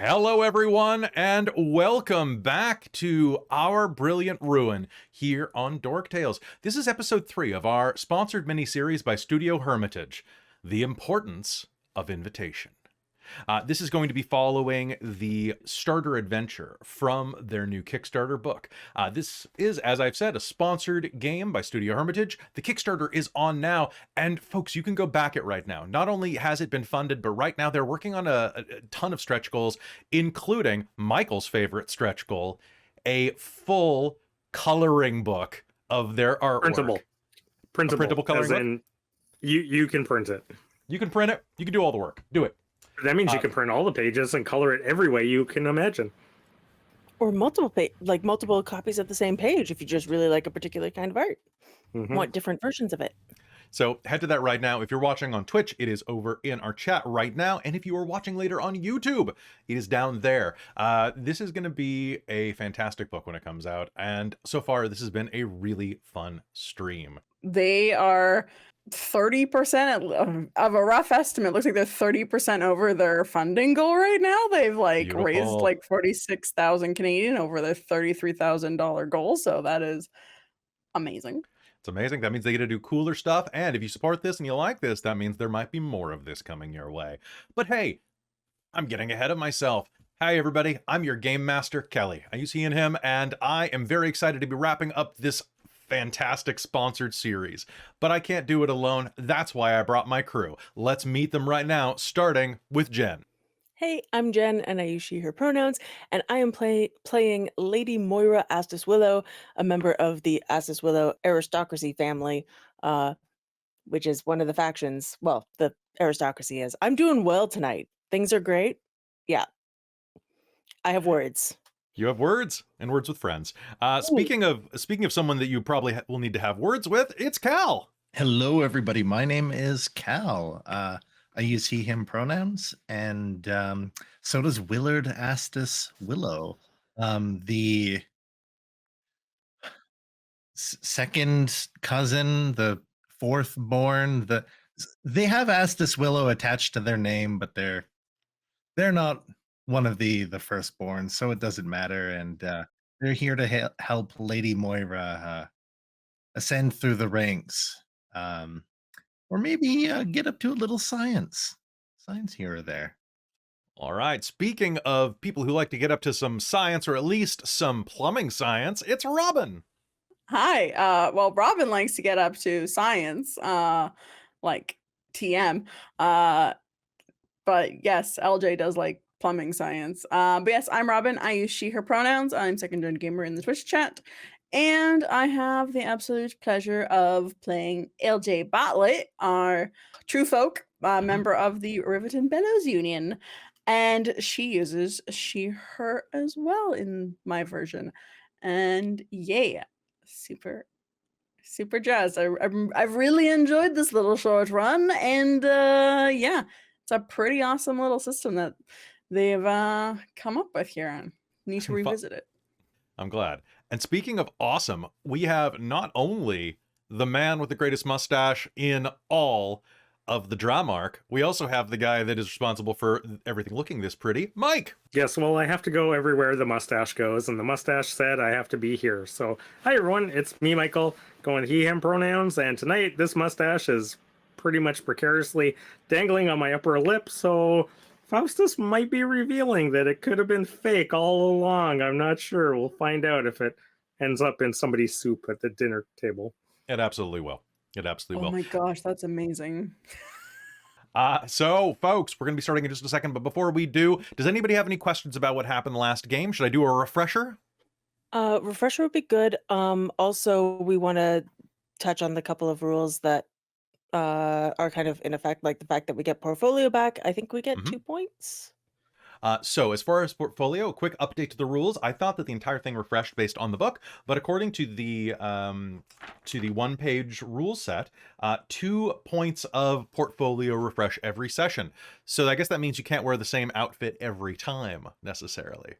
Hello everyone, and welcome back to our brilliant ruin here on Dork Tales. This is episode 3 of our sponsored mini-series by Studio Hermitage, The Importance of Invitation. This is going to be following the starter adventure from their new Kickstarter book. This is, as I've said, a sponsored game by Studio Hermitage. The Kickstarter is on now, and folks, you can go back it right now. Not only has it been funded, but right now they're working on a ton of stretch goals, including Michael's favorite stretch goal, a full coloring book of their artwork. Printable coloring book? In, you can print it. You can print it. You can do all the work. Do it. That means you can print all the pages and color it every way you can imagine. Or multiple copies of the same page if you just really like a particular kind of art. Want different versions of it. So head to that right now. If you're watching on Twitch, it is over in our chat right now. And if you are watching later on YouTube, it is down there. This is going to be a fantastic book when it comes out. And so far, this has been a really fun stream. They are 30% of a rough estimate. Looks like they're 30% over their funding goal right now. They've raised like 46,000 Canadian over their $33,000 goal. So that is amazing. It's amazing. That means they get to do cooler stuff. And if you support this and you like this, that means there might be more of this coming your way. But hey, I'm getting ahead of myself. Hi, everybody. I'm your Game Master, Kelly. I use he and him, and I am very excited to be wrapping up this fantastic sponsored series. But I can't do it alone. That's why I brought my crew. Let's meet them right now, starting with Jen. Hey, I'm Jen, and I use she, her pronouns, and I am playing Lady Moira Astus-Willough, a member of the Astus-Willough aristocracy family, which is one of the factions. Well, the aristocracy is. I'm doing well tonight. Things are great. Yeah. I have words. You have words and words with friends. Speaking of someone that you probably will need to have words with, it's Cal. Hello, everybody. My name is Cal. I use he, him pronouns, and so does Willard Astus-Willough, the second cousin, the fourth born. They have Astus-Willough attached to their name, but they're not one of the firstborn, so it doesn't matter. And they're here to help Lady Moira ascend through the ranks. Or maybe get up to a little science here or there. All right. Speaking of people who like to get up to some science, or at least some plumbing science, it's Robin. Hi. Well, Robin likes to get up to science, like TM. But yes, LJ does like plumbing science. But yes, I'm Robin. I use she, her pronouns. I'm second gen gamer in the Twitch chat. And I have the absolute pleasure of playing LJ Bartlett, our true folk, member of the Riverton Bellows Union. And she uses she, her as well in my version. And yeah, super jazzed. I've really enjoyed this little short run. And yeah, it's a pretty awesome little system that they've come up with here. I need to revisit it. I'm glad. And speaking of awesome, we have not only the man with the greatest mustache in all of the Dramark, we also have the guy that is responsible for everything looking this pretty, Mike. Yes, well, I have to go everywhere the mustache goes, and the mustache said I have to be here. So, hi everyone, it's me, Michael, going he, him pronouns, and tonight this mustache is pretty much precariously dangling on my upper lip, so Faustus might be revealing that it could have been fake all along. I'm not sure. We'll find out if it ends up in somebody's soup at the dinner table. It absolutely will. It absolutely will. Oh my gosh, that's amazing. So, folks, we're going to be starting in just a second. But before we do, does anybody have any questions about what happened last game? Should I do a refresher? Refresher would be good. Also, we want to touch on the couple of rules that are kind of in effect, like the fact that we get portfolio back. I think we get 2 points. So as far as portfolio, a quick update to the rules. I thought that the entire thing refreshed based on the book, but according to the one-page rule set, 2 points of portfolio refresh every session. So I guess that means you can't wear the same outfit every time necessarily.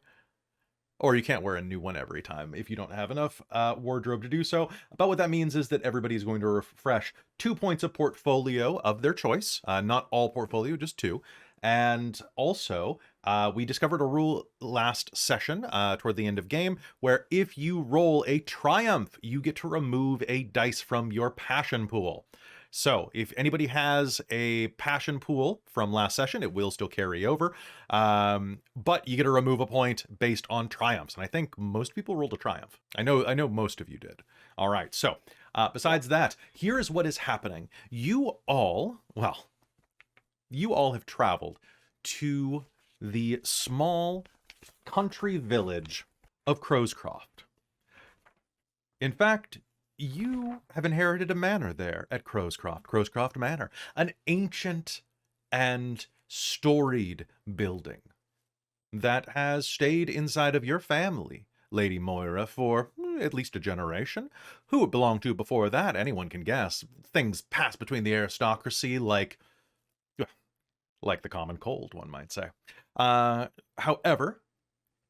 Or you can't wear a new one every time if you don't have enough wardrobe to do so. But what that means is that everybody is going to refresh 2 points of portfolio of their choice. Not all portfolio, just 2. And also, we discovered a rule last session toward the end of game where if you roll a triumph, you get to remove a dice from your passion pool. So if anybody has a passion pool from last session, it will still carry over. But you get to remove a point based on triumphs. And I think most people rolled a triumph. I know most of you did. All right. So besides that, here is what is happening. You all have traveled to the small country village of Crowscroft. In fact, you have inherited a manor there at Crowscroft Manor, an ancient and storied building that has stayed inside of your family, Lady Moira, for at least a generation. Who it belonged to before that, anyone can guess. Things pass between the aristocracy like the common cold, one might say. However,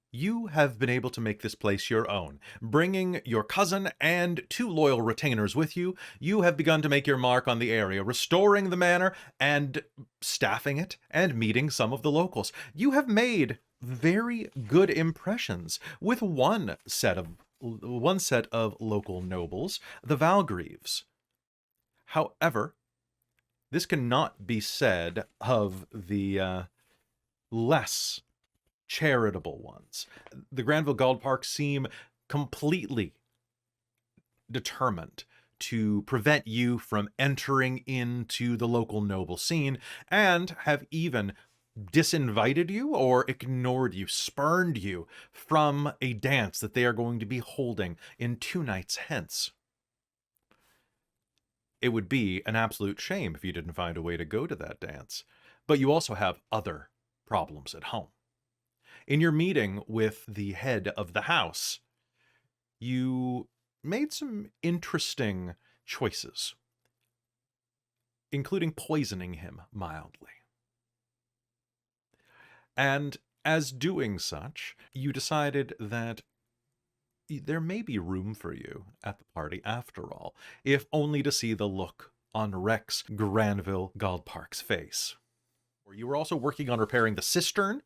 you have been able to make this place your own. Bringing your cousin and 2 loyal retainers with you, you have begun to make your mark on the area, restoring the manor and staffing it and meeting some of the locals. You have made very good impressions with one set of local nobles, the Valgreaves. However, this cannot be said of the less charitable ones. The Granville Galdparks seem completely determined to prevent you from entering into the local noble scene, and have even disinvited you or ignored you, spurned you from a dance that they are going to be holding in 2 nights hence. It would be an absolute shame if you didn't find a way to go to that dance. But you also have other problems at home. In your meeting with the head of the house, you made some interesting choices, including poisoning him mildly. And as doing such, you decided that there may be room for you at the party after all, if only to see the look on Rex Granville Galdpark's face. You were also working on repairing the cistern,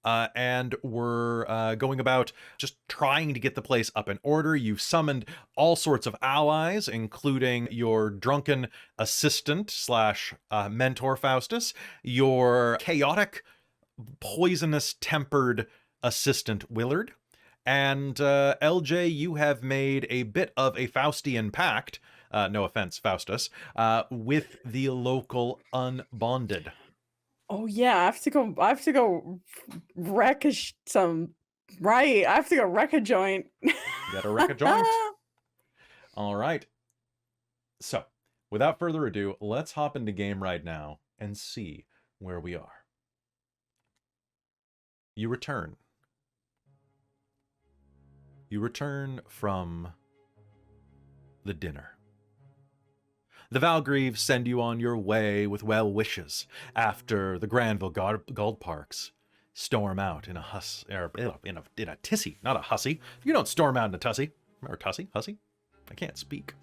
and were going about just trying to get the place up in order. You've summoned all sorts of allies, including your drunken assistant slash mentor Faustus, your chaotic, poisonous-tempered assistant Willard, and LJ, you have made a bit of a Faustian pact, no offense, Faustus, with the local unbonded. Oh yeah, I have to go wreck right. I have to go wreck a joint. You gotta wreck a joint. All right. So, without further ado, let's hop into game right now and see where we are. You return. You return from the dinner. The Valgreaves send you on your way with well wishes after the Granville Galdparks storm out in a tissy, not a hussy. You don't storm out in a tussy. Or hussy? I can't speak.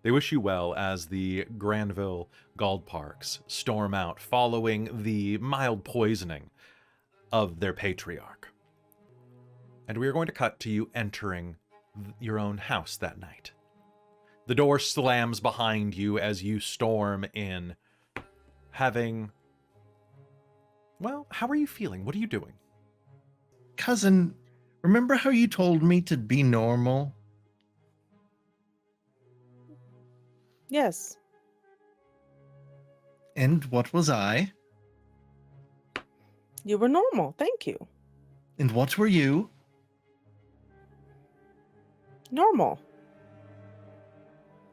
They wish you well as the Granville Galdparks storm out following the mild poisoning of their patriarch. And we are going to cut to you entering your own house that night. The door slams behind you as you storm in, having... Well, how are you feeling? What are you doing? Cousin, remember how you told me to be normal? Yes. And what was I? You were normal. Thank you. And what were you? Normal.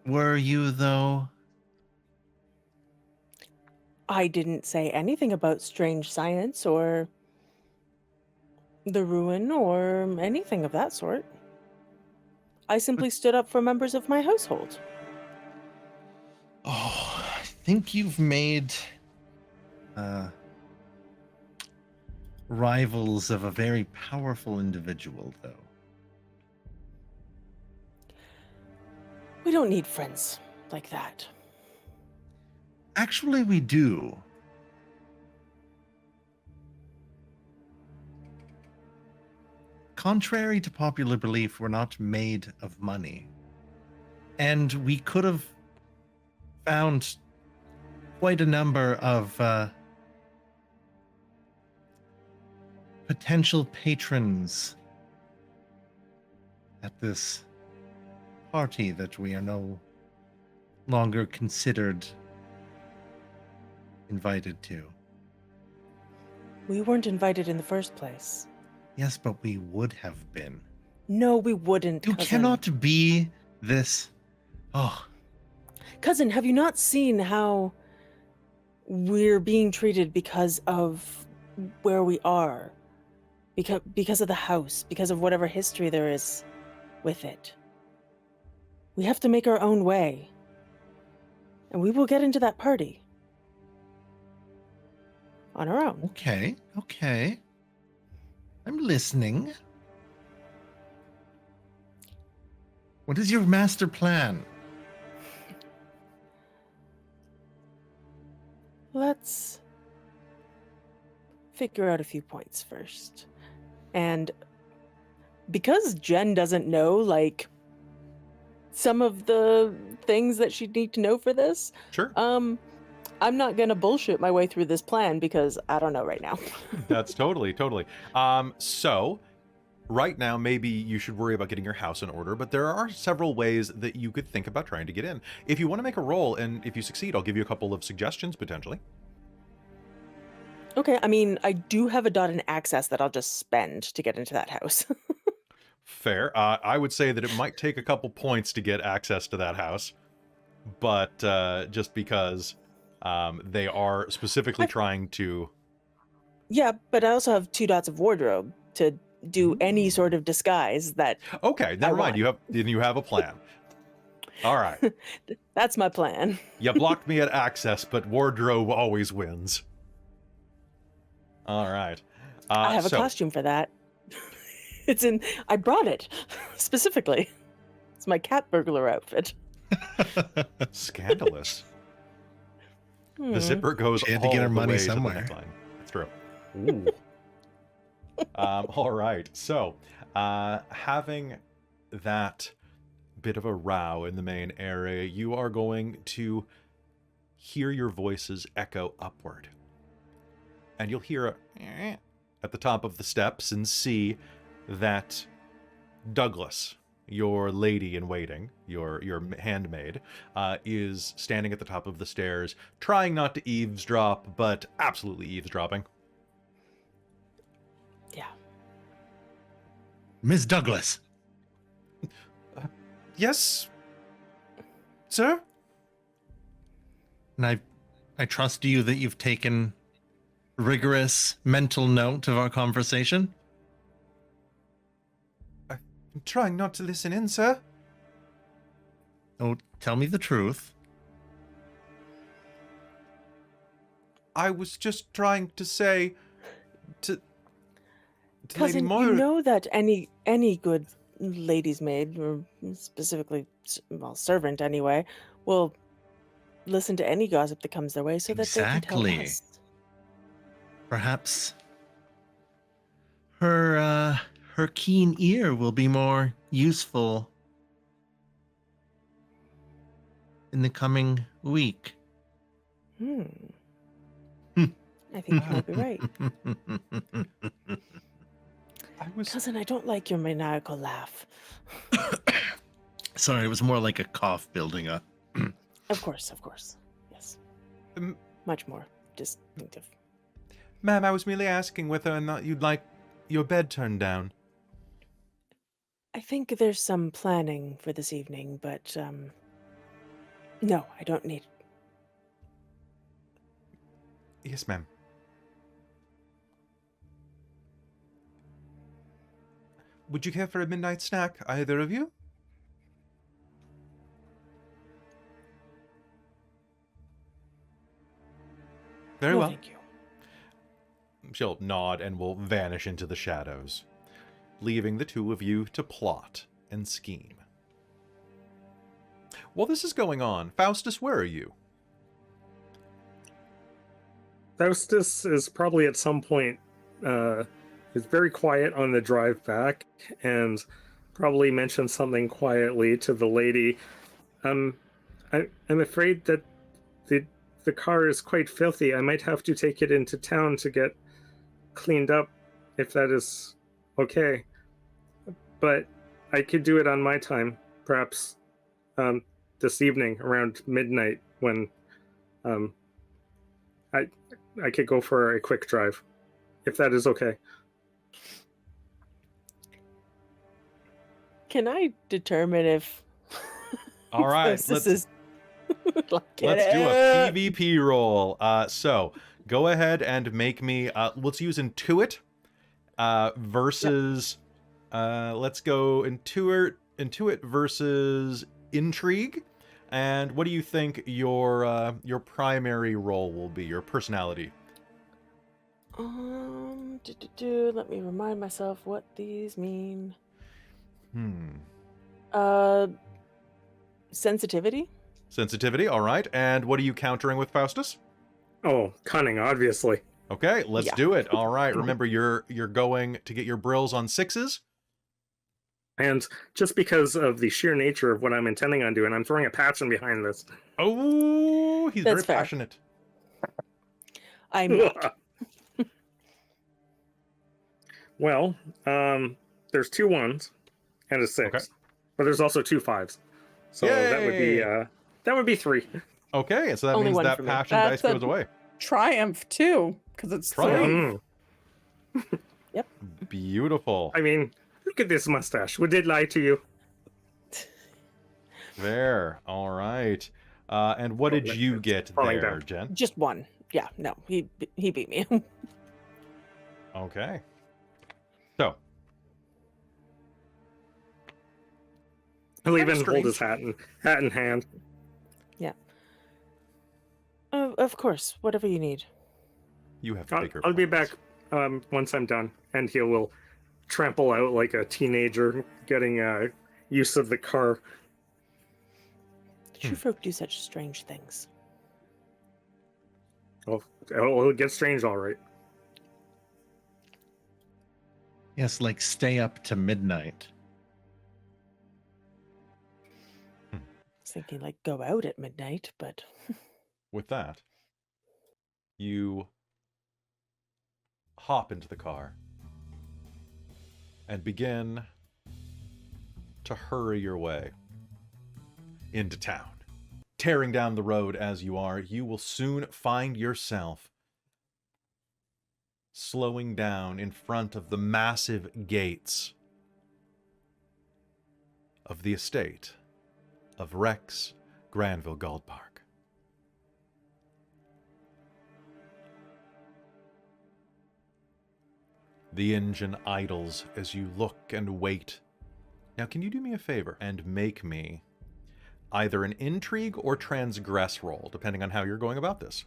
Were you, though? I didn't say anything about strange science or the ruin or anything of that sort. I simply stood up for members of my household. Oh, I think you've made rivals of a very powerful individual, though. We don't need friends like that. Actually, we do. Contrary to popular belief, we're not made of money. And we could have found quite a number of potential patrons at this party that we are no longer considered invited to. We weren't invited in the first place. Yes, but we would have been. No, we wouldn't. You cousin. cannot be this. Oh, Cousin, have you not seen how we're being treated because of where we are? Because of the house, because of whatever history there is with it. We have to make our own way. And we will get into that party. On our own. okay, okay. I'm listening. What is your master plan? Let's figure out a few points first. And because Jen doesn't know, like, some of the things that she'd need to know for this, Sure. I'm not gonna bullshit my way through this plan because I don't know right now. That's totally. So right now, maybe you should worry about getting your house in order, but there are several ways that you could think about trying to get in. If you want to make a roll, and if you succeed, I'll give you a couple of suggestions, potentially. Okay, I mean, I do have a dot in access that I'll just spend to get into that house. Fair. I would say that it might take a couple points to get access to that house, but just because they are specifically trying to... Yeah, but I also have 2 dots of wardrobe to do any sort of disguise that... Okay, never mind. You have a plan. All right. That's my plan. You blocked me at access, but wardrobe always wins. All right. I have a costume for that. I brought it specifically. It's my cat burglar outfit. Scandalous. The zipper goes She had to all get her the money way to the somewhere. neckline. That's true. Ooh. All right. So, having that bit of a row in the main area, you are going to hear your voices echo upward. And you'll hear a at the top of the steps and see that Douglas, your lady in waiting, your handmaid, is standing at the top of the stairs, trying not to eavesdrop, but absolutely eavesdropping. Yeah. Miss Douglas. Yes, sir? And I trust you that you've taken rigorous mental note of our conversation. I'm trying not to listen in, sir. Oh, tell me the truth. I was just trying to say to Lady Cousin, Moira... you know that any good lady's maid, or specifically, well, servant anyway, will listen to any gossip that comes their way so that they can tell Exactly. us. Perhaps her keen ear will be more useful in the coming week. Hmm. I think you might be right. Cousin, I don't like your maniacal laugh. Sorry, it was more like a cough building up. Of course. Yes. Much more distinctive. Ma'am, I was merely asking whether or not you'd like your bed turned down. I think there's some planning for this evening, but, no, I don't need... Yes, ma'am. Would you care for a midnight snack, either of you? Very No, well. thank you. She'll nod and will vanish into the shadows, leaving the two of you to plot and scheme. While this is going on, Faustus, where are you? Faustus is probably at some point is very quiet on the drive back and probably mentioned something quietly to the lady. I'm afraid that the car is quite filthy. I might have to take it into town to get cleaned up, if that is okay. But I could do it on my time, perhaps this evening around midnight when I could go for a quick drive, if that is okay. Can I determine if All right, this let's is do a PvP roll. So go ahead and make me. Let's use Intuit versus. Let's go Intuit versus Intrigue. And what do you think your primary role will be? Your personality. Let me remind myself what these mean. Sensitivity. Sensitivity. All right. And what are you countering with, Faustus? Oh, cunning, obviously. Okay, let's do it. All right. Remember, you're going to get your brills on 6s. And just because of the sheer nature of what I'm intending on doing, I'm throwing a passion behind this. Oh, he's That's very fair. passionate. I'm not. Well, there's 2 1s and a 6, Okay. but there's also 2 5s, so that would be 3. Okay, so that Only means one that for me. passion dice That's a- goes away. Triumph too, because it's Triumph. three. Beautiful. I mean, look at this mustache. Would it lie to you? There. All right. And what did you get falling there, down. Jen? Just one. Yeah, no, he beat me. Okay. So, He'll Kinda even hold his strange. hat in hand. Yeah. Of course, whatever you need. you have to take your I'll be points. back once I'm done, and he will trample out like a teenager getting use of the car. The true folk do such strange things. Oh, it'll get strange, all right. Yes, like stay up to midnight. I was thinking like go out at midnight, but With that, you hop into the car and begin to hurry your way into town. Tearing down the road as you are, you will soon find yourself slowing down in front of the massive gates of the estate of Rex Granville Goldpark. The engine idles as you look and wait. Now, can you do me a favor and make me either an intrigue or transgress roll, depending on how you're going about this?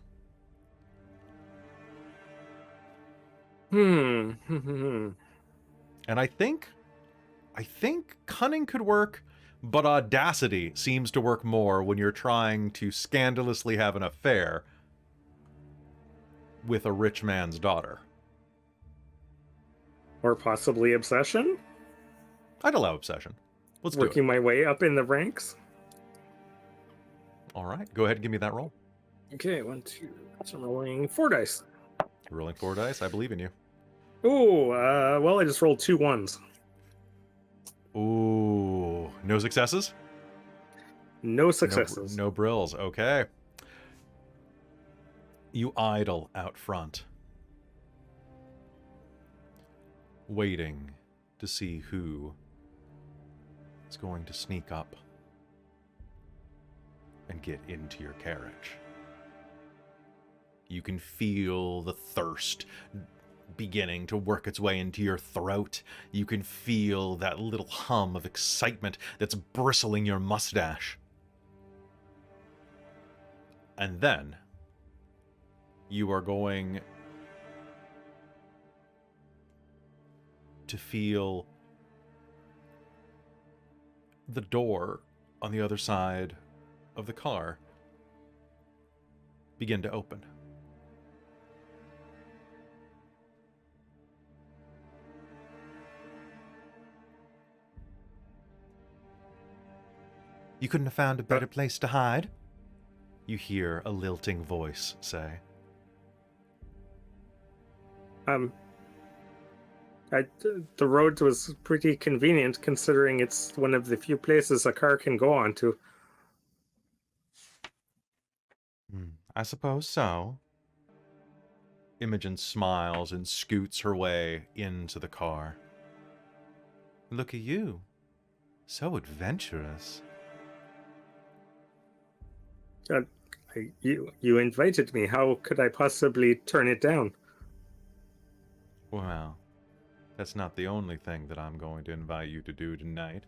Hmm. And I think cunning could work, but audacity seems to work more when you're trying to scandalously have an affair with a rich man's daughter. Or possibly obsession? I'd allow obsession. Let's do Working it. my way up in the ranks. All right, go ahead and give me that roll. Okay, 1, 2. So I'm rolling 4 dice. You're rolling 4 dice. I believe in you. Ooh, well, I just rolled 2 1s. Ooh, no successes? No successes. No brills. Okay. You idle out front, waiting to see who is going to sneak up and get into your carriage. You can feel the thirst beginning to work its way into your throat. You can feel that little hum of excitement that's bristling your mustache. And then you are going to feel the door on the other side of the car begin to open. You couldn't have found a better place to hide? You hear a lilting voice say. The road was pretty convenient considering it's one of the few places a car can go on to. I suppose so. Imogen smiles and scoots her way into the car. Look at you. So adventurous. You invited me. How could I possibly turn it down? Well, that's not the only thing that I'm going to invite you to do tonight.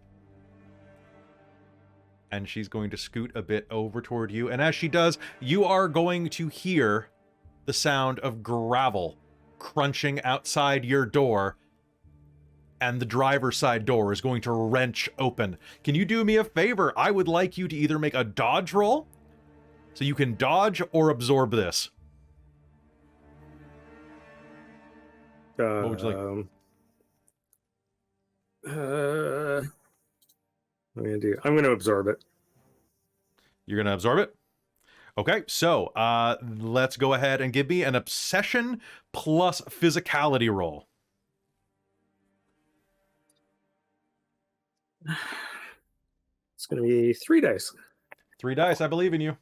And she's going to scoot a bit over toward you. And as she does, you are going to hear the sound of gravel crunching outside your door. And the driver's side door is going to wrench open. Can you do me a favor? I would like you to either make a dodge roll, so you can dodge or absorb this. What would you like? I'm going to absorb it. You're going to absorb it? Okay, so let's go ahead and give me an obsession plus physicality roll. It's going to be 3 dice. 3 dice, I believe in you.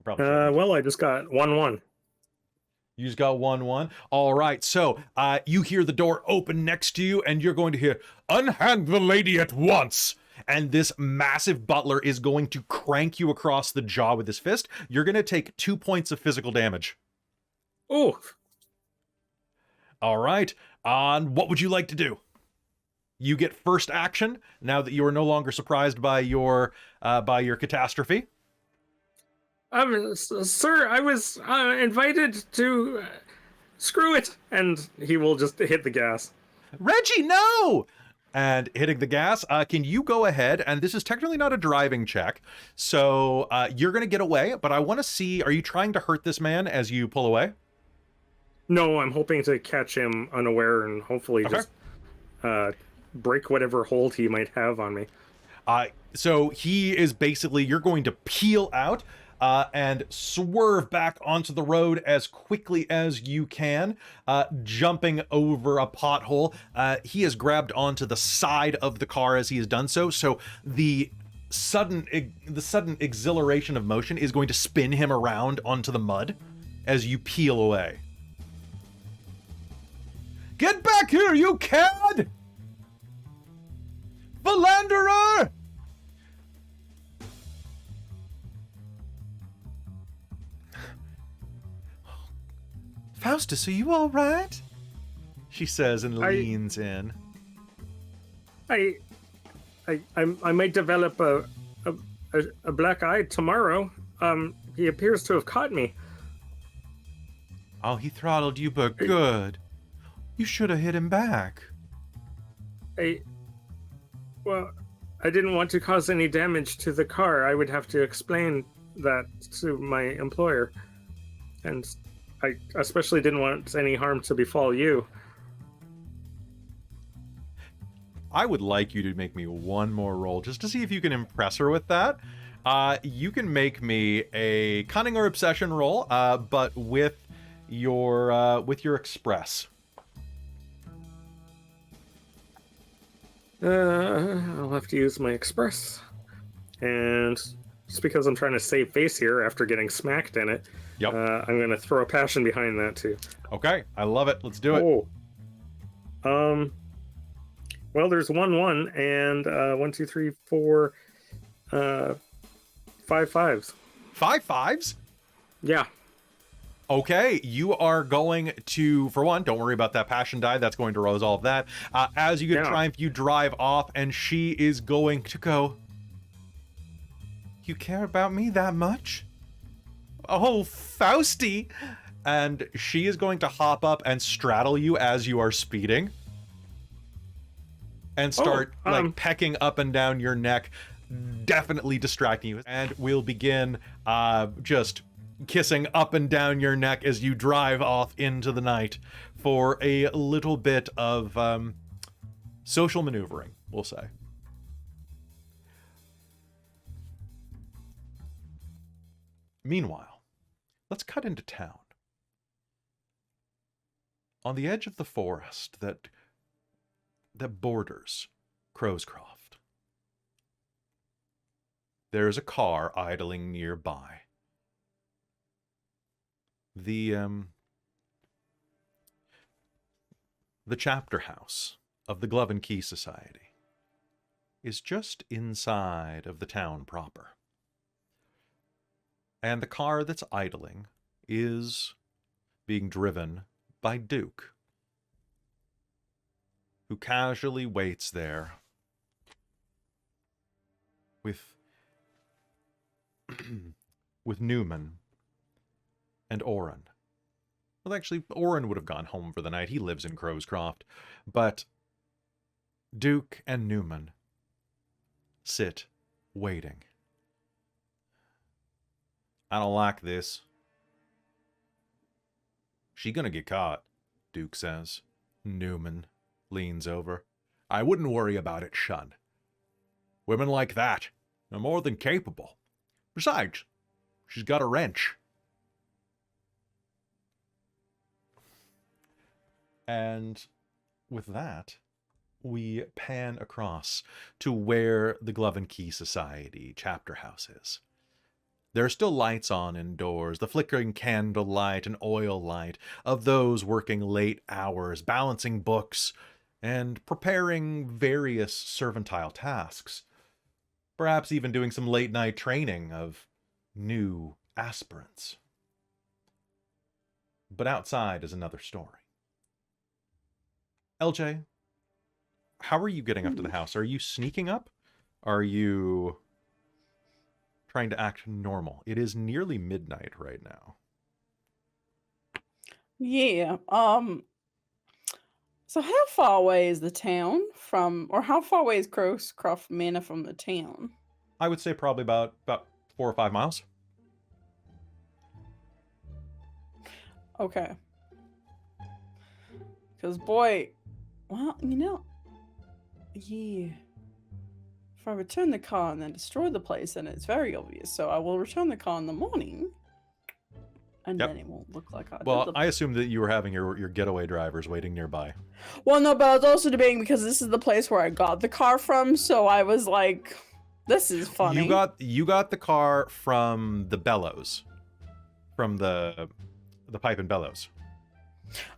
Probably well, I just got 1-1. You just got 1-1. All right, so you hear the door open next to you, and you're going to hear, "Unhand the lady at once!" And this massive butler is going to crank you across the jaw with his fist. You're going to take 2 points of physical damage. Oh. All right. What would you like to do? You get first action now that you are no longer surprised by your catastrophe. Sir, I was invited to screw it, and he will just hit the gas. Reggie, no! And hitting the gas, can you go ahead, and this is technically not a driving check, so you're going to get away, but I want to see, are you trying to hurt this man as you pull away? No, I'm hoping to catch him unaware and hopefully just break whatever hold he might have on me. So he is basically, you're going to peel out and swerve back onto the road as quickly as you can, jumping over a pothole. He has grabbed onto the side of the car as he has done so. So the sudden exhilaration of motion is going to spin him around onto the mud as you peel away. Get back here, you cad! Philanderer! Faustus, are you all right? She says and leans in. I might develop a black eye tomorrow. He appears to have caught me. Oh, he throttled you, but good. You should have hit him back. Well, I didn't want to cause any damage to the car. I would have to explain that to my employer. And I especially didn't want any harm to befall you. I would like you to make me one more roll just to see if you can impress her with that. You can make me a cunning or obsession roll, but with your express. I'll have to use my express. And just because I'm trying to save face here after getting smacked in it, yep. I'm going to throw a passion behind that too. Okay, I love it. Let's do it. Oh. Well, there's 1-1 and 1, 2, 3, 4, 5 5s. 5 5s? Yeah. Okay, you are going to, for one, don't worry about that passion die. That's going to resolve that. As you get triumph, you drive off, and she is going to go, "You care about me that much? Oh, Fausty!" And she is going to hop up and straddle you as you are speeding. And start, pecking up and down your neck, definitely distracting you. And we'll begin just kissing up and down your neck as you drive off into the night for a little bit of social maneuvering, we'll say. Meanwhile, let's cut into town. On the edge of the forest that borders Crowscroft, there is a car idling nearby. The chapter house of the Glove and Key Society is just inside of the town proper. And the car that's idling is being driven by Duke, who casually waits there with Newman and Oren. Well, actually, Oren would have gone home for the night. He lives in Crowscroft. But Duke and Newman sit waiting. I don't like this. She gonna get caught, Duke says. Newman leans over. I wouldn't worry about it, Shun. Women like that are more than capable. Besides, she's got a wrench. And with that, we pan across to where the Glove and Key Society chapter house is. There are still lights on indoors, the flickering candlelight and oil light of those working late hours, balancing books, and preparing various servile tasks. Perhaps even doing some late-night training of new aspirants. But outside is another story. LJ, how are you getting up to the house? Are you sneaking up? Are you trying to act normal? It is nearly midnight right now. Yeah. So how far away is the town from, or how far away is Crowscroft Manor from the town? I would say probably about 4 or 5 miles. Okay. Because, boy, well, yeah. If I return the car and then destroy the place, then it's very obvious. So I will return the car in the morning, and then it won't look like I did Well, the... I assumed that you were having your getaway drivers waiting nearby. Well, no, but I was also debating because this is the place where I got the car from, so I was like, this is funny. You got the car from the bellows. From the pipe and bellows.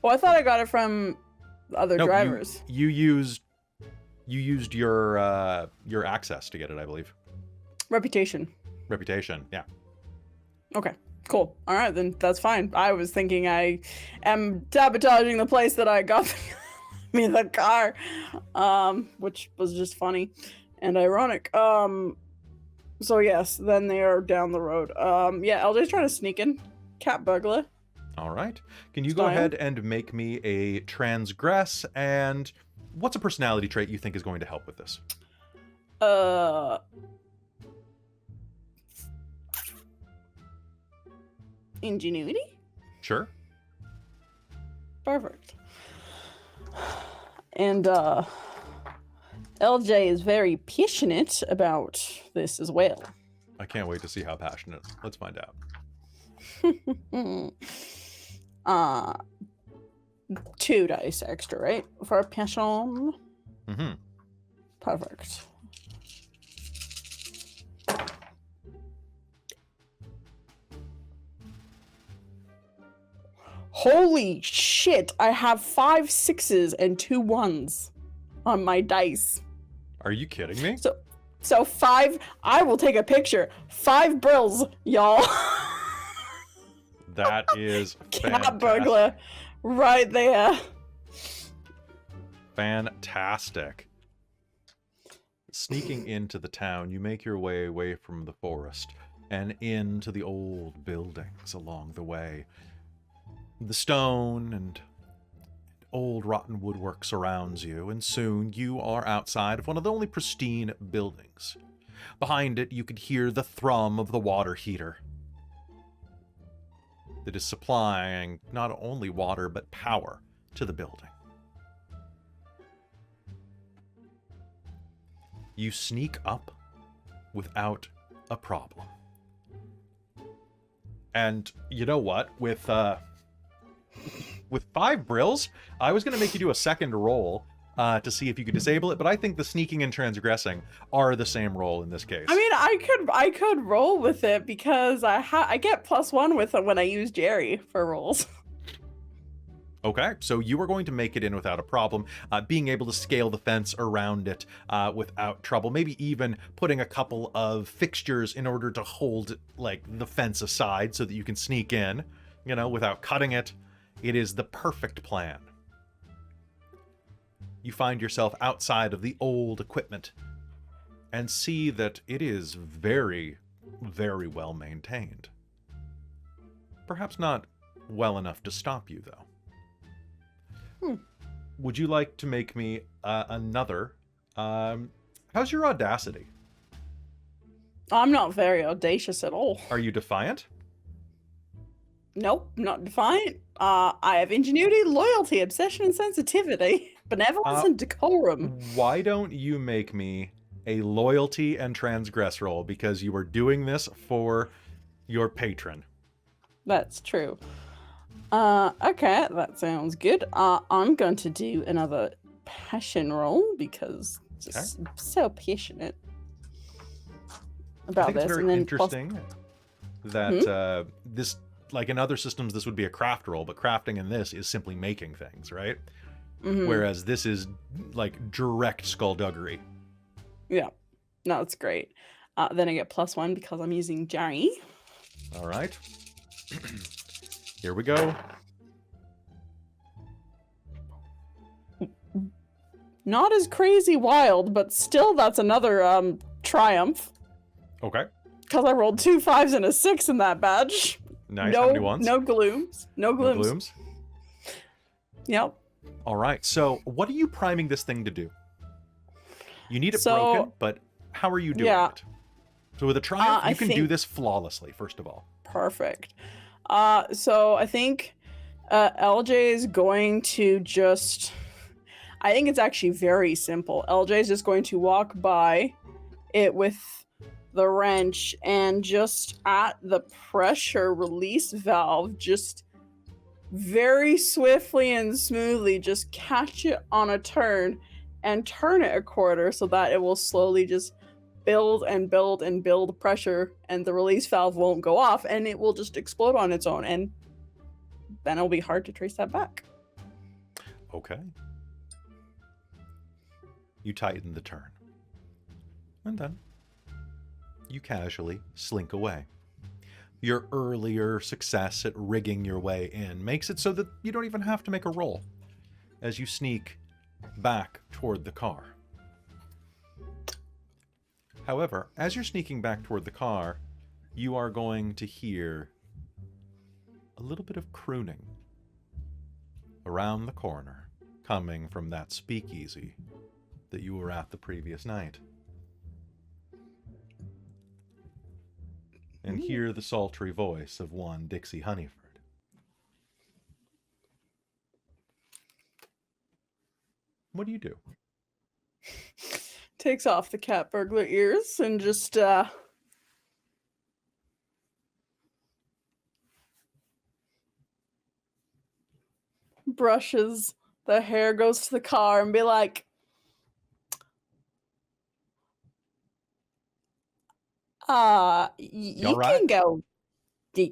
Well, I thought I got it from the other drivers. You used your access to get it, I believe. Reputation, yeah. Okay, cool. All right, then that's fine. I was thinking I am sabotaging the place that I got me the car, which was just funny and ironic. So yes, then they are down the road. Yeah, LJ's trying to sneak in. Cat burglar. All right. Can you go ahead and make me a transgress, and what's a personality trait you think is going to help with this? Ingenuity? Sure. Perfect. And LJ is very passionate about this as well. I can't wait to see how passionate. Let's find out. 2 dice extra, right? For a passion. Mm-hmm. Perfect. Holy shit! I have 5 6s and 2 1s on my dice. Are you kidding me? So 5. I will take a picture. 5 brills, y'all. That is Cat burglar, right there. Fantastic. Sneaking into the town, you make your way away from the forest and into the old buildings along the way. The stone and old rotten woodwork surrounds you, and soon you are outside of one of the only pristine buildings. Behind it, you could hear the thrum of the water heater that is supplying not only water but power to the building. You sneak up without a problem. And you know what? With 5 brills, I was going to make you do a second roll to see if you could disable it, but I think the sneaking and transgressing are the same roll in this case. I mean, I could roll with it because I get +1 with it when I use Jerry for rolls. Okay, so you are going to make it in without a problem, being able to scale the fence around it without trouble, maybe even putting a couple of fixtures in order to hold like the fence aside so that you can sneak in, you know, without cutting it. It is the perfect plan. You find yourself outside of the old equipment and see that it is very, very well maintained. Perhaps not well enough to stop you, though. Would you like to make me another? How's your audacity? I'm not very audacious at all. Are you defiant? Nope, not defiant. I have ingenuity, loyalty, obsession, and sensitivity, benevolence, and decorum. Why don't you make me a loyalty and transgress roll, because you are doing this for your patron. That's true. Okay, that sounds good. I'm going to do another passion roll because just so passionate about I think this. it's very and then interesting that this, like in other systems, this would be a craft roll, but crafting in this is simply making things, right? Whereas this is like direct skullduggery. Yeah, no, it's great. Then I get +1 because I'm using Jerry. All right. Here we go. Not as crazy wild, but still that's another triumph. Okay. Because I rolled 2 5s and a 6 in that badge. Nice. How many ones? No glooms. No glooms. No glooms? Yep. All right. So what are you priming this thing to do? You need it broken, but how are you doing it? So with a triumph, you can do this flawlessly, first of all. Perfect. So I think LJ is going to just... I think it's actually very simple. LJ is just going to walk by it with the wrench and just at the pressure release valve, just very swiftly and smoothly just catch it on a turn and turn it a quarter so that it will slowly just build and build and build pressure, and the release valve won't go off and it will just explode on its own, and then it'll be hard to trace that back. Okay. You tighten the turn. And then you casually slink away. Your earlier success at rigging your way in makes it so that you don't even have to make a roll as you sneak back toward the car. However, as you're sneaking back toward the car, you are going to hear a little bit of crooning around the corner coming from that speakeasy that you were at the previous night. And hear the sultry voice of one Dixie Honeyford. What do you do? Takes off the cat burglar ears and just brushes the hair, goes to the car and be like, you can go. Yeah,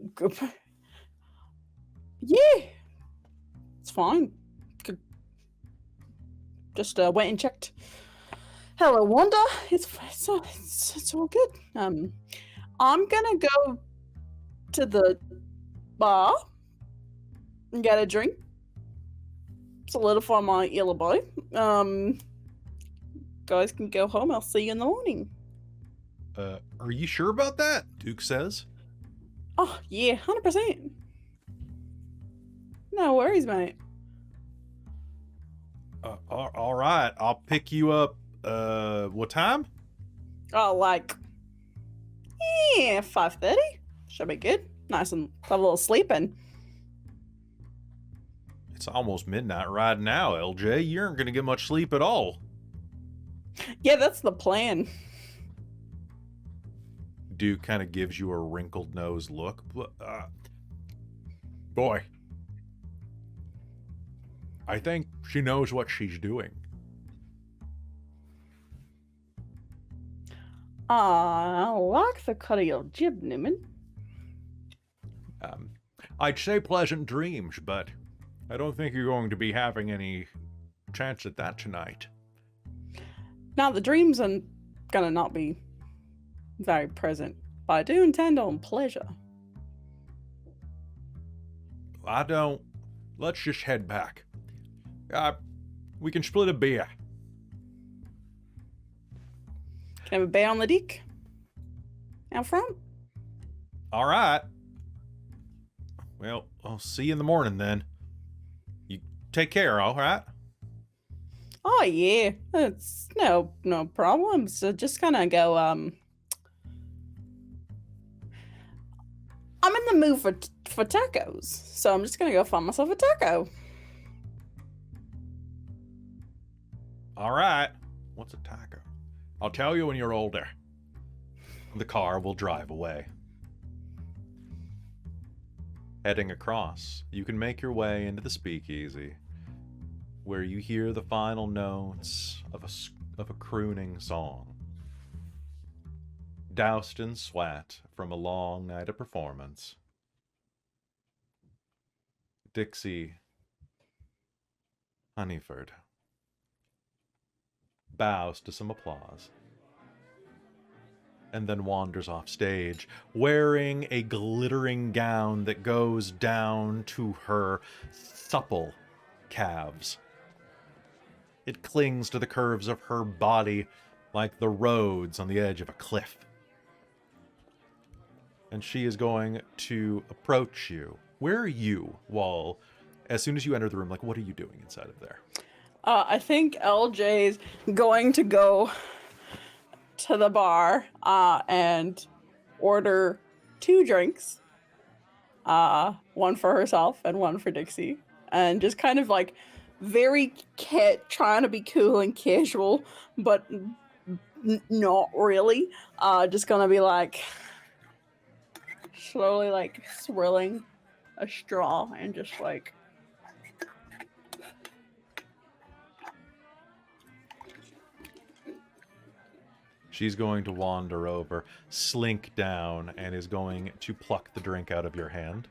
it's fine. Just went and checked. Hello, Wanda. It's all good. I'm gonna go to the bar and get a drink. Solidify my alibi. Guys can go home. I'll see you in the morning. Are you sure about that? Duke says. Oh, yeah, 100%. No worries, mate. All right, I'll pick you up. What time? Oh, like, 5:30. Should be good. Nice and have a little sleeping. It's almost midnight right now, LJ. You aren't gonna get much sleep at all. Yeah, that's the plan. Duke kind of gives you a wrinkled nose look. Boy, I think she knows what she's doing. I like the cut of your jib, Newman. I'd say pleasant dreams, but I don't think you're going to be having any chance at that tonight. Now, the dreams are gonna not be very present, but I do intend on pleasure. I don't. Let's just head back. We can split a beer. Can I have a bear on the deck? Out front? All right. Well, I'll see you in the morning then. You take care, all right? Oh yeah, it's no problem. So just gonna go. I'm in the mood for tacos, so I'm just gonna go find myself a taco. All right. What's a taco? I'll tell you when you're older. The car will drive away. Heading across, you can make your way into the speakeasy, where you hear the final notes of a crooning song. Doused in sweat from a long night of performance, Dixie Honeyford bows to some applause and then wanders off stage, wearing a glittering gown that goes down to her supple calves. It clings to the curves of her body like the roads on the edge of a cliff. And she is going to approach you. Where are you, Wall? As soon as you enter the room, like, what are you doing inside of there? I think LJ's going to go to the bar and order 2 drinks, one for herself and one for Dixie, and just kind of like very trying to be cool and casual, but not really. Just gonna be like slowly like swirling a straw and just like She's going to wander over, slink down, and is going to pluck the drink out of your hand.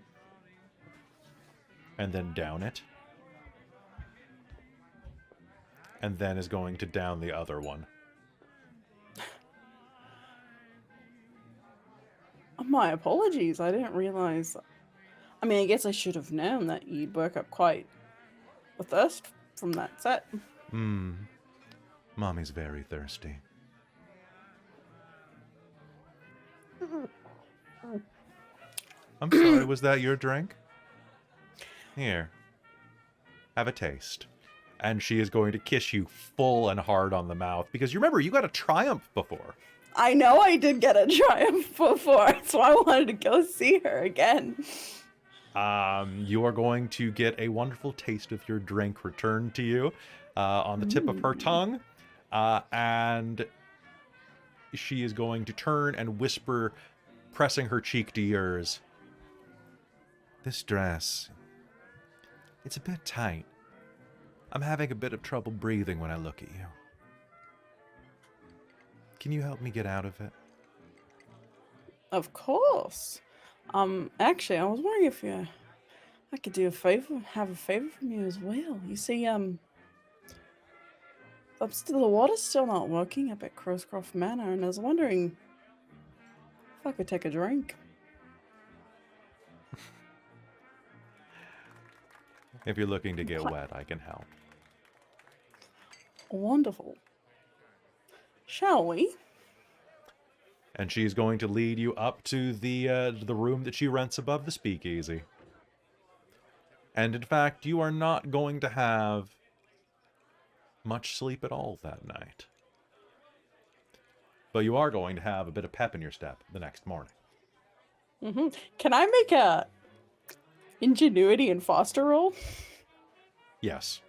And then down it. And then is going to down the other one. My apologies, I didn't realize. I mean, I guess I should have known that you'd work up quite a thirst from that set. Mommy's very thirsty. I'm sorry, was that your drink? Here. Have a taste. And she is going to kiss you full and hard on the mouth. Because you remember, you got a Triumph before. I know I did get a Triumph before, so I wanted to go see her again. You are going to get a wonderful taste of your drink returned to you on the tip of her tongue. And she is going to turn and whisper, pressing her cheek to yours. This dress, it's a bit tight. I'm having a bit of trouble breathing when I look at you. Can you help me get out of it? Of course. Actually, I was wondering if I could do a favor, have a favor from you as well. You see, the water's still not working up at Crowscroft Manor, and I was wondering if I could take a drink. If you're looking to get wet, I can help. Wonderful. Shall we? And she's going to lead you up to the room that she rents above the speakeasy. And in fact, you are not going to have much sleep at all that night. But you are going to have a bit of pep in your step the next morning. Mm-hmm. Can I make a ingenuity and foster roll? Yes.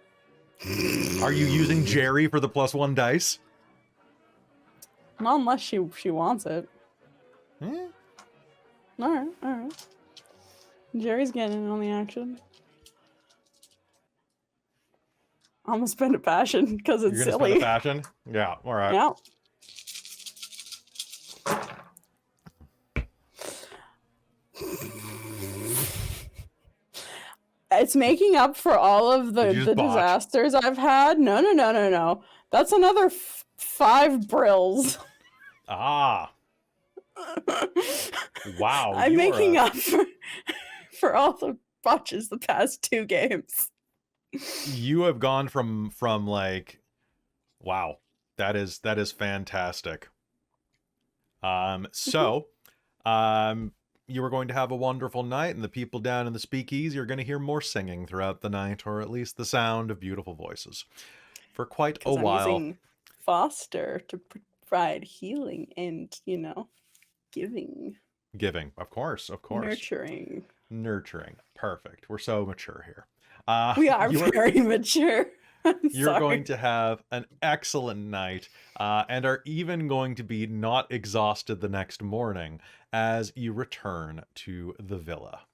Are you using Jerry for the +1 dice? Not unless she wants it. Eh? All right, all right. Jerry's getting in on the action. I'm gonna spend a passion because it's You're gonna silly. spend a passion? Yeah, all right. Yeah. It's making up for all of Did you the just botch? disasters I've had. No. That's another 5 brills. Ah, wow. I'm you are making a- up for all the botches the past 2 games. You have gone from like, wow, that is fantastic. So, you are going to have a wonderful night, and the people down in the speakeasy are going to hear more singing throughout the night, or at least the sound of beautiful voices, for quite a 'Cause I'm while. using Foster to provide healing and, giving, Giving, of course. Nurturing. Perfect. We're so mature here. We are you very mature. You're going to have an excellent night, and are even going to be not exhausted the next morning as you return to the villa.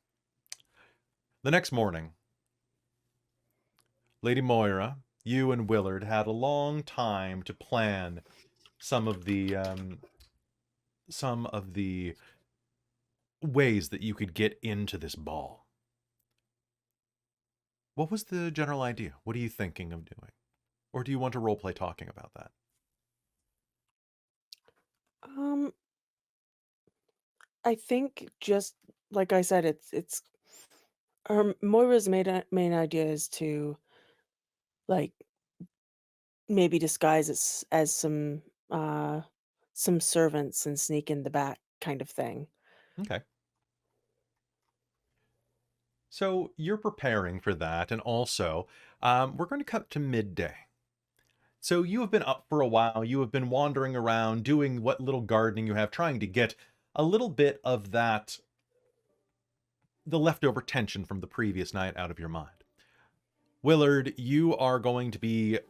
The next morning, Lady Moira, you and Willard had a long time to plan some of the ways that you could get into this ball. What was the general idea? What are you thinking of doing? Or do you want to roleplay talking about that? I think just like I said, it's Moira's main idea is to like maybe disguise it as some servants and sneak in the back kind of thing. Okay. So you're preparing for that, and also, we're going to cut to midday. So you have been up for a while. You have been wandering around, doing what little gardening you have, trying to get a little bit of the leftover tension from the previous night out of your mind. Willard, you are going to be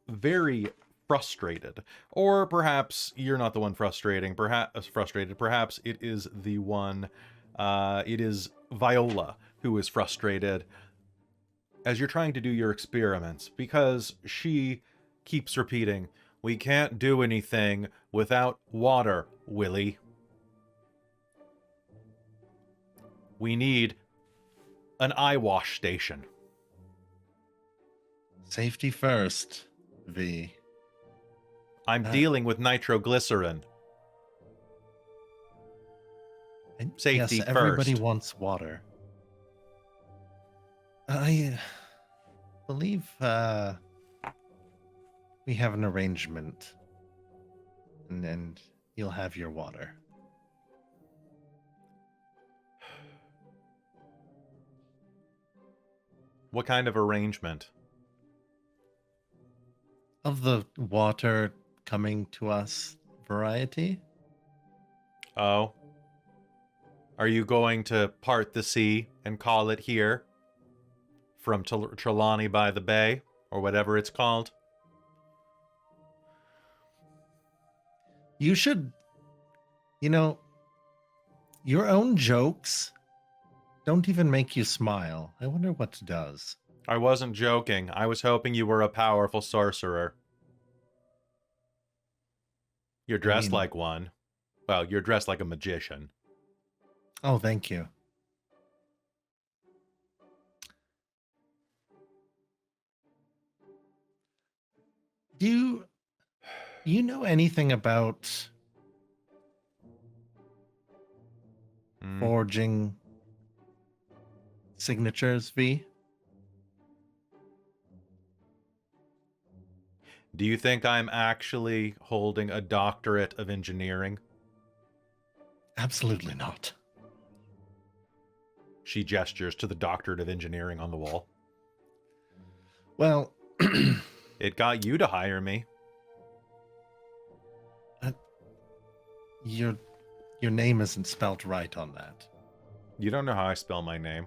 very frustrated, or perhaps you're not the one frustrated. Perhaps it is the one. It is Viola who is frustrated as you're trying to do your experiments, because she keeps repeating, "We can't do anything without water, Willie. We need an eye wash station." Safety first, V. I'm dealing with nitroglycerin. And Safety yes, everybody first. wants water. I believe we have an arrangement, and you'll have your water. What kind of arrangement? Of the water coming to us variety? Oh. Are you going to part the sea and call it here? From Trelawney by the Bay, or whatever it's called? You should, your own jokes don't even make you smile. I wonder what does. I wasn't joking. I was hoping you were a powerful sorcerer. You're dressed like one. Well, you're dressed like a magician. Oh, thank you. Do you know anything about forging signatures, V? Do you think I'm actually holding a doctorate of engineering? Absolutely not. She gestures to the doctorate of engineering on the wall. Well, it got you to hire me. Your name isn't spelled right on that. You don't know how I spell my name.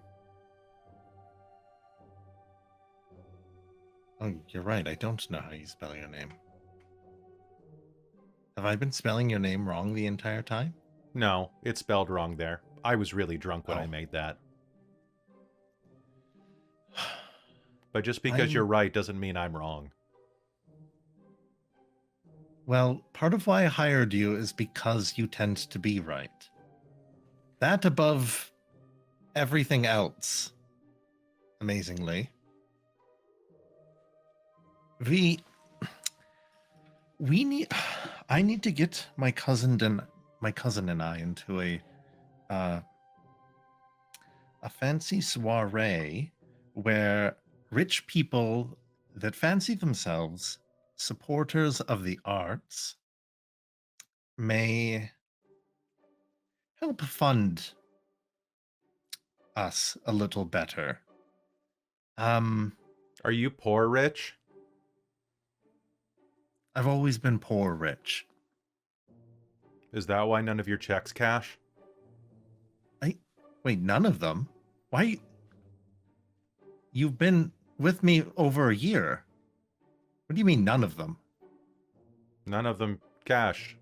Oh, you're right. I don't know how you spell your name. Have I been spelling your name wrong the entire time? No, it's spelled wrong there. I was really drunk when I Oh. made that. But just because you're I'm- right doesn't mean I'm wrong. Well, part of why I hired you is because you tend to be right. That above everything else, amazingly. We need. I need to get my cousin and I into a fancy soiree where rich people that fancy themselves supporters of the arts may help fund us a little better. Are you poor rich? I've always been poor rich. Is that why none of your checks cash? Wait, none of them? Why? You've been with me over a year. What do you mean none of them? None of them cash.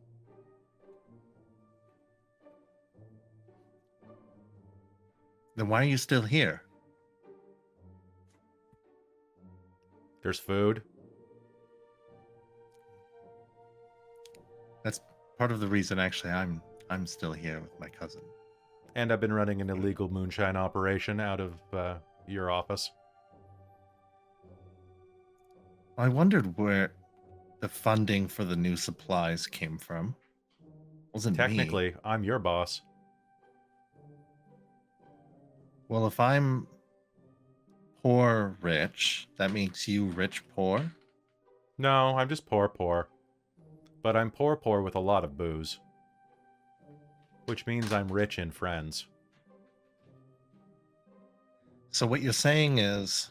Then why are you still here? There's food. That's part of the reason actually I'm still here with my cousin. And I've been running an illegal moonshine operation out of your office. I wondered where the funding for the new supplies came from. Wasn't me. Technically, I'm your boss. Well, if I'm poor rich, that makes you rich poor? No, I'm just poor. But I'm poor with a lot of booze. Which means I'm rich in friends. So what you're saying is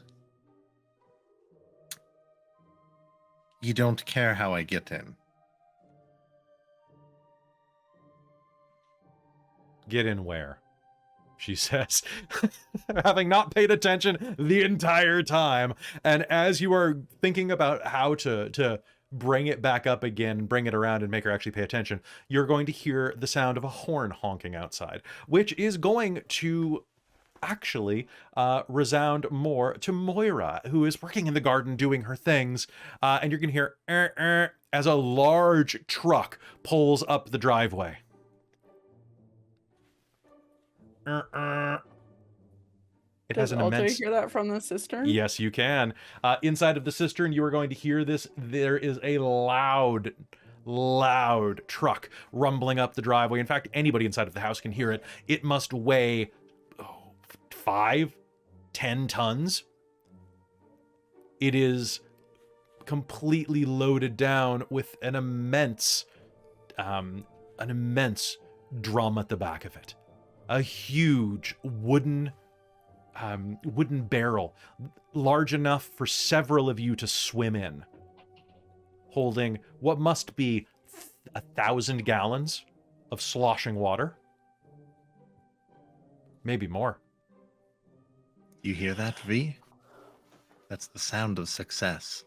you don't care how I get in. Get in where? She says, having not paid attention the entire time. And as you are thinking about how to bring it back up again, bring it around and make her actually pay attention, you're going to hear the sound of a horn honking outside, which is going to actually resound more to Moira, who is working in the garden doing her things. And you're going to hear as a large truck pulls up the driveway. It has Does an LJ immense... hear that from the cistern? Yes, you can. Inside of the cistern, you are going to hear this. There is a loud truck rumbling up the driveway. In fact, anybody inside of the house can hear it. It must weigh 5-10 tons. It is completely loaded down with an immense drum at the back of it. A huge wooden barrel, large enough for several of you to swim in, holding what must be 1,000 gallons of sloshing water. Maybe more. You hear that, V? That's the sound of success.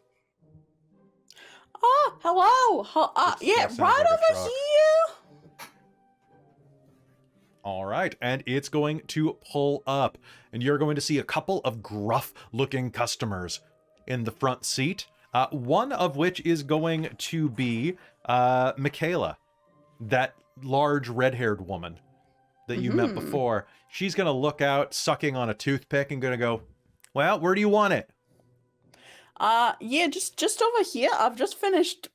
Oh, hello. Yeah, That sounds right like a over truck. here. All right, and it's going to pull up, and you're going to see a couple of gruff-looking customers in the front seat, one of which is going to be Michaela, that large red-haired woman that you met before. She's going to look out, sucking on a toothpick, and going to go, well, where do you want it? Yeah, just over here. I've just finished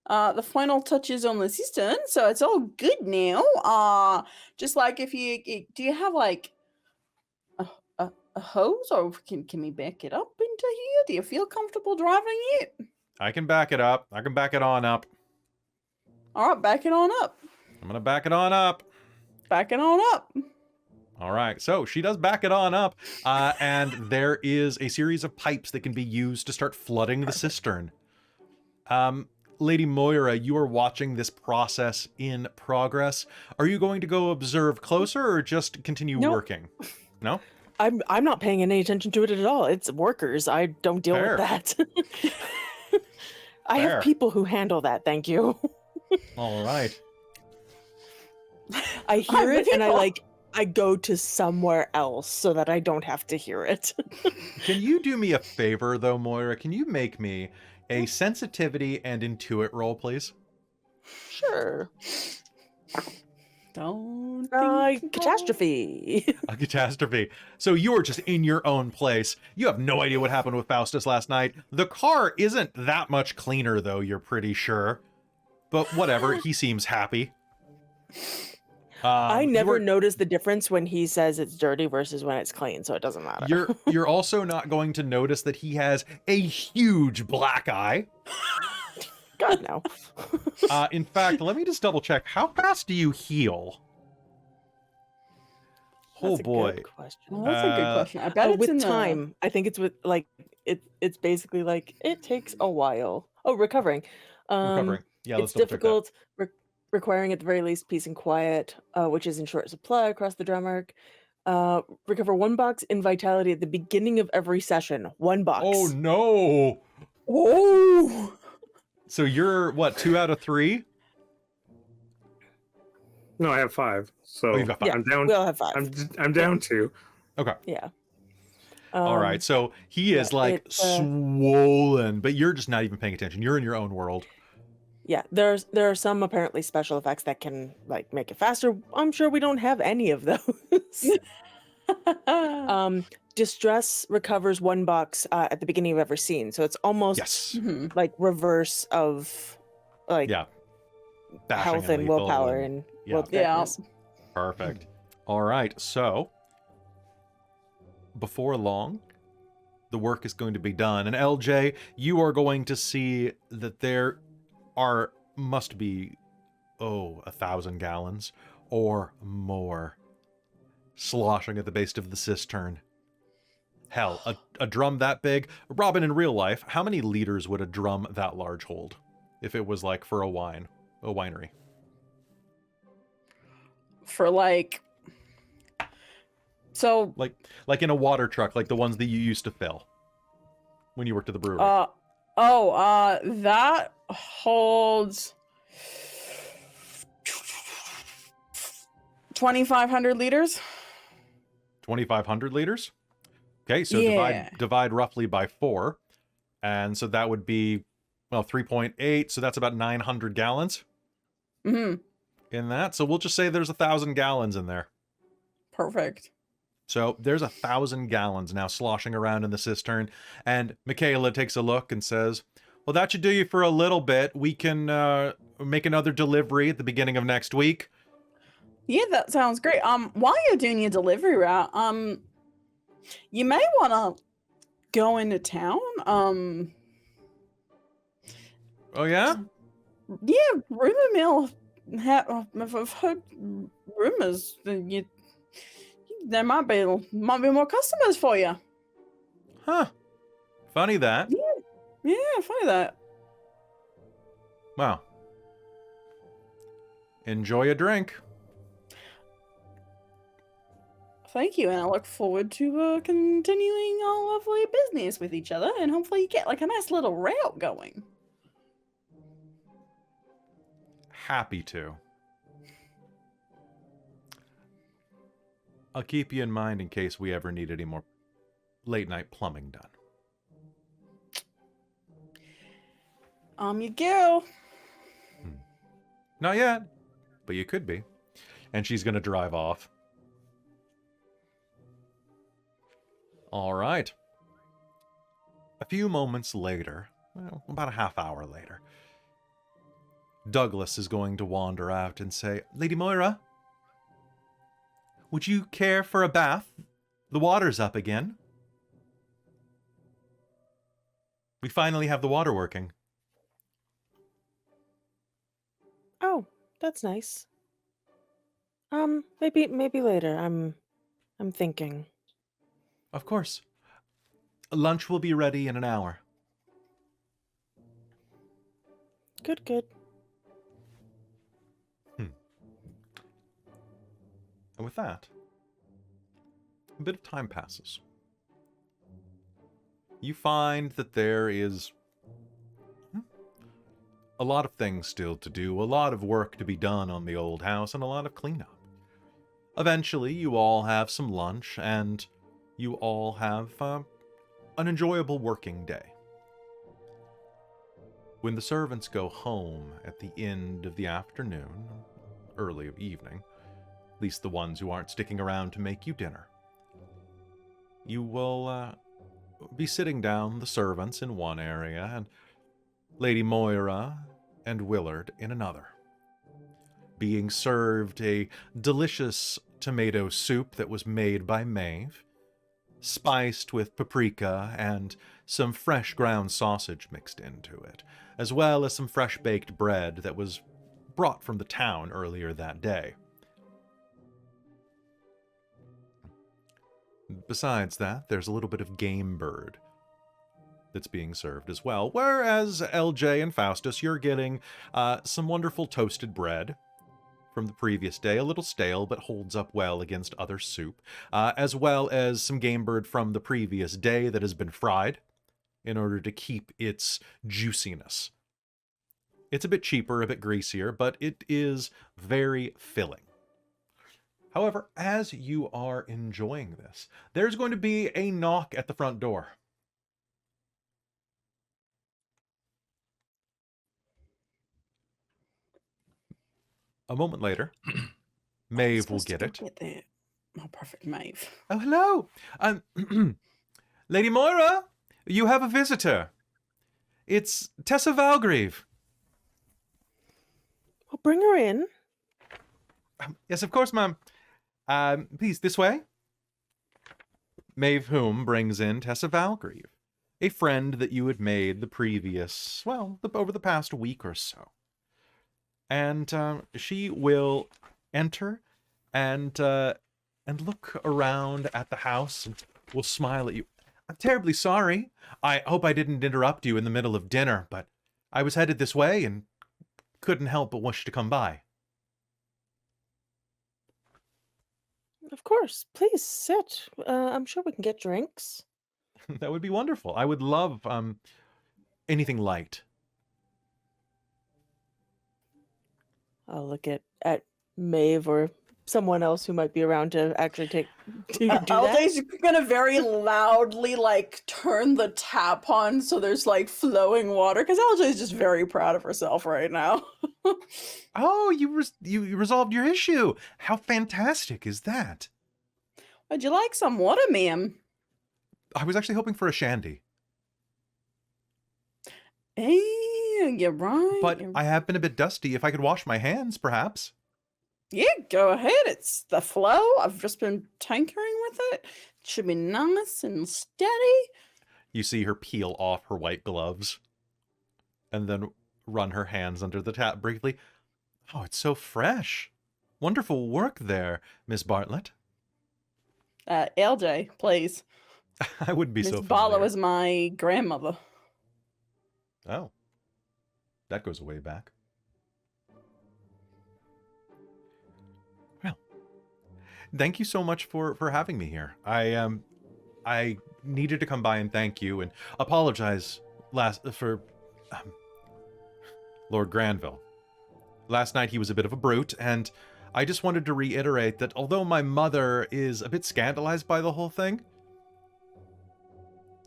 the final touches on the cistern, so it's all good now. Just like if do you have like a hose, or can we back it up into here? Do you feel comfortable driving it? I can back it up. I can back it on up. All right, back it on up. I'm going to back it on up. Back it on up. All right, so she does back it on up, and there is a series of pipes that can be used to start flooding the cistern. Lady Moira, you are watching this process in progress. Are you going to go observe closer or just continue Nope. working? No? I'm not paying any attention to it at all. It's workers. I don't deal Fair. with that. I Fair. have people who handle that, thank you. All right. I hear I'm it with and you. I go to somewhere else so that I don't have to hear it. Can you do me a favor, though, Moira? Can you make me a sensitivity and intuit roll, please? Sure. Don't think Catastrophe. A catastrophe. So you are just in your own place. You have no idea what happened with Faustus last night. The car isn't that much cleaner, though, you're pretty sure. But whatever, he seems happy. I never you're- notice the difference when he says it's dirty versus when it's clean, so it doesn't matter. You're also not going to notice that he has a huge black eye. God, no. In fact, let me just double check. How fast do you heal? Oh That's a boy. good question. Well, that's a good Uh, question. I bet it's with in time. I think it's with like it's basically like it takes a while. Oh, recovering. Recovering. Yeah, let's It's double check that. difficult, requiring at the very least peace and quiet, which is in short supply across the drum arc. Recover 1 box in vitality at the beginning of every session. 1 box. Oh no. Oh, So you're what, 2 out of 3? No, I have 5. So Oh, you've got 5. Yeah, I'm down. we all have 5. I'm down 2. Okay. Yeah. All right. So he is yeah, like it's, swollen, but you're just not even paying attention. You're in your own world. Yeah, there are some apparently special effects that can like make it faster. I'm sure we don't have any of those. Distress recovers 1 box at the beginning of every scene, so it's almost Yes. Mhm. like reverse of like Yeah. Dashing health and lethal willpower and yeah. will Yeah. deafness. Perfect. All right. So before long, the work is going to be done. And LJ, you are going to see that there must be 1,000 gallons or more sloshing at the base of the cistern. Hell, a drum that big. Robin, in real life, how many liters would a drum that large hold if it was like for a winery? For so Like in a water truck, like the ones that you used to fill when you worked at the brewery. that holds 2,500 liters. 2,500 liters. Okay, so Yeah. divide roughly by 4, and so that would be 3.8. So that's about 900 gallons Mm-hmm. in that. So we'll just say there's 1,000 gallons in there. Perfect. So there's 1,000 gallons now sloshing around in the cistern, and Michaela takes a look and says, "Well, that should do you for a little bit. We can make another delivery at the beginning of next week." Yeah, that sounds great. While you're doing your delivery route, you may want to go into town. Oh yeah. Yeah, rumor mill. I've heard rumors that there might be more customers for you. Huh. Funny that. Yeah, funny that. Wow. Enjoy a drink. Thank you, and I look forward to continuing our lovely business with each other, and hopefully you get like a nice little route going. Happy to. I'll keep you in mind in case we ever need any more late night plumbing done. You go. Not yet, but you could be. And she's going to drive off. All right. A few moments later, well, about a half hour later, Douglas is going to wander out and say, "Lady Moira, would you care for a bath? The water's up again." We finally have the water working. Oh, that's nice. Maybe later. I'm thinking. Of course. Lunch will be ready in an hour. Good. And with that, a bit of time passes. You find that there is a lot of things still to do, a lot of work to be done on the old house, and a lot of cleanup. Eventually, you all have some lunch, and you all have an enjoyable working day. When the servants go home at the end of the afternoon, early of evening, at least the ones who aren't sticking around to make you dinner, you will be sitting down, the servants in one area, and Lady Moira and Willard in another, being served a delicious tomato soup that was made by Maeve, spiced with paprika and some fresh ground sausage mixed into it, as well as some fresh baked bread that was brought from the town earlier that day. Besides that, there's a little bit of game bird that's being served as well, whereas LJ and Faustus, you're getting some wonderful toasted bread from the previous day, a little stale but holds up well against other soup, as well as some game bird from the previous day that has been fried in order to keep its juiciness. It's a bit cheaper, a bit greasier, but it is very filling. However, as you are enjoying this, there's going to be a knock at the front door. A moment later, Maeve will get it. Oh, perfect, Maeve. Oh, hello. Lady Moira, you have a visitor. It's Tessa Valgrieve. Well, bring her in. Yes, of course, ma'am. Please, this way. Maeve Whom brings in Tessa Valgrieve, a friend that you had made the previous, well, over the past week or so. And she will enter and look around at the house and will smile at you. I'm terribly sorry. I hope I didn't interrupt you in the middle of dinner, but I was headed this way and couldn't help but wish to come by. Of course. Please sit. I'm sure we can get drinks. That would be wonderful. I would love anything light. I'll look at Maeve or someone else who might be around to actually do that. LJ's gonna very loudly turn the tap on so there's flowing water, because LJ's just very proud of herself right now. Oh, you resolved your issue. How fantastic is that? Would you like some water, ma'am? I was actually hoping for a shandy. Hey, you're right. But I have been a bit dusty. If I could wash my hands, perhaps. Yeah, go ahead. It's the flow. I've just been tinkering with it. It should be nice and steady. You see her peel off her white gloves and then run her hands under the tap briefly. Oh, it's so fresh. Wonderful work there, Miss Bartlett. LJ, please. I wouldn't be Miss so Bala familiar. was my grandmother. Oh. That goes way back. Well, thank you so much for having me here. I needed to come by and thank you and apologize for Lord Granville. Last night he was a bit of a brute, and I just wanted to reiterate that although my mother is a bit scandalized by the whole thing,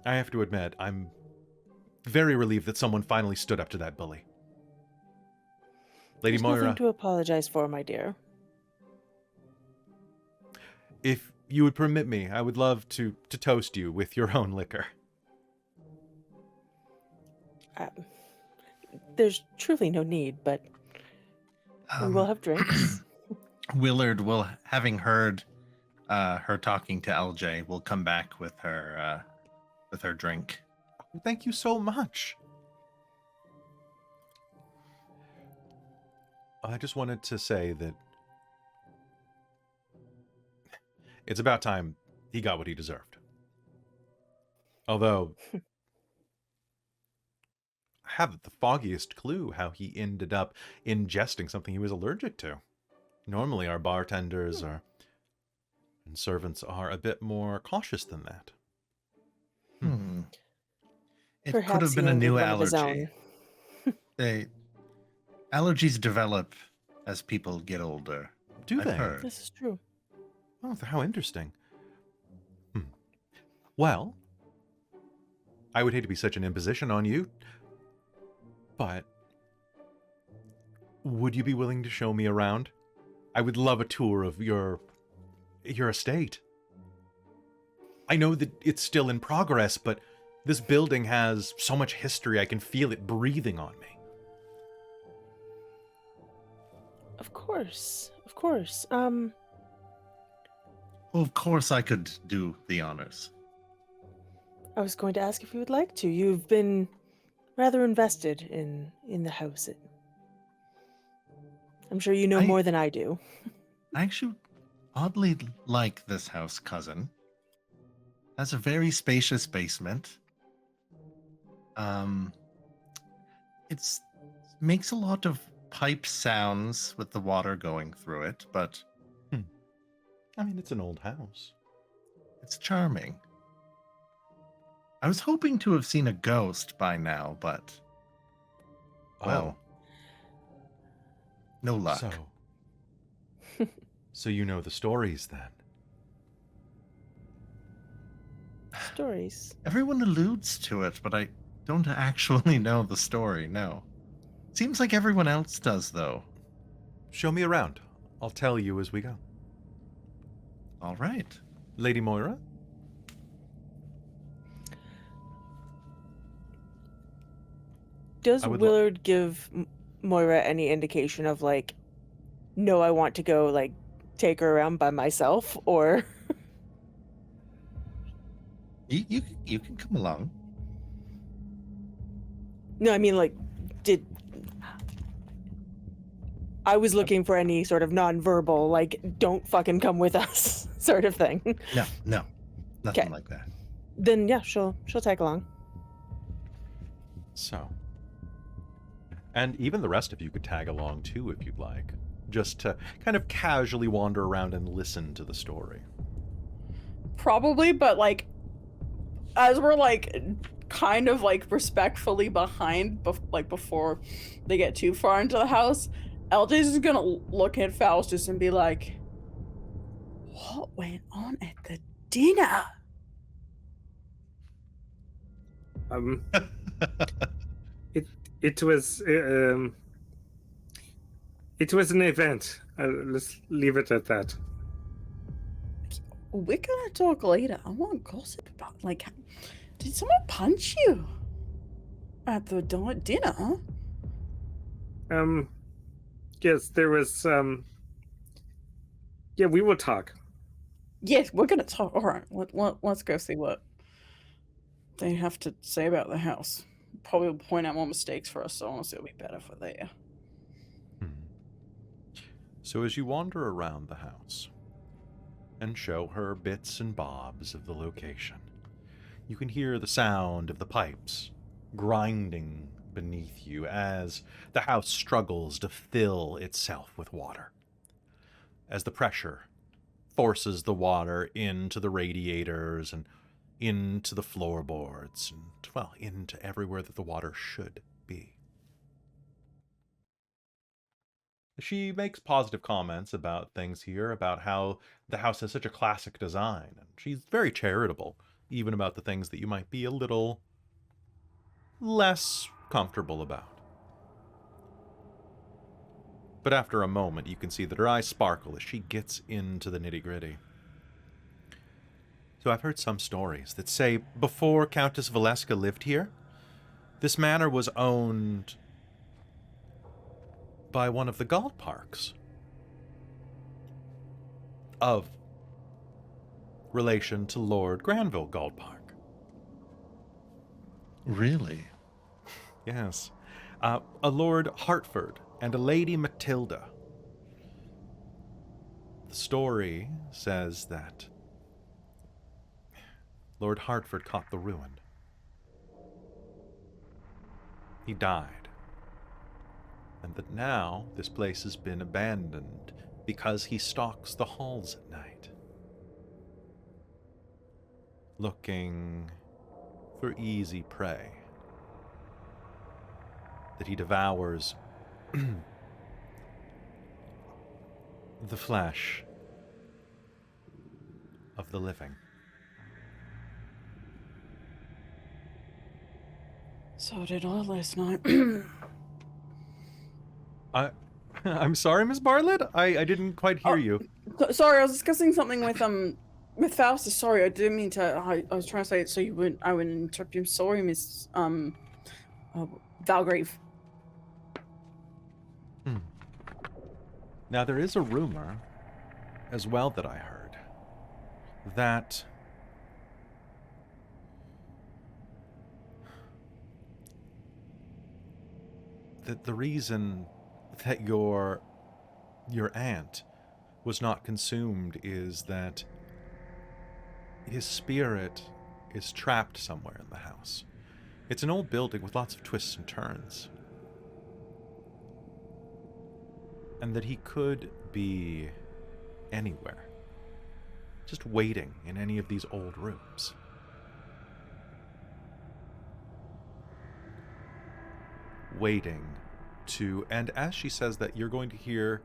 I have to admit, I'm very relieved that someone finally stood up to that bully. Lady There's Moira, nothing to apologize for, my dear. if you would permit me, I would love to toast you with your own liquor. There's truly no need, but we will have drinks. Willard will, having heard her talking to LJ, will come back with her drink. Thank you so much. I just wanted to say that it's about time he got what he deserved. Although, I haven't the foggiest clue how he ended up ingesting something he was allergic to. Normally, our bartenders and servants are a bit more cautious than that. It Perhaps could have been he a new ended one of his allergy. own. allergies develop as people get older. Do I've they? heard. This is true. Oh, how interesting. Well, I would hate to be such an imposition on you, but would you be willing to show me around? I would love a tour of your estate. I know that it's still in progress, but this building has so much history. I can feel it breathing on me. Of course. Of course. Well, of course I could do the honors. I was going to ask if you would like to. You've been rather invested in the house. I'm sure you know more than I do. I actually oddly like this house, cousin. Has a very spacious basement. It's makes a lot of pipe sounds with the water going through it, but I mean, it's an old house. it's charming. I was hoping to have seen a ghost by now, but well, no luck. So you know the stories then? Stories. Everyone alludes to it, but I don't actually know the story, no. Seems like everyone else does, though. Show me around. I'll tell you as we go. All right. Lady Moira? Does I would Willard give Moira any indication of, like, no, I want to go, like, take her around by myself, or... You can come along. No, I mean, like, I was looking for any sort of nonverbal, like, don't fucking come with us sort of thing. No. Nothing 'Kay. like that. Then, yeah, she'll tag along. So. And even the rest of you could tag along too if you'd like. Just to kind of casually wander around and listen to the story. Probably, but like, as we're like kind of like respectfully behind, before they get too far into the house, LJ's is gonna look at Faustus and be like, "What went on at the dinner?" It was an event. Let's leave it at that. We're gonna talk later. I want gossip about, like, did someone punch you at the dinner? Yes, there was. Yeah, we will talk. Yes, we're gonna talk. All right, let's go see what they have to say about the house. Probably will point out more mistakes for us, so honestly, it'll be better for there. So as you wander around the house and show her bits and bobs of the location, you can hear the sound of the pipes grinding beneath you as the house struggles to fill itself with water. As the pressure forces the water into the radiators and into the floorboards and, well, into everywhere that the water should be. She makes positive comments about things here, about how the house has such a classic design, and she's very charitable, even about the things that you might be a little less comfortable about. But after a moment, you can see that her eyes sparkle as she gets into the nitty-gritty. So I've heard some stories that say before Countess Valeska lived here, this manor was owned by one of the Galdparks of relation to Lord Granville Galdpark. Really? Yes. A Lord Hertford and a Lady Matilda. The story says that Lord Hertford caught the ruin. He died. And that now this place has been abandoned because he stalks the halls at night, looking for easy prey, that he devours The flesh of the living. So did I last night. I'm sorry, Miss Bartlett. I didn't quite hear you. Sorry, I was discussing something with Faustus. Sorry, I didn't mean to. I was trying to say it so I wouldn't interrupt you. I'm sorry, Miss Valgrave. Now, there is a rumor as well that I heard that the reason that your aunt was not consumed is that his spirit is trapped somewhere in the house. It's an old building with lots of twists and turns. And that he could be anywhere, just waiting in any of these old rooms. Waiting to, and as she says that, you're going to hear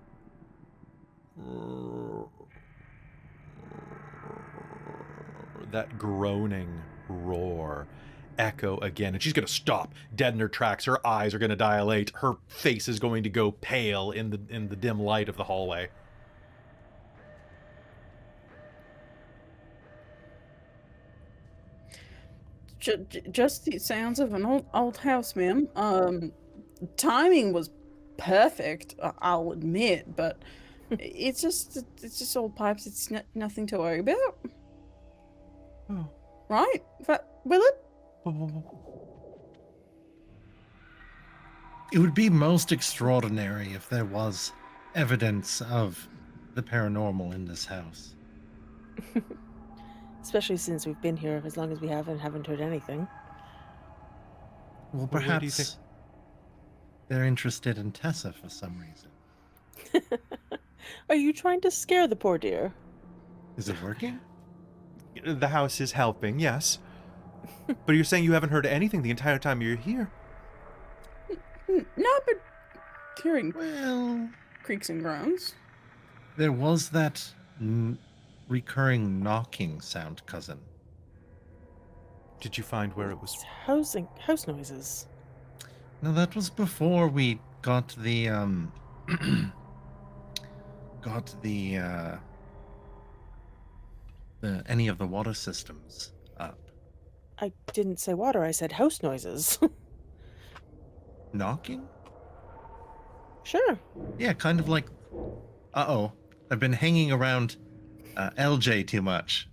that groaning roar echo again, and she's going to stop dead in her tracks. Her eyes are going to dilate. Her face is going to go pale in the dim light of the hallway. Just the sounds of an old house, ma'am. Timing was perfect, I'll admit, but it's just old pipes. It's nothing to worry about. Oh. Right, Willard? It would be most extraordinary if there was evidence of the paranormal in this house. Especially since we've been here as long as we haven't heard anything. Well, Well, where do you perhaps they're interested in Tessa for some reason. Are you trying to scare the poor dear? Is it working? The house is helping, yes. But you're saying you haven't heard anything the entire time you're here? No, but hearing Well, creaks and groans. there was that recurring knocking sound, cousin. Did you find where it was? It's house noises. No, that was before we got the any of the water systems up. I didn't say water, I said house noises. Knocking? Sure. Yeah, kind of like. Uh-oh, I've been hanging around LJ too much.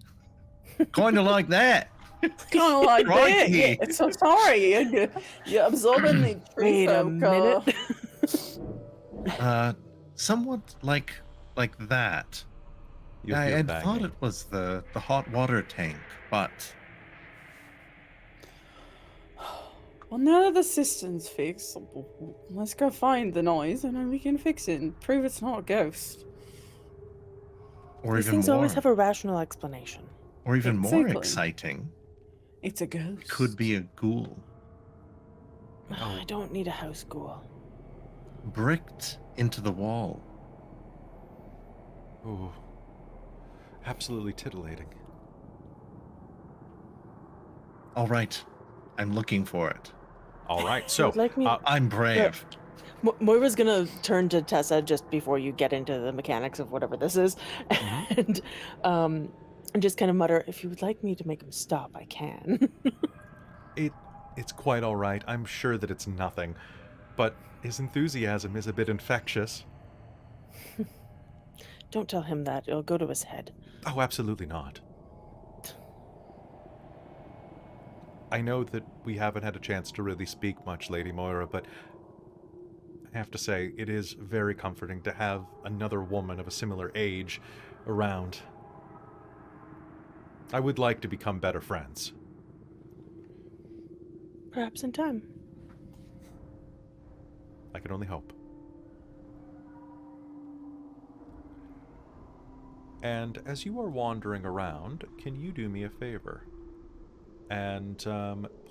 Kind of like that. Kind of like that. Crikey. Yeah, so sorry. You're absorbing the tree Wait a folk, minute. Somewhat like that. You I feel had banging. thought it was the hot water tank, but Well, now that the system's fixed, let's go find the noise and then we can fix it and prove it's not a ghost. or These even things more, always have a rational explanation. or even more Exactly. exciting, It's a ghost. could be a ghoul I don't need a house ghoul. bricked into the wall. Oh, absolutely titillating. All right, I'm looking for it. All right, so Would like me- I'm brave. Moira's gonna turn to Tessa just before you get into the mechanics of whatever this is, and just kind of mutter, "If you would like me to make him stop, I can." it's quite all right. I'm sure that it's nothing, but his enthusiasm is a bit infectious. Don't tell him that; it'll go to his head. Oh, absolutely not. I know that we haven't had a chance to really speak much, Lady Moira, but I have to say, it is very comforting to have another woman of a similar age around. I would like to become better friends. Perhaps in time. I can only hope. And as you are wandering around, can you do me a favor? And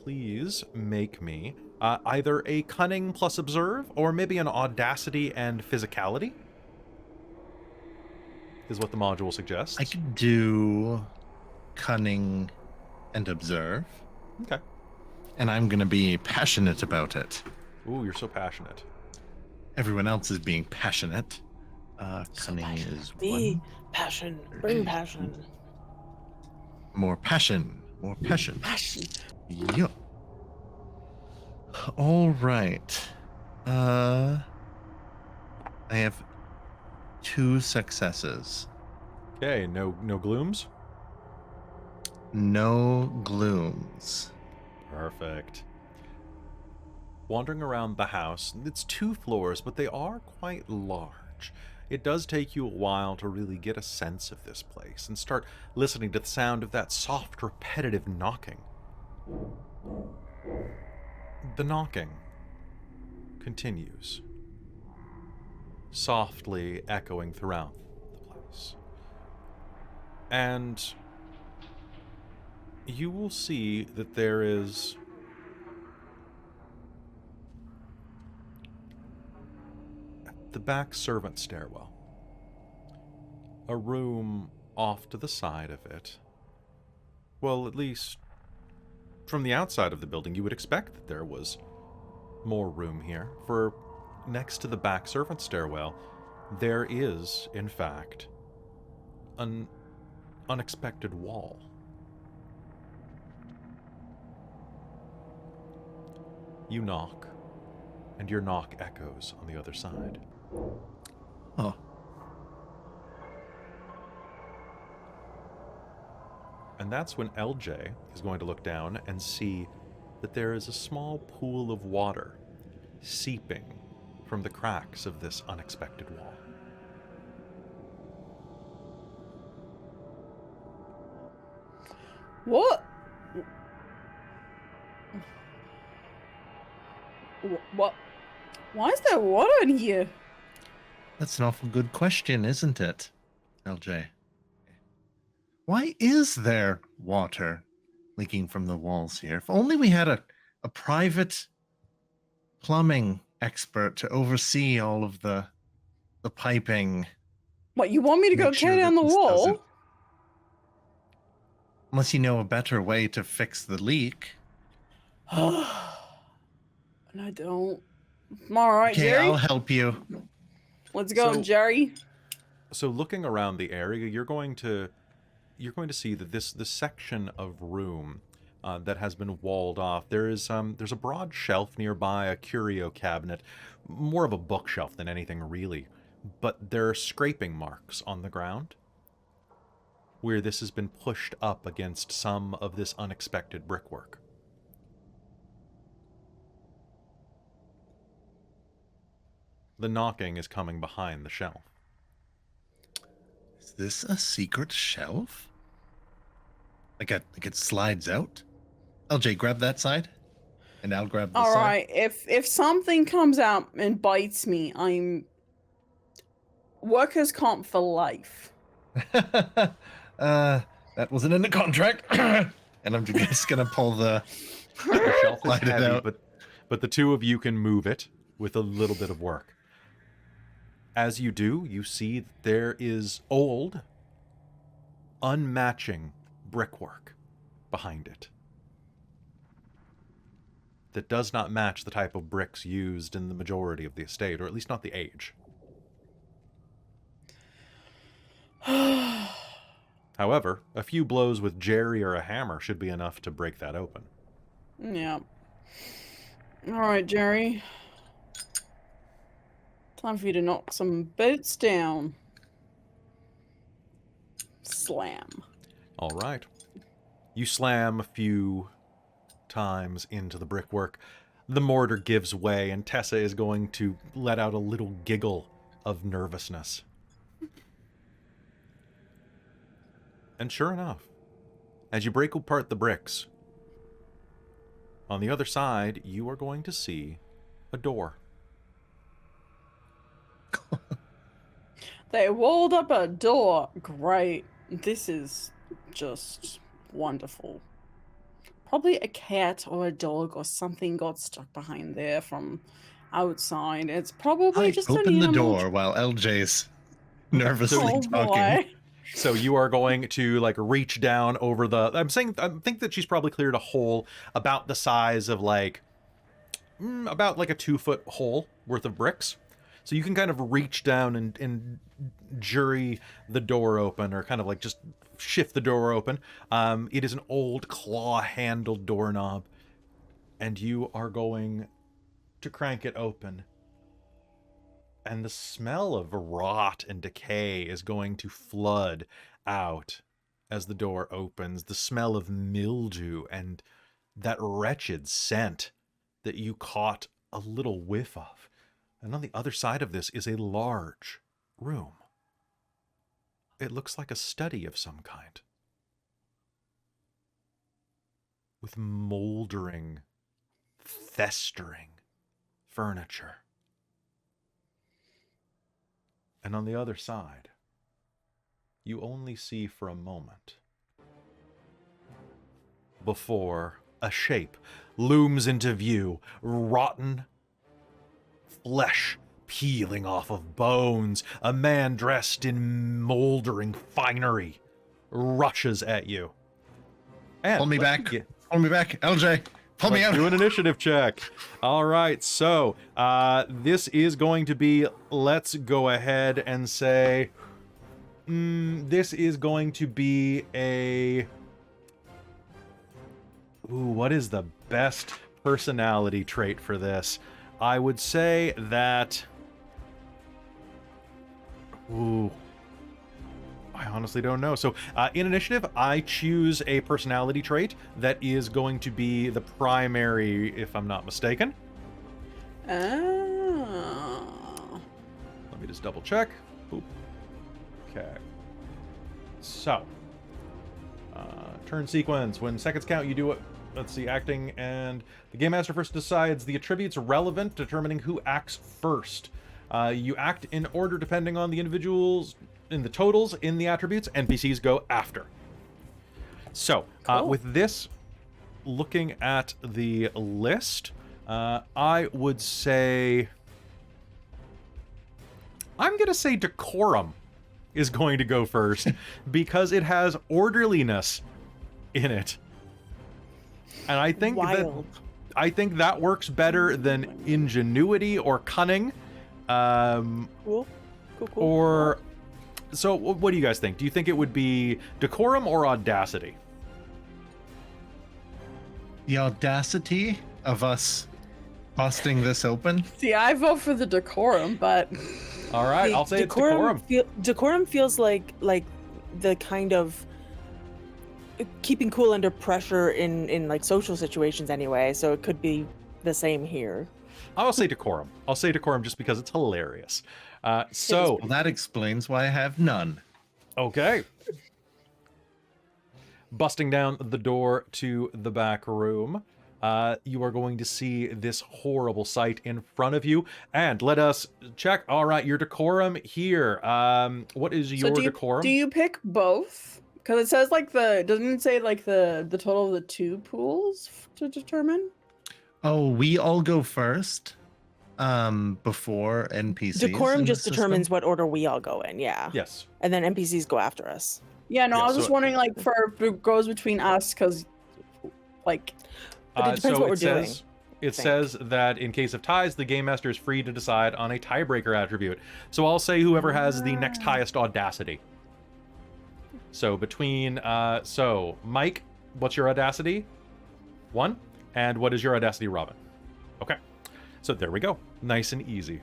please make me either a cunning plus observe, or maybe an audacity and physicality, is what the module suggests. I could do cunning and observe. Okay. And I'm going to be passionate about it. Ooh, you're so passionate. Everyone else is being passionate. Cunning is Be one. passion. Bring passion. More passion. More passion. Passion. Yup. All right. I have 2 successes. Okay, no glooms? No glooms. Perfect. Wandering around the house, it's 2 floors, but they are quite large. It does take you a while to really get a sense of this place and start listening to the sound of that soft, repetitive knocking. The knocking continues, softly echoing throughout the place. And you will see that there is the back servant stairwell, a room off to the side of it. Well, at least from the outside of the building, you would expect that there was more room here, for next to the back servant stairwell, there is, in fact, an unexpected wall. You knock, and your knock echoes on the other side. Oh. And that's when LJ is going to look down and see that there is a small pool of water seeping from the cracks of this unexpected wall. What? What? Why is there water in here? That's an awful good question, isn't it, LJ? Why is there water leaking from the walls here? If only we had a private plumbing expert to oversee all of the piping. What, you want me to go Make sure tear down that the this wall? doesn't- Unless you know a better way to fix the leak. And I don't. All right, Okay, Jerry. I'll help you. Let's go, So- Jerry. So looking around the area, you're going to see that this section of room that has been walled off, there's a broad shelf nearby, a curio cabinet, more of a bookshelf than anything really, but there are scraping marks on the ground where this has been pushed up against some of this unexpected brickwork. The knocking is coming behind the shelf. Is this a secret shelf? Like it slides out? LJ, grab that side, and I'll grab this All side. right. If something comes out and bites me, I'm workers' comp for life. That wasn't in the contract. And I'm just gonna pull the The shelf is Slide it heavy, out. but the 2 of you can move it with a little bit of work. As you do, you see that there is old, unmatching brickwork behind it that does not match the type of bricks used in the majority of the estate, or at least not the age. However, a few blows with Jerry or a hammer should be enough to break that open. Yeah. All right, Jerry. Time for you to knock some boots down. Slam. All right. You slam a few times into the brickwork. The mortar gives way, and Tessa is going to let out a little giggle of nervousness. And sure enough, as you break apart the bricks, on the other side, you are going to see a door. They walled up a door. Great. This is just wonderful. Probably a cat or a dog or something got stuck behind there from outside. It's probably I just an open the animal. door while LJ's nervously Oh talking. boy. So you are going to like reach down over the. I think that she's probably cleared a hole about the size of like about like a 2-foot hole worth of bricks. So you can kind of reach down and jury the door open, or kind of like just shift the door open. It is an old claw-handled doorknob, and you are going to crank it open. And the smell of rot and decay is going to flood out as the door opens. The smell of mildew and that wretched scent that you caught a little whiff of. And on the other side of this is a large room. It looks like a study of some kind, with moldering, festering furniture. And on the other side, you only see for a moment before a shape looms into view, rotten flesh peeling off of bones. A man dressed in moldering finery rushes at you. And Pull me back. Pull me back. LJ, pull me out. Do an initiative check. All right, so this is going to be, let's go ahead and say, this is going to be a, what is the best personality trait for this? I would say that, I honestly don't know. So in initiative, I choose a personality trait that is going to be the primary, if I'm not mistaken. Oh. Let me just double check. Oop. Okay. So, turn sequence. When seconds count, you do it. Let's see, acting, and the Game Master first decides the attributes relevant, determining who acts first. You act in order depending on the individuals, in the totals, in the attributes. NPCs go after. So, Cool. with this, looking at the list, I would say, I'm going to say decorum is going to go first because it has orderliness in it. And I think Wild. that works better than ingenuity or cunning. Cool. Or so what do you guys think? Do you think it would be decorum or audacity? The audacity of us busting this open. See, I vote for the decorum, but All right, I'll say it's decorum. Decorum feels like the kind of keeping cool under pressure in like social situations anyway, so it could be the same here. I'll say decorum. I'll say decorum just because it's hilarious. So Well, that explains why I have none. okay. Busting down the door to the back room, you are going to see this horrible sight in front of you. And let us check. All right, your decorum here. What is your decorum? Do you pick both? Because it says like doesn't it say like the total of the 2 pools to determine? Oh, we all go first before NPCs. Decorum in the just system? determines what order we all go in, yeah. Yes. And then NPCs go after us. Yeah, no, Yeah, I was so- just wondering like for if it goes between us, because like But it depends what we're doing, It think. says that in case of ties, the Game Master is free to decide on a tiebreaker attribute. So I'll say whoever has the next highest audacity. So between, Mike, what's your audacity? 1. And what is your audacity, Robin? Okay. So there we go. Nice and easy.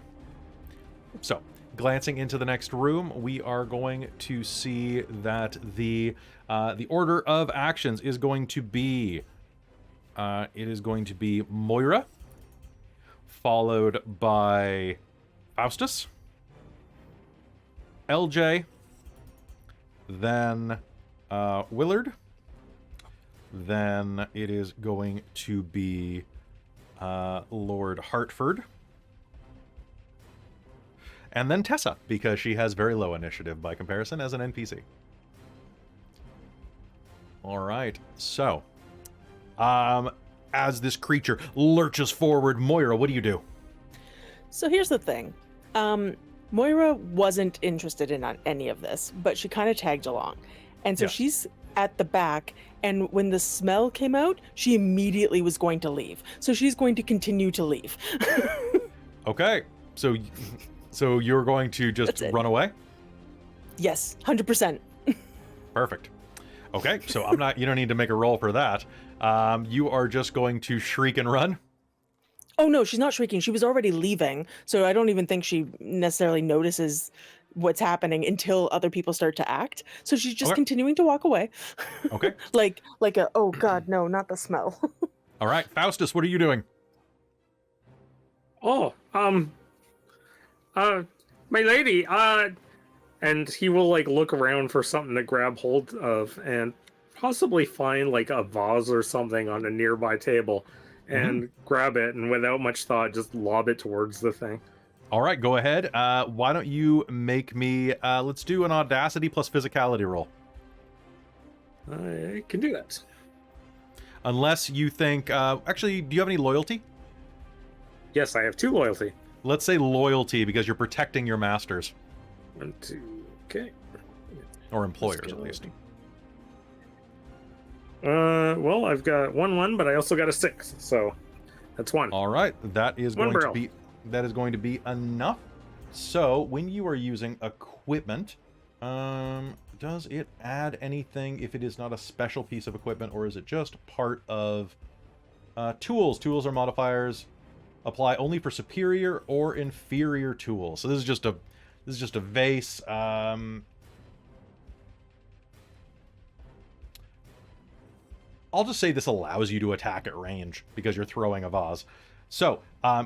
So, glancing into the next room, we are going to see that the order of actions is going to be Moira, followed by Faustus, LJ, then Willard, then it is going to be Lord Hartford, and then Tessa, because she has very low initiative by comparison as an NPC. All right, so As this creature lurches forward, Moira, what do you do? So here's the thing. Moira wasn't interested in any of this, but she kind of tagged along. And so Yes. she's at the back, and when the smell came out, she immediately was going to leave. So she's going to continue to leave. Okay, so you're going to just That's it. run away? Yes, 100%. Perfect. Okay, so you don't need to make a roll for that. You are just going to shriek and run? Oh no, she's not shrieking. She was already leaving. So I don't even think she necessarily notices what's happening until other people start to act. So she's just Okay. continuing to walk away. Okay. like a, oh God, no, not the smell. All right, Faustus, what are you doing? Oh, my lady, and he will like look around for something to grab hold of and possibly find like a vase or something on a nearby table and grab it, and without much thought just lob it towards the thing. All right, go ahead. Why don't you make me, let's do an audacity plus physicality roll. I can do that. Unless you think, actually, do you have any loyalty? Yes, I have 2 loyalty. Let's say loyalty because you're protecting your masters. 1, 2, okay. Or employers, at least. Well, I've got 1, but I also got a 6, so that's 1. All right, that is One going to be enough. So when you are using equipment, does it add anything if it is not a special piece of equipment, or is it just part of tools? Tools are modifiers. Apply only for superior or inferior tools. So this is just a vase. I'll just say this allows you to attack at range because you're throwing a vase. So,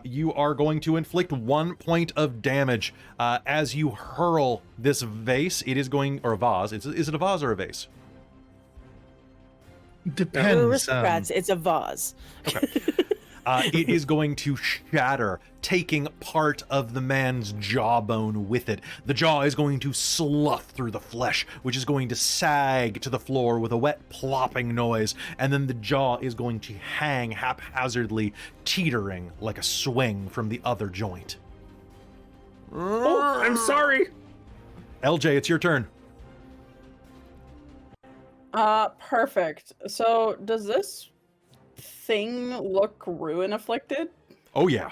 you are going to inflict 1 point of damage as you hurl this vase. It is going, or a vase. Is it a vase or a vase? For Depends. aristocrats, it's a vase. Okay. It is going to shatter, taking part of the man's jawbone with it. The jaw is going to slough through the flesh, which is going to sag to the floor with a wet plopping noise, and then the jaw is going to hang haphazardly, teetering like a swing from the other joint. Oh, I'm sorry. LJ, it's your turn. Perfect. So does this thing look ruin afflicted? Oh yeah.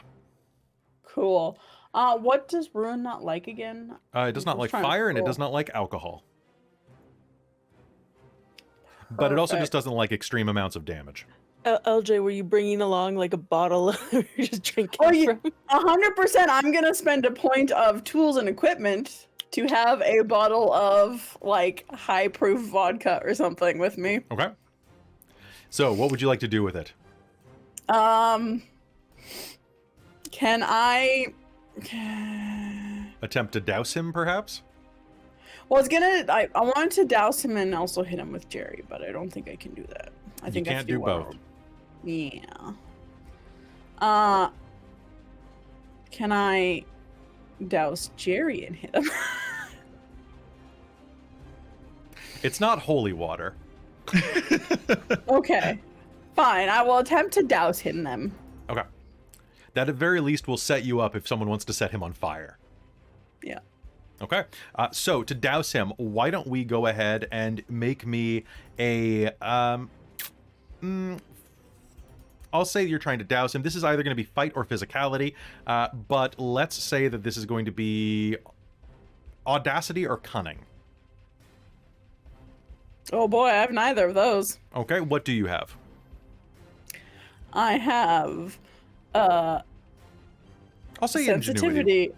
Cool. What does ruin not like again? It does not I'm like trying to fire, and it scroll. does not like alcohol. But it also just Perfect. doesn't like extreme amounts of damage. LJ, were you bringing along like a bottle you're just drinking Oh, you- from? 100%. I'm gonna spend a point of tools and equipment to have a bottle of like high proof vodka or something with me. Okay. So, what would you like to do with it? Can I? Attempt to douse him, perhaps? Well, I wanted to douse him and also hit him with Jerry, but I don't think I can do that. I think I have can't to do one both. roll. Yeah. Can I douse Jerry and hit him? It's not holy water. Okay. Fine. I will attempt to douse him then. Okay. That at very least will set you up if someone wants to set him on fire. Yeah. Okay. So to douse him, why don't we go ahead and make me a I'll say you're trying to douse him. This is either going to be fight or physicality, but let's say that this is going to be audacity or cunning. Oh boy, I have neither of those. Okay, what do you have? I have I'll say ingenuity. sensitivity.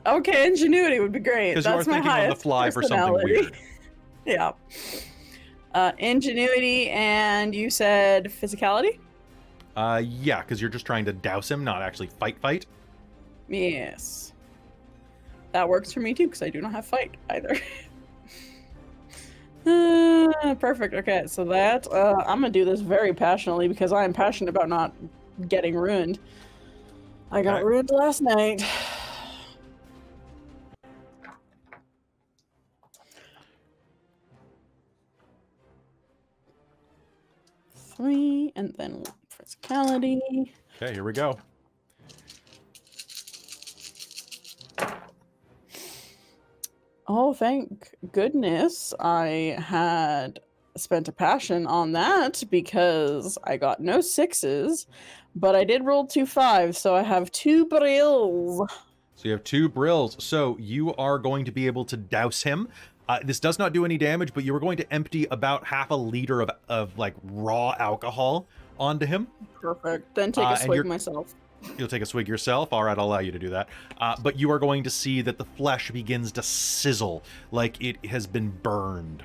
Okay, ingenuity would be great. Because you are That's my thinking on the highest fly for something personality. weird. Yeah. Ingenuity, and you said physicality? Yeah, because you're just trying to douse him, not actually fight. Yes. That works for me too, because I do not have fight either. Perfect. Okay, so that I'm gonna do this very passionately because I am passionate about not getting ruined. I got Okay. ruined last night. Three and then physicality. Okay, here we go. Oh, thank goodness I had spent a passion on that because I got no 6s, but I did roll 2 5s, so I have 2 brills. So you have 2 brills. So you are going to be able to douse him. This does not do any damage, but you are going to empty about half a liter of like raw alcohol onto him. Perfect. Then take a swig myself. You'll take a swig yourself. All right, I'll allow you to do that. But you are going to see that the flesh begins to sizzle like it has been burned.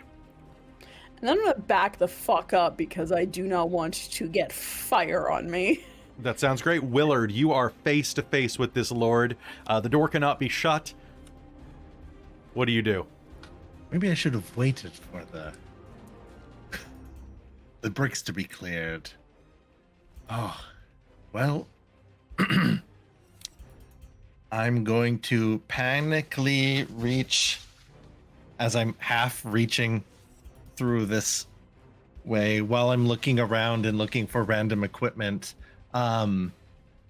And then I'm going to back the fuck up because I do not want to get fire on me. That sounds great. Willard, you are face to face with this lord. The door cannot be shut. What do you do? Maybe I should have waited for the bricks to be cleared. Oh, well, I'm going to panically reach as I'm half reaching through this way while I'm looking around and looking for random equipment.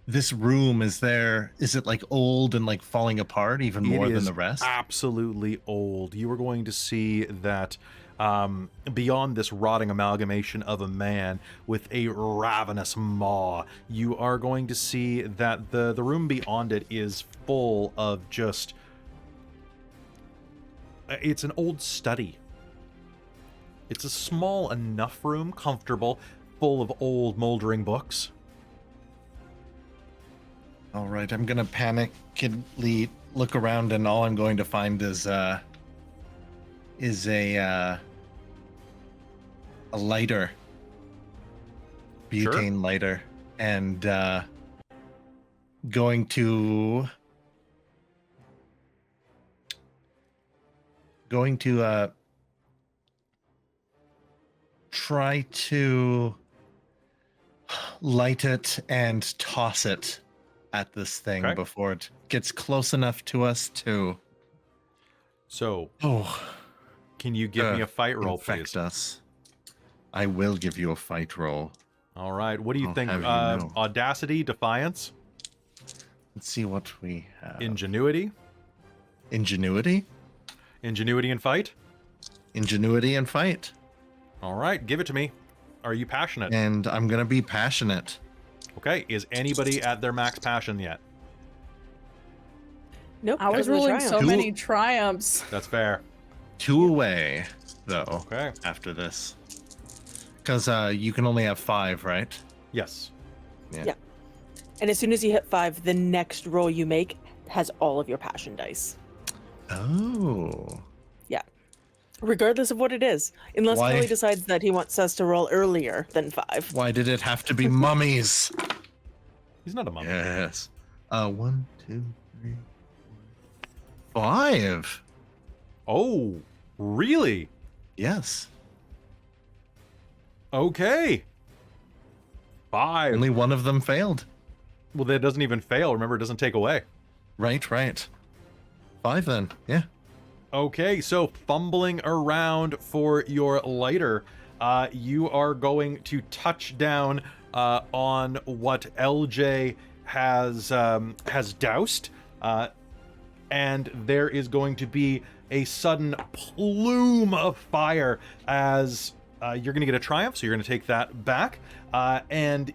This room, is it like old and like falling apart even more than the rest? Absolutely old. You are going to see that beyond this rotting amalgamation of a man with a ravenous maw, you are going to see that the room beyond it is full of just... It's an old study. It's a small enough room, comfortable, full of old moldering books. All right, I'm gonna panically look around, and all I'm going to find is a lighter, butane lighter, and going to try to light it and toss it at this thing before it gets close enough to us to... So, can you give me a fight roll, please? Us. I will give you a fight roll. All right. What do you think? Know. Audacity, defiance? Let's see what we have. Ingenuity? Ingenuity? Ingenuity and fight? Ingenuity and fight. All right. Give it to me. Are you passionate? And I'm going to be passionate. Okay. Is anybody at their max passion yet? Nope. I was rolling so Two- many triumphs. That's fair. 2 away, though, Okay. after this. Because you can only have 5, right? Yes. Yeah. And as soon as you hit 5, the next roll you make has all of your passion dice. Oh. Yeah. Regardless of what it is. Unless Why- Kelly decides that he wants us to roll earlier than 5. Why did it have to be mummies? He's not a mummy. Yes. 1, 2, 3, 4, 5. Oh, really? Yes. Okay. 5. Only one of them failed. Well, that doesn't even fail. Remember, it doesn't take away. Right. 5 then. Yeah. Okay, so fumbling around for your lighter, you are going to touch down on what LJ has doused, and there is going to be a sudden plume of fire as you're going to get a triumph, so you're going to take that back, and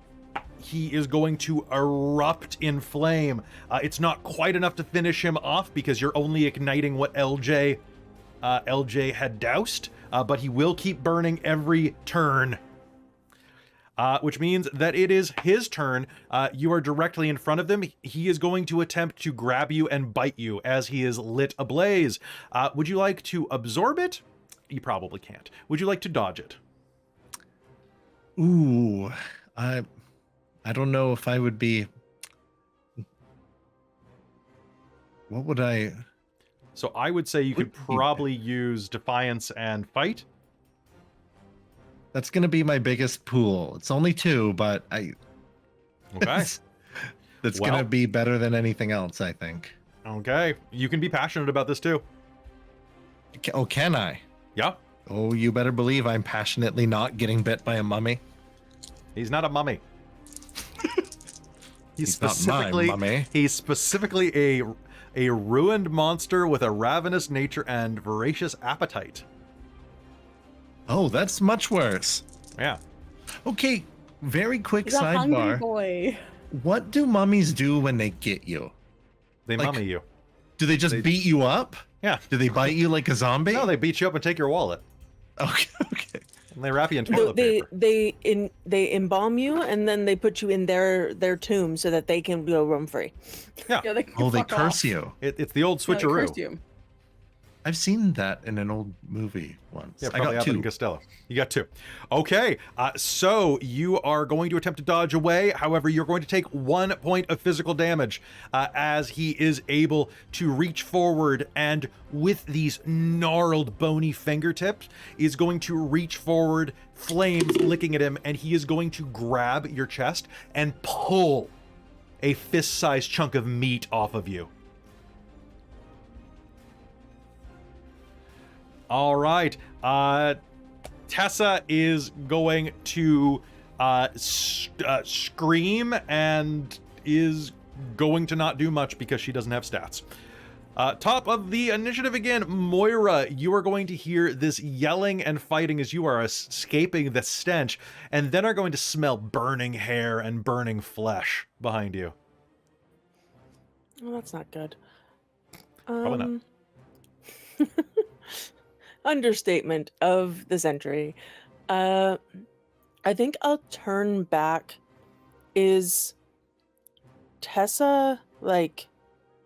he is going to erupt in flame. It's not quite enough to finish him off because you're only igniting what LJ had doused, but he will keep burning every turn. Which means that it is his turn. You are directly in front of him. He is going to attempt to grab you and bite you as he is lit ablaze. Would you like to absorb it? You probably can't. Would you like to dodge it? Ooh. I don't know if I would be... What would I... So I would say you could probably use Defiance and Fight. That's going to be my biggest pool. It's only 2, but Okay. that's going to be better than anything else, I think. Okay. You can be passionate about this too. Oh, can I? Yeah. Oh, you better believe I'm passionately not getting bit by a mummy. He's not a mummy. He's not my mummy. He's specifically a ruined monster with a ravenous nature and voracious appetite. Oh, that's much worse. Yeah. Okay, very quick He's a hungry sidebar. boy. What do mummies do when they get you? They Like, mummy you. Do they just beat you up? Yeah. Do they bite you like a zombie? No, they beat you up and take your wallet. Okay, okay. And they wrap you in toilet They paper. they embalm you and then they put you in their tomb so that they can go roam free. Yeah. Yeah, they Oh, they fuck curse off. you. It's the old Yeah, they curse switcheroo. you. I've seen that in an old movie once. Yeah, I probably got Abbott 2. and Costello. You got 2. Okay, so you are going to attempt to dodge away. However, you're going to take 1 point of physical damage as he is able to reach forward and with these gnarled, bony fingertips is going to reach forward, flames licking at him, and he is going to grab your chest and pull a fist-sized chunk of meat off of you. All right. Tessa is going to scream and is going to not do much because she doesn't have stats. Top of the initiative again, Moira, you are going to hear this yelling and fighting as you are escaping the stench, and then are going to smell burning hair and burning flesh behind you. Well, that's not good. Probably not. Understatement of the century. I think I'll turn back. Is Tessa like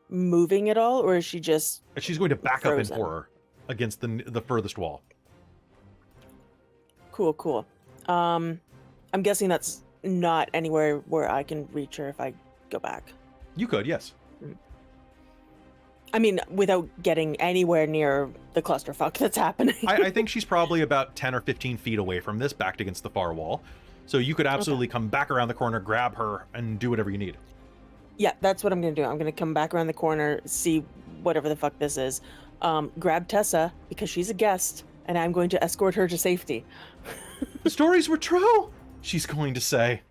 moving at all, or is she just She's going to back up in frozen? horror against the furthest wall. Cool? I'm guessing that's not anywhere where I can reach her if I go back. You could, yes. I mean, without getting anywhere near the clusterfuck that's happening. I think she's probably about 10 or 15 feet away from this, backed against the far wall. So you could absolutely come back around the corner, grab her, and do whatever you need. Yeah, that's what I'm gonna do. I'm gonna come back around the corner, see whatever the fuck this is, grab Tessa because she's a guest, and I'm going to escort her to safety. The stories were true, she's going to say.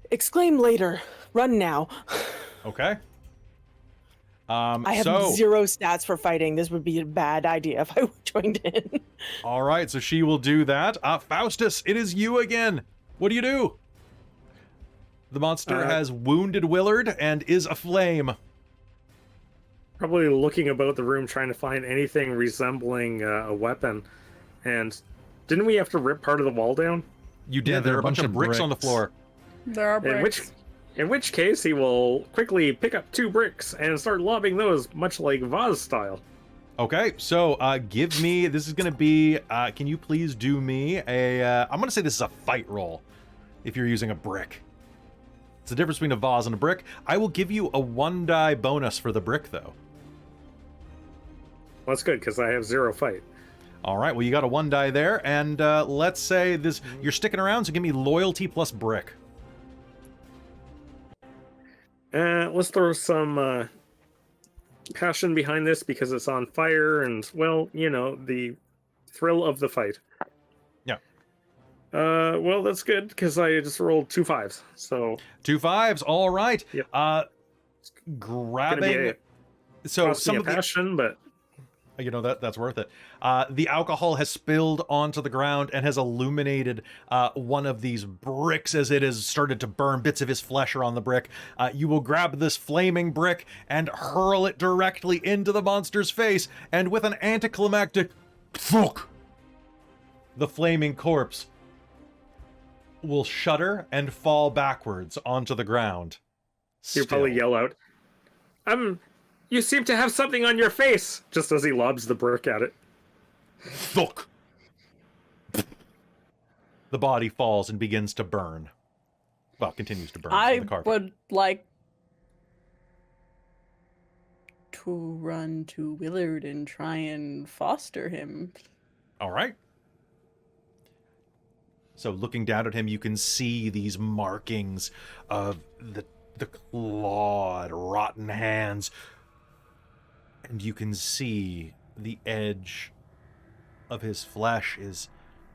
Exclaim later. Run now. Okay. I have so, 0 stats for fighting. This would be a bad idea if I joined in. all right, so she will do that. Faustus, it is you again. What do you do? The monster has wounded Willard and is aflame. Probably looking about the room trying to find anything resembling a weapon. And didn't we have to rip part of the wall down? You did. Yeah, There are a bunch of bricks on the floor. There are bricks. In which case he will quickly pick up 2 bricks and start lobbing those, much like Vaz style. Okay, so give me, this is going to be, can you please do me I'm going to say this is a fight roll if you're using a brick. It's the difference between a vase and a brick. I will give you a 1-die bonus for the brick, though. Well, that's good, because I have 0 fight. All right, well, you got a 1-die there, and let's say this, you're sticking around, so give me loyalty plus brick. Let's throw some passion behind this because it's on fire and, well, you know, the thrill of the fight. Yeah. Well, that's good because I just rolled 2 5s. So 2 5s, all right. Yep. Grabbing. So some of the passion, but you know that's worth it. The alcohol has spilled onto the ground and has illuminated one of these bricks as it has started to burn. Bits of his flesh are on the brick. You will grab this flaming brick and hurl it directly into the monster's face, and with an anticlimactic "fuck," the flaming corpse will shudder and fall backwards onto the ground. he'll probably yell out, you seem to have something on your face, just as he lobs the brick at it. Fuck. The body falls and begins to burn. Well, continues to burn. I on the carpet. would like to run to Willard and try and foster him. All right. So looking down at him, you can see these markings of the clawed, rotten hands. And you can see the edge of his flesh is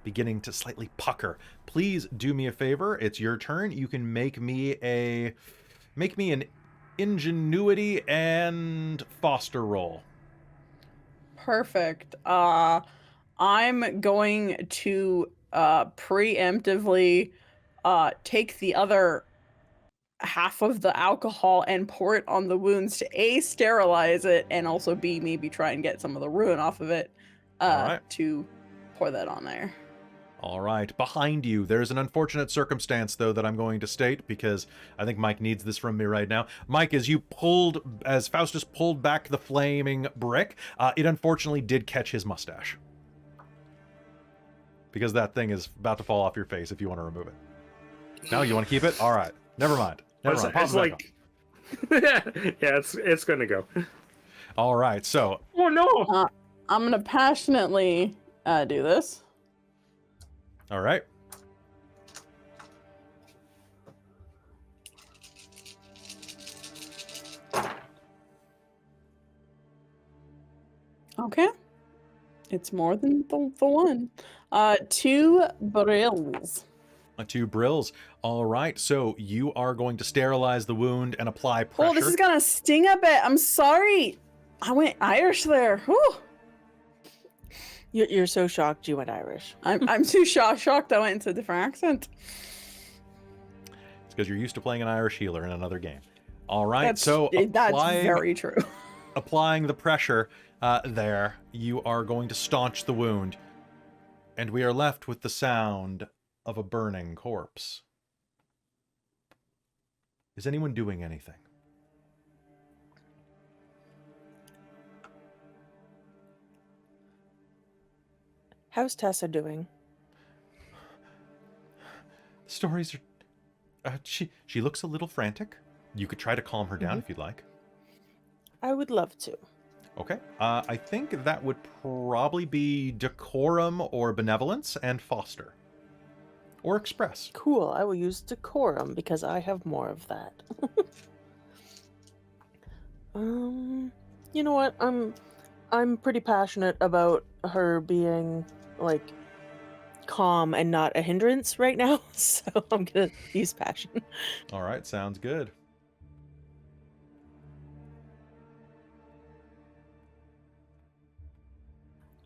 beginning to slightly pucker. Please do me a favor. It's your turn. You can make me an ingenuity and foster roll. Perfect. I'm going to preemptively take the other half of the alcohol and pour it on the wounds to A, sterilize it, and also B, maybe try and get some of the ruin off of it to pour that on there. All right. Behind you, there's an unfortunate circumstance, though, that I'm going to state because I think Mike needs this from me right now. Mike, as Faustus pulled back the flaming brick, it unfortunately did catch his mustache. Because that thing is about to fall off your face if you want to remove it. No, you want to keep it? All right. Never mind. It's like, yeah, it's gonna go. All right. So. Oh no! I'm gonna passionately do this. All right. Okay. It's more than the one. 2 brills. 2 brills. All right. So you are going to sterilize the wound and apply pressure. Oh, this is gonna sting a bit. I'm sorry. I went Irish there. Whew. You're so shocked you went Irish. I'm too shocked I went into a different accent. It's because you're used to playing an Irish healer in another game. All right. That's very true. Applying the pressure there, you are going to staunch the wound. And we are left with the sound of a burning corpse. Is anyone doing anything? How's Tessa doing? Stories are... she looks a little frantic. You could try to calm her down if you'd like. I would love to. Okay. I think that would probably be decorum or benevolence and foster. Or express. Cool. I will use decorum because I have more of that. You know what? I'm pretty passionate about her being like calm and not a hindrance right now, so I'm gonna use passion. All right, sounds good.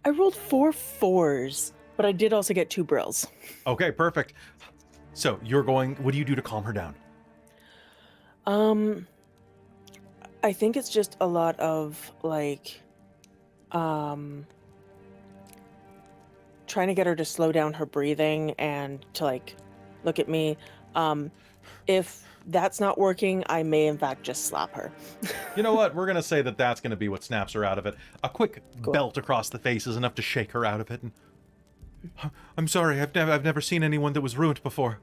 I rolled 4 4s, but I did also get 2 brills. Okay, perfect. So you're going. What do you do to calm her down? I think it's just a lot of like, trying to get her to slow down her breathing and to like look at me. If that's not working, I may in fact just slap her. You know what? We're gonna say that that's gonna be what snaps her out of it. A quick belt across the face is enough to shake her out of it. And I'm sorry, I've never seen anyone that was ruined before.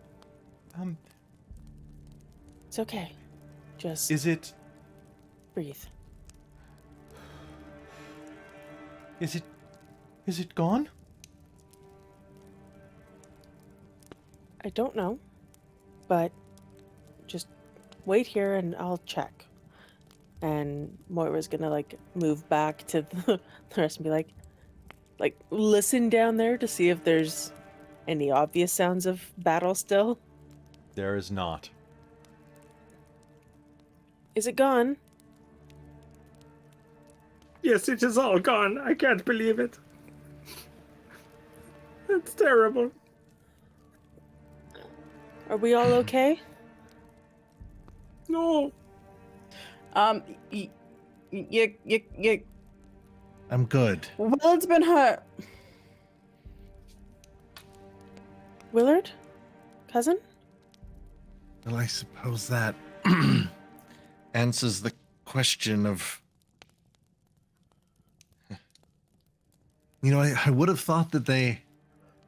It's okay. Just Is it? breathe. Is it gone? I don't know, but just wait here and I'll check. And Moira's gonna like move back to the rest and be like listen down there to see if there's any obvious sounds of battle still. There is not. Is it gone? Yes, it is all gone. I can't believe it. It's terrible. Are we all okay? No. You I'm good. Willard's been hurt. Willard? Cousin? Well, I suppose that answers the question of... You know, I would have thought that they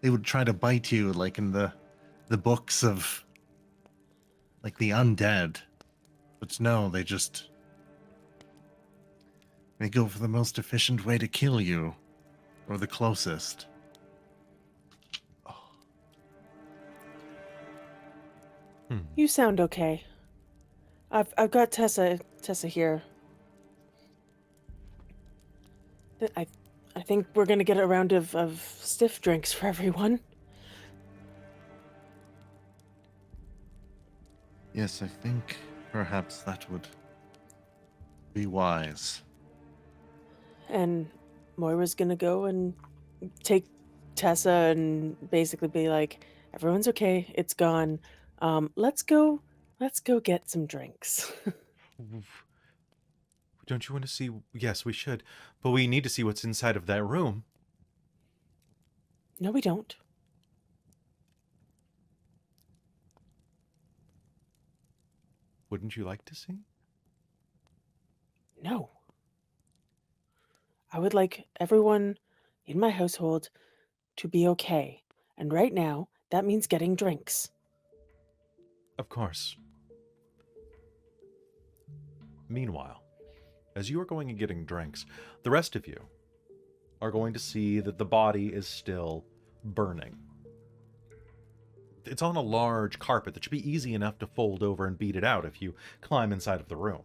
would try to bite you like in the books of like the undead. But no, they go for the most efficient way to kill you. Or the closest. You sound okay. I've got Tessa here. I think we're gonna get a round of stiff drinks for everyone. Yes, I think perhaps that would be wise. And Moira's gonna go and take Tessa and basically be like, everyone's okay, it's gone. Let's go get some drinks. Don't you want to see? Yes, we should. But we need to see what's inside of that room. No, we don't. Wouldn't you like to see? No. I would like everyone in my household to be okay. And right now, that means getting drinks. Of course. Meanwhile, as you are going and getting drinks, the rest of you are going to see that the body is still burning. It's on a large carpet that should be easy enough to fold over and beat it out if you climb inside of the room.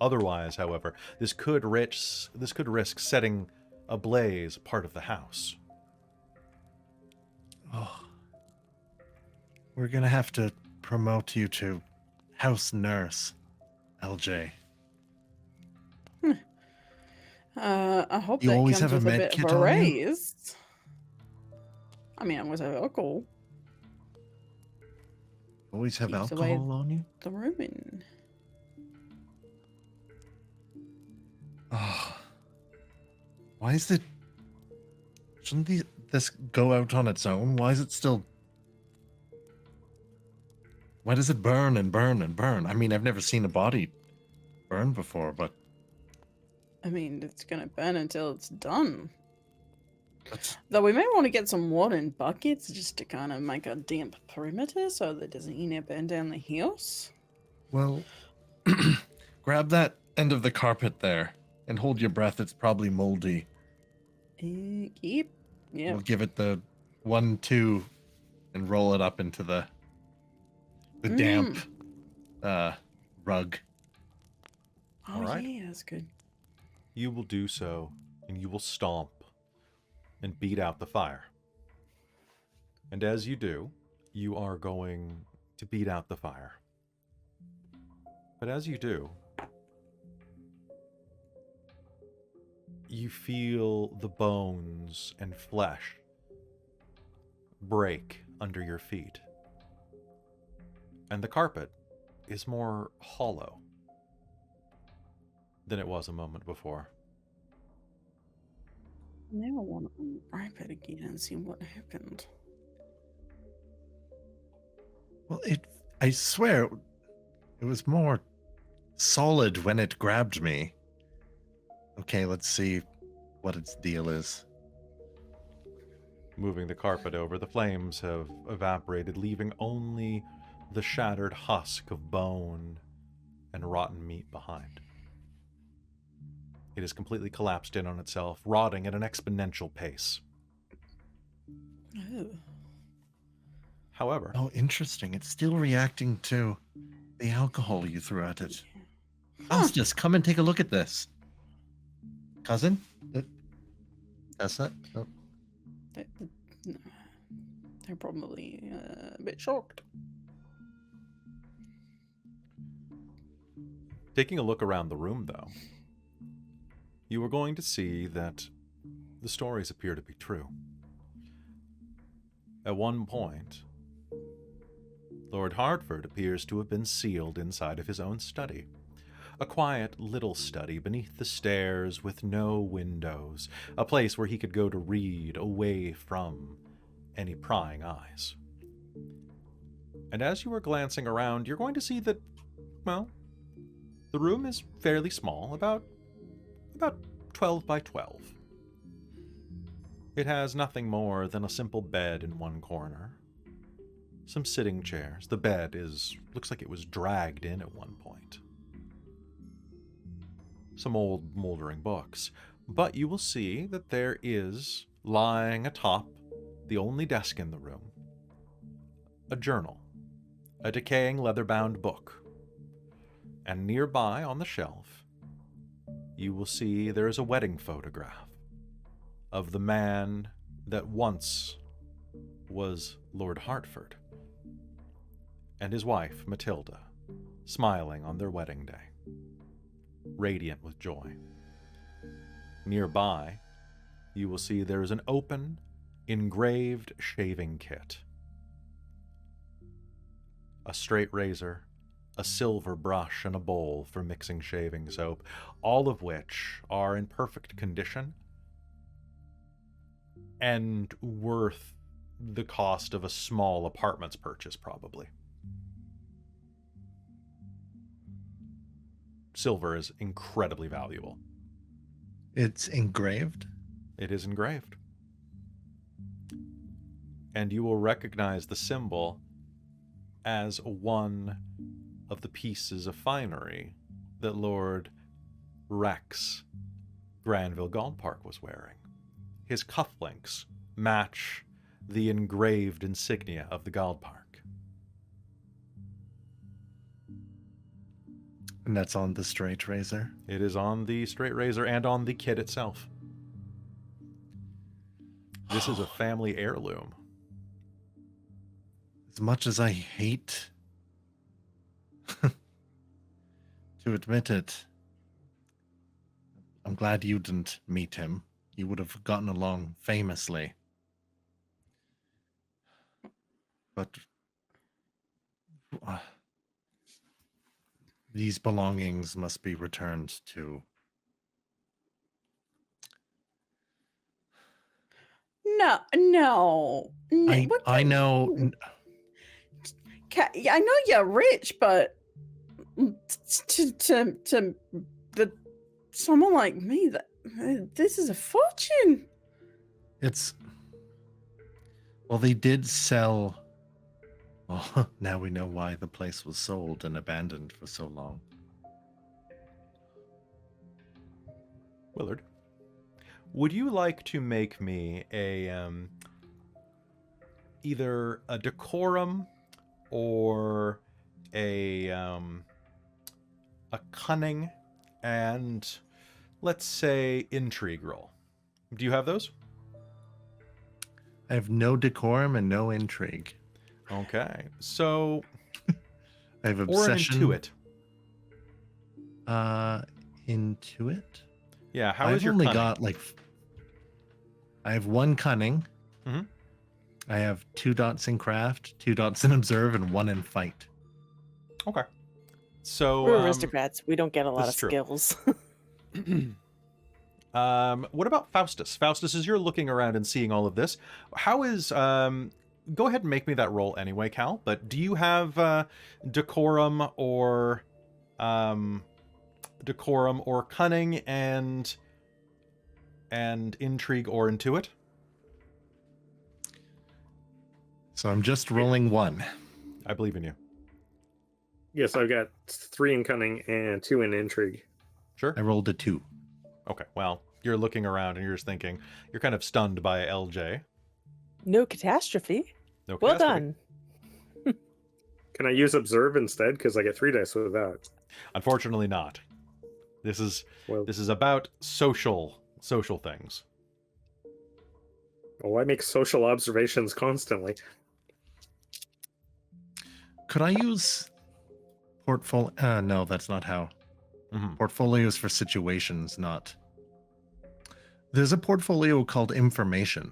Otherwise, however, this could risk setting ablaze part of the house. Oh. We're gonna have to promote you to house nurse, LJ. I hope You that always comes have a with a med bit kit of a on you? raise. I mean, I always have alcohol. Always have Keeps away- alcohol on you? The ruin. Oh. Why is it... Shouldn't this go out on its own? Why is it still... Why does it burn and burn and burn? I mean, I've never seen a body burn before, but... I mean, it's gonna burn until it's done. That's... Though we may want to get some water in buckets just to kind of make a damp perimeter so that it doesn't burn down the house. Well, grab that end of the carpet there and hold your breath. It's probably moldy. Yep. Yeah. We'll give it the 1-2 and roll it up into the damp rug. Oh, All right. yeah, that's good. You will do so, and you will stomp and beat out the fire. And as you do, you are going to beat out the fire. But as you do, you feel the bones and flesh break under your feet. And the carpet is more hollow than it was a moment before. Now I want to unwrap it again and see what happened. Well, I swear, it was more solid when it grabbed me. Okay, let's see what its deal is. Moving the carpet over, the flames have evaporated, leaving only the shattered husk of bone and rotten meat behind. It is completely collapsed in on itself, rotting at an exponential pace. Oh. However, Oh, interesting. It's still reacting to the alcohol you threw at it. Faustus, come and take a look at this. Cousin? That's that? Oh. They're probably a bit shocked. taking a look around the room, though, you are going to see that the stories appear to be true. At one point, Lord Hartford appears to have been sealed inside of his own study. A quiet little study beneath the stairs with no windows, a place where he could go to read away from any prying eyes. And as you are glancing around, you're going to see that, well, the room is fairly small, about 12 by 12. It has nothing more than a simple bed in one corner, some sitting chairs. The bed looks like it was dragged in at one point. Some old moldering books, but you will see that there is, lying atop the only desk in the room, a journal, a decaying leather-bound book, and nearby on the shelf, you will see there is a wedding photograph of the man that once was Lord Hartford. and his wife, Matilda, smiling on their wedding day, radiant with joy. Nearby, you will see there is an open, engraved shaving kit. A straight razor, a silver brush, and a bowl for mixing shaving soap, all of which are in perfect condition and worth the cost of a small apartment's purchase, probably. Silver is incredibly valuable. It's engraved? It is engraved. And you will recognize the symbol as one of the pieces of finery that Lord Rex Granville Gauldpark was wearing. His cufflinks match the engraved insignia of the Gauldpark. And that's on the straight razor? It is on the straight razor and on the kit itself. This is a family heirloom. As much as I hate to admit it, I'm glad you didn't meet him. You would have gotten along famously. But these belongings must be returned to... No. I know... I know you're rich, but to someone like me, this is a fortune. It's... Well, they did sell... Well, now we know why the place was sold and abandoned for so long. Willard, would you like to make me either a decorum or a cunning and, let's say, intrigue roll? Do you have those? I have no decorum and no intrigue. Okay, so... I have obsession. Or an intuit. Intuit? Yeah, how I've is your only cunning? got, like... I have 1 cunning. Mm-hmm. I have 2 dots in craft, 2 dots in observe, and 1 in fight. Okay. So... We're aristocrats. We don't get a lot of this is true. skills. What about Faustus? Faustus, as you're looking around and seeing all of this, how is... Go ahead and make me that roll anyway, Cal, but do you have decorum or cunning and intrigue or intuit? So I'm just rolling 1. I believe in you. Yes, I've got 3 in cunning and 2 in intrigue. Sure. I rolled a 2. Okay, well, you're looking around and you're just thinking, you're kind of stunned by LJ. No catastrophe. No Well catastrophe. done. Can I use observe instead? Because I get 3 dice with that. Unfortunately not. This is about social things. Well, I make social observations constantly. Could I use portfolio? No, that's not how. Mm-hmm. Portfolios for situations, not. There's a portfolio called information.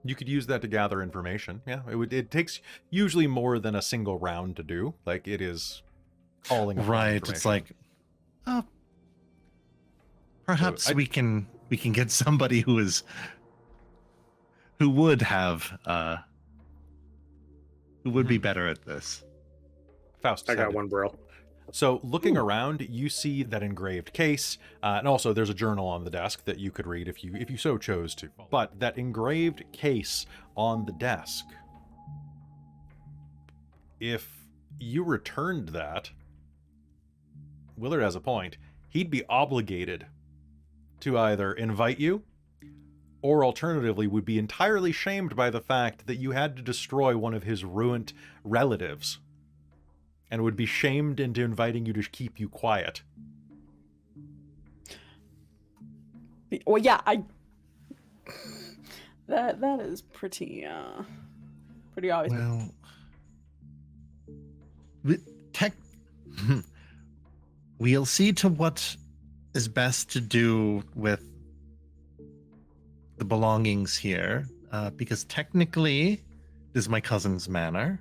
You could use that to gather information. Yeah, it takes usually more than a single round to do. Like, it is calling upon Right, information. it's like, oh, perhaps So we can get somebody who would have who would be better at this. Faustus, I got have it. 1 brill. So looking around, you see that engraved case, and also there's a journal on the desk that you could read if you so chose to. But that engraved case on the desk, if you returned that, Willard has a point. He'd be obligated to either invite you, or alternatively would be entirely shamed by the fact that you had to destroy one of his ruined relatives, and would be shamed into inviting you to keep you quiet. Well, yeah, that is pretty obvious. Well, Tech. We'll see to what is best to do with the belongings here, because technically, this is my cousin's manor.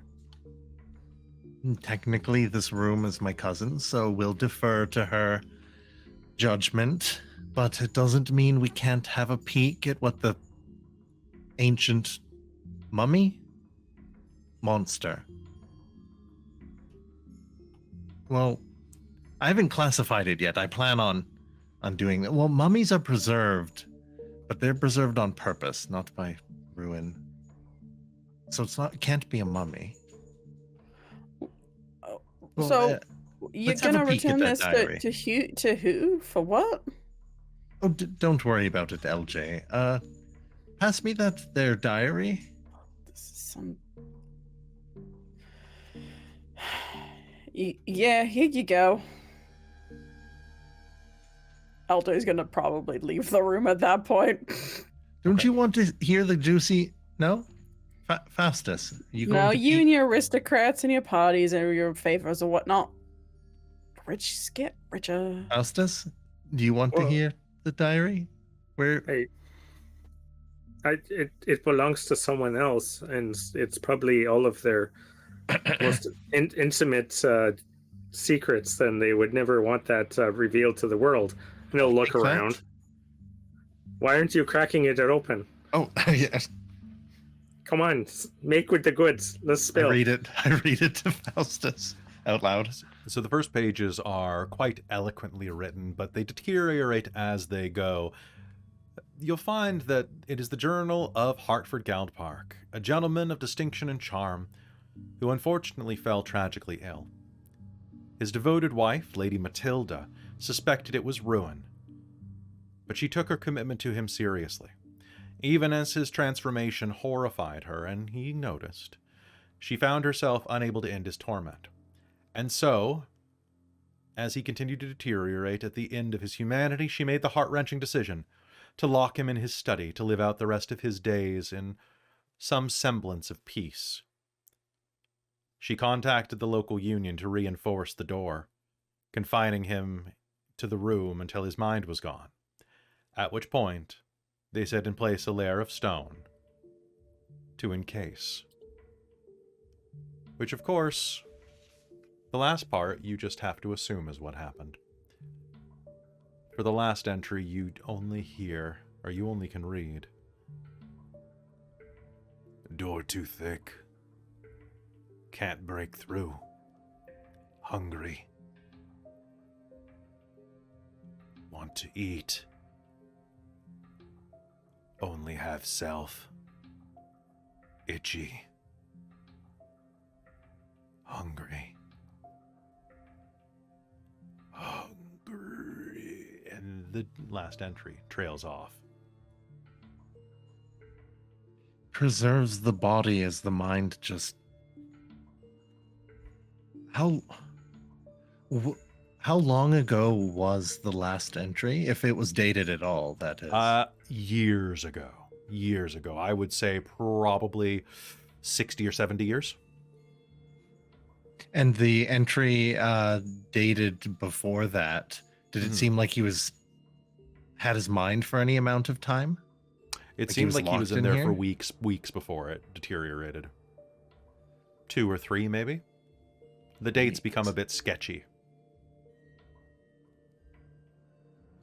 Technically, this room is my cousin's, so we'll defer to her judgment. But it doesn't mean we can't have a peek at what the ancient mummy monster. Well, I haven't classified it yet. I plan on doing that. Well, mummies are preserved, but they're preserved on purpose, not by ruin. So it can't be a mummy. Well, So you're let's have a gonna peek at return that this diary. to who? For what? Oh, don't worry about it, LJ. Pass me their diary. This is some. Yeah, here you go. Aldo's gonna probably leave the room at that point. Don't you want to hear the juicy? No, Faustus. You going No, to you eat? and your aristocrats and your parties and your favors or whatnot. Rich get richer. Faustus, do you want to Well- hear the diary? Where? It belongs to someone else, and it's probably all of their most intimate secrets. Then they would never want that revealed to the world. And they'll look Like that? around. Why aren't you cracking it open? Oh, yes. Come on, make with the goods. Let's I spill. read it to Faustus out loud. So the first pages are quite eloquently written, but they deteriorate as they go. You'll find that it is the journal of Hartford Galdpark, a gentleman of distinction and charm, who unfortunately fell tragically ill. His devoted wife, Lady Matilda, suspected it was ruin, but she took her commitment to him seriously, even as his transformation horrified her, and he noticed. She found herself unable to end his torment. And so, as he continued to deteriorate at the end of his humanity, she made the heart-wrenching decision to lock him in his study to live out the rest of his days in some semblance of peace. She contacted the local union to reinforce the door, confining him to the room until his mind was gone, at which point they set in place a layer of stone to encase. Which, of course, the last part you just have to assume is what happened. For the last entry, you only hear, or you only can read. Door too thick. Can't break through. Hungry. Want to eat. Only have self. Itchy. Hungry. Hungry. And the last entry trails off. Preserves the body as the mind just. How long ago was the last entry? If it was dated at all, that is. Years ago. I would say probably 60 or 70 years. And the entry dated before that, did it Mhm. seem like he had his mind for any amount of time? It Like he seemed was like he was locked in in there for here? weeks before it deteriorated. 2 or 3, maybe. The dates become a bit sketchy.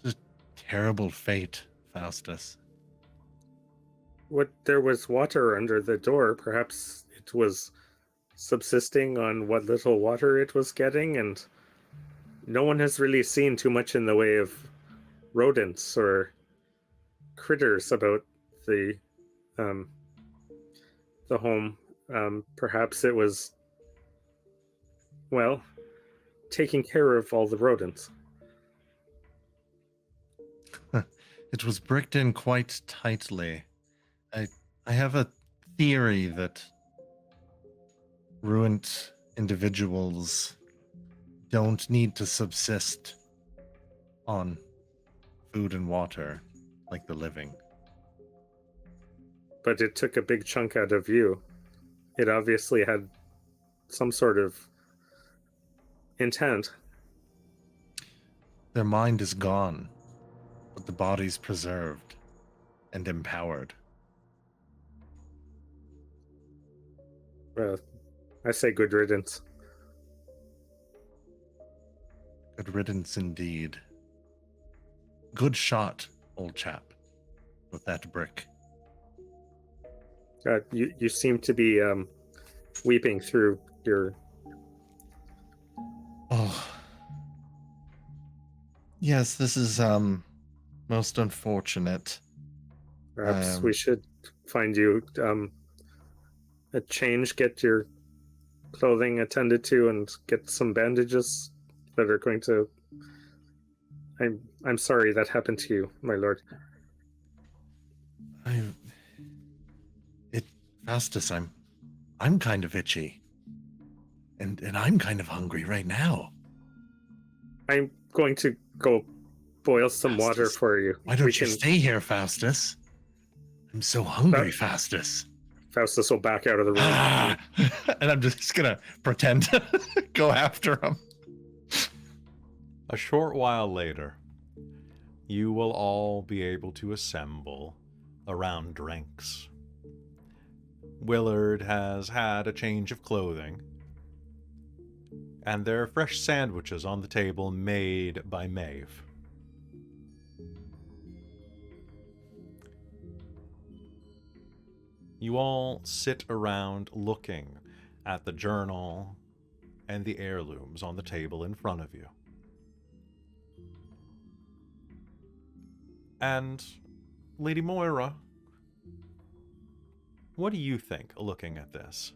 Just terrible fate, Faustus. There was water under the door. Perhaps it was subsisting on what little water it was getting, and no one has really seen too much in the way of rodents or critters about the home. Perhaps it was, well, taking care of all the rodents. It was bricked in quite tightly. I have a theory that ruined individuals don't need to subsist on food and water like the living. But it took a big chunk out of you. It obviously had some sort of intend? Their mind is gone, but the body's preserved and empowered. Well, I say good riddance. Good riddance indeed. Good shot, old chap, with that brick. You seem to be weeping through your... Oh. Yes, this is most unfortunate. Perhaps we should find you a change, get your clothing attended to, and get some bandages that are going to... I'm sorry that happened to you, my lord. Faustus, I'm kind of itchy. And I'm kind of hungry right now. I'm going to go boil some water Faustus, for you. Why don't you stay here, Faustus? I'm so hungry, Faustus. Faustus will back out of the room. And I'm just gonna pretend to go after him. A short while later, you will all be able to assemble around drinks. Willard has had a change of clothing, and there are fresh sandwiches on the table made by Maeve. You all sit around looking at the journal and the heirlooms on the table in front of you. And, Lady Moira, what do you think looking at this?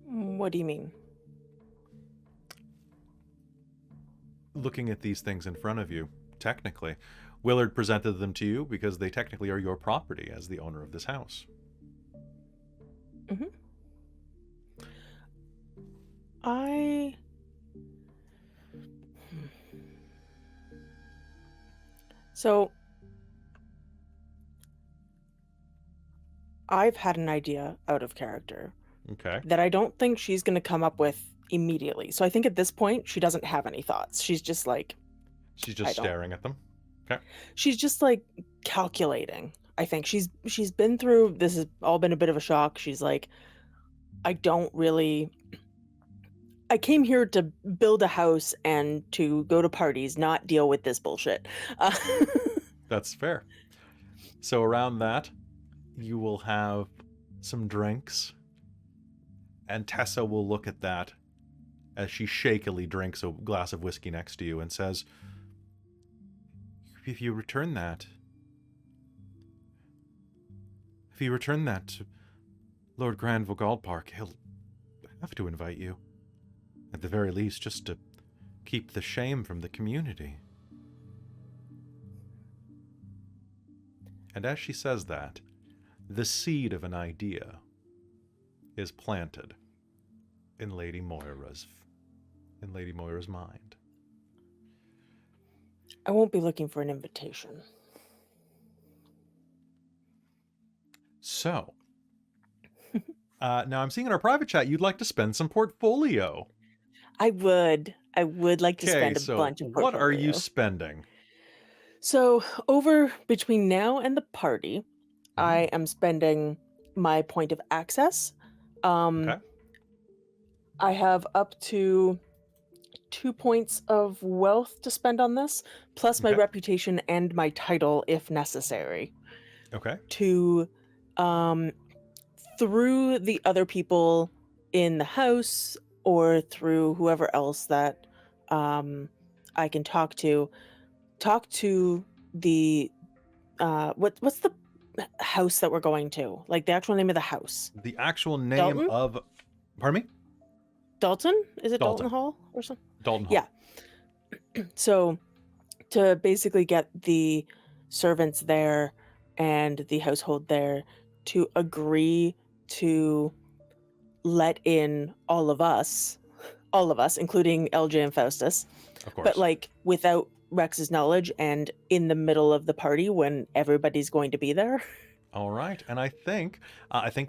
What do you mean? Looking at these things in front of you, technically, Willard presented them to you because they technically are your property as the owner of this house. Mm-hmm. So, I've had an idea out of character Okay. that I don't think she's going to come up with immediately. So I think at this point, she doesn't have any thoughts. She's just like... She's just staring at them. Okay. She's just like calculating. I think she's been through... This has all been a bit of a shock. She's like, I came here to build a house and to go to parties, not deal with this bullshit. That's fair. So around that, you will have some drinks, and Tessa will look at that as she shakily drinks a glass of whiskey next to you and says, if you return that to Lord Granville Galdpark, he'll have to invite you. At the very least, just to keep the shame from the community. And as she says that, the seed of an idea is planted in Lady Moira's mind. I won't be looking for an invitation. So, now I'm seeing in our private chat you'd like to spend some portfolio. I would like to spend a bunch of portfolio. What are you spending? So over between now and the party, I am spending my point of access. Okay. I have up to 2 points of wealth to spend on this, plus my reputation and my title if necessary. Okay. To through the other people in the house or through whoever else that I can talk to the what's the house that we're going to? Like the actual name of the house. The actual name Dalton? of... Pardon me? Dalton? Is it Dalton. Dalton Hall or something? Dalton Hall. Yeah. So to basically get the servants there and the household there to agree to let in all of us, including LJ and Faustus, Of course. but like without Rex's knowledge and in the middle of the party when everybody's going to be there. All right, and I think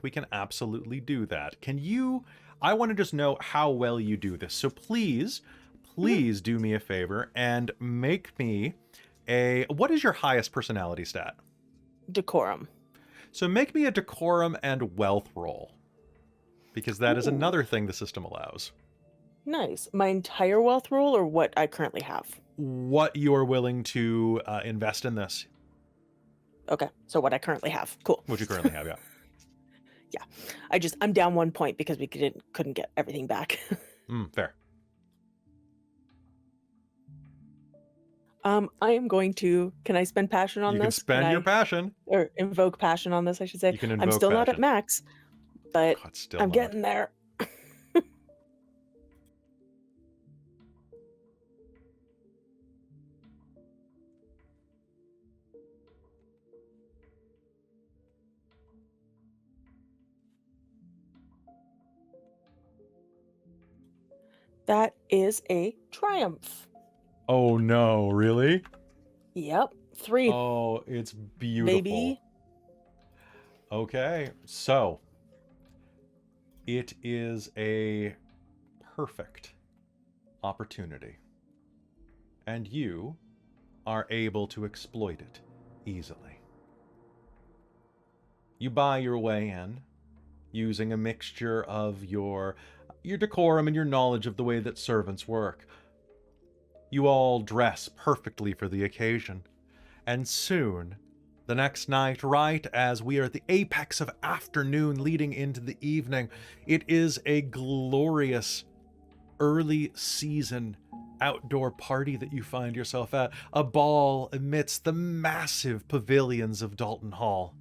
we can absolutely do that. Can you? I want to just know how well you do this. So please do me a favor and make me a. What is your highest personality stat? Decorum. So make me a decorum and wealth roll, because that is Ooh. another thing the system allows. Nice. My entire wealth roll, or what I currently have? What you are willing to invest in this. Okay, so what I currently have. Cool. What you currently have, yeah. Yeah. I'm down 1 point because we couldn't get everything back. Fair. I am going to. Can I spend passion on You this? can spend your passion. Or invoke passion on this, I should say. You can invoke I'm still not at passion. max, but God, still I'm not. getting there. That is a triumph. Oh no, really? Yep. 3. Oh, it's beautiful. Baby. Okay, so it is a perfect opportunity, and you are able to exploit it easily. You buy your way in using a mixture of your decorum and your knowledge of the way that servants work. You all dress perfectly for the occasion, and soon, the next night, right as we are at the apex of afternoon leading into the evening, it is a glorious early season outdoor party that you find yourself at, a ball amidst the massive pavilions of Dalton Hall.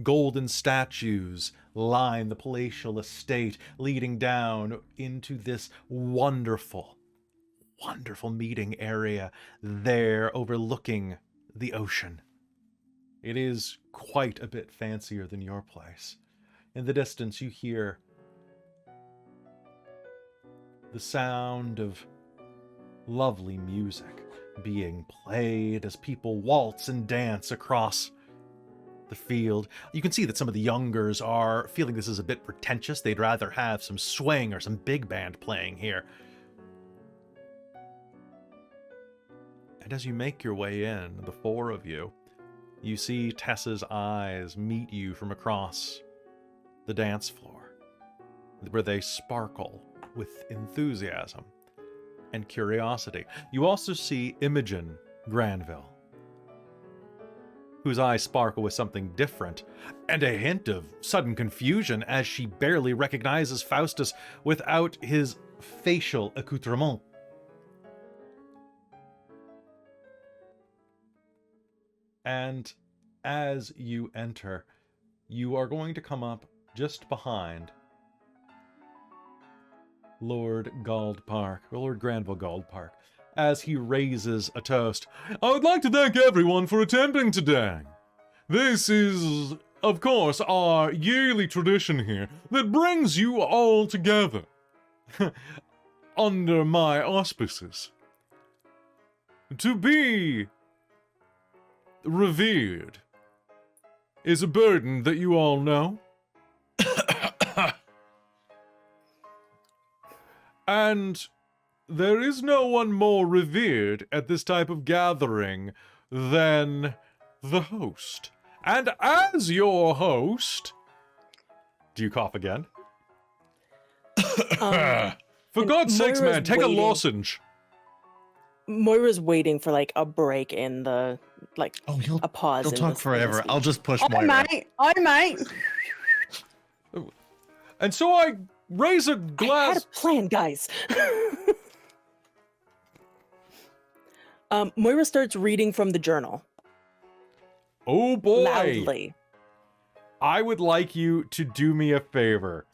Golden statues line the palatial estate, leading down into this wonderful meeting area there overlooking the ocean. It is quite a bit fancier than your place. In the distance, you hear the sound of lovely music being played as people waltz and dance across the field. You can see that some of the youngers are feeling this is a bit pretentious. They'd rather have some swing or some big band playing here. And as you make your way in, the 4 of you, you see Tessa's eyes meet you from across the dance floor, where they sparkle with enthusiasm and curiosity. You also see Imogen Granville, whose eyes sparkle with something different, and a hint of sudden confusion as she barely recognizes Faustus without his facial accoutrement. And as you enter, you are going to come up just behind Lord Granville Galdpark, as he raises a toast. I would like to thank everyone for attending today. This is, of course, our yearly tradition here that brings you all together under my auspices. To be revered is a burden that you all know. And there is no one more revered at this type of gathering than the host. And as your host... Do you cough again? For God's sakes, Moira's man, take waiting. a lozenge. Moira's waiting for like a break in the a pause. You'll in talk this- in forever. this I'll speech. just push I Moira. might. And so I raise a I had glass... a plan, guys. Moira starts reading from the journal Oh boy! loudly. I would like you to do me a favor.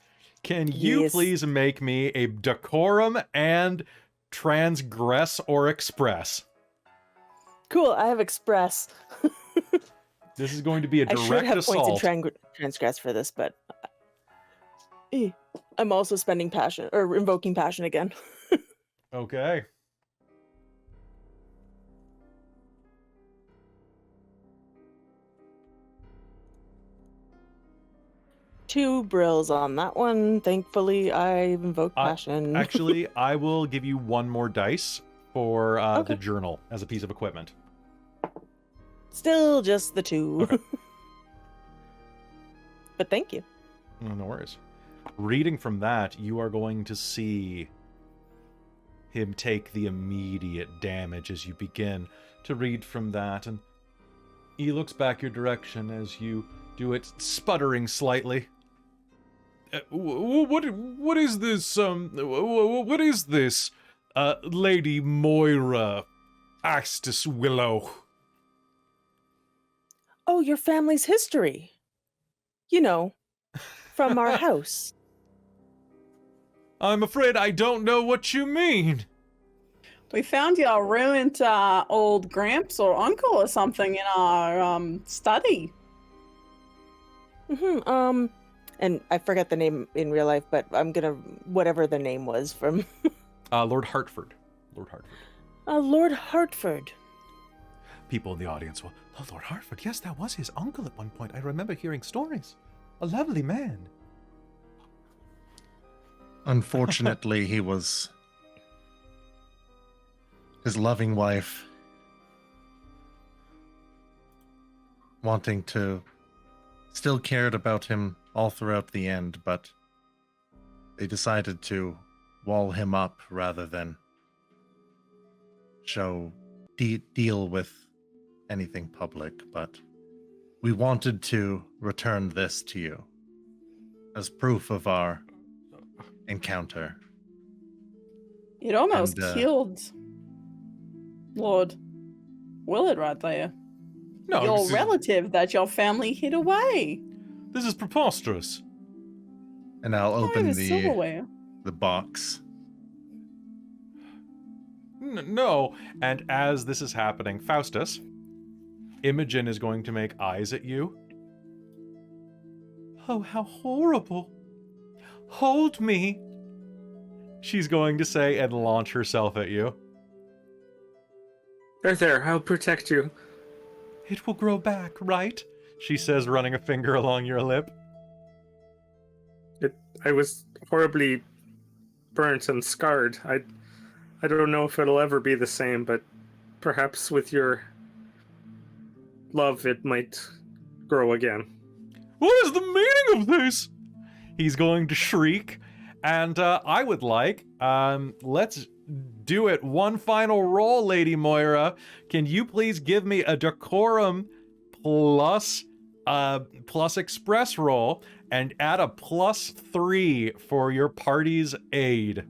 Can you Yes. please make me a decorum and transgress or express? Cool. I have express. This is going to be a I should direct have assault. points in transgress for this, but I'm also spending passion or invoking passion again. Okay. 2 brills on that one. Thankfully, I invoked passion. Actually, I will give you 1 more dice for Okay. the journal as a piece of equipment. Still just the 2. Okay. But thank you. No worries. Reading from that, you are going to see him take the immediate damage as you begin to read from that, and he looks back your direction as you do it, sputtering slightly. What is this, what is this, Lady Moira Astus-Willough? Oh, your family's history. You know, from our house. I'm afraid I don't know what you mean. We found your ruined old gramps or uncle or something in our study. And I forget the name in real life, but I'm gonna, whatever the name was from... Lord Hartford. Lord Hartford. Lord Hartford. People in the audience will, oh, Lord Hartford, yes, that was his uncle at one point. I remember hearing stories. A lovely man. Unfortunately, his loving wife wanting to still cared about him all throughout the end, but they decided to wall him up rather than deal with anything public. But we wanted to return this to you as proof of our encounter. It almost And, killed Lord Willard right there. No, Your relative that your family hid away. This is preposterous. And I'll open the silverware. the box. No. And as this is happening, Faustus, Imogen is going to make eyes at you. Oh, how horrible. Hold me. She's going to say and launch herself at you. There, I'll protect you. It will grow back, right? She says, running a finger along your lip. I was horribly burnt and scarred. I don't know if it'll ever be the same, but perhaps with your love it might grow again. What is the meaning of this? He's going to shriek, and I would like, let's do it. One final roll, Lady Moira. Can you please give me a decorum plus express roll and add a +3 for your party's aid?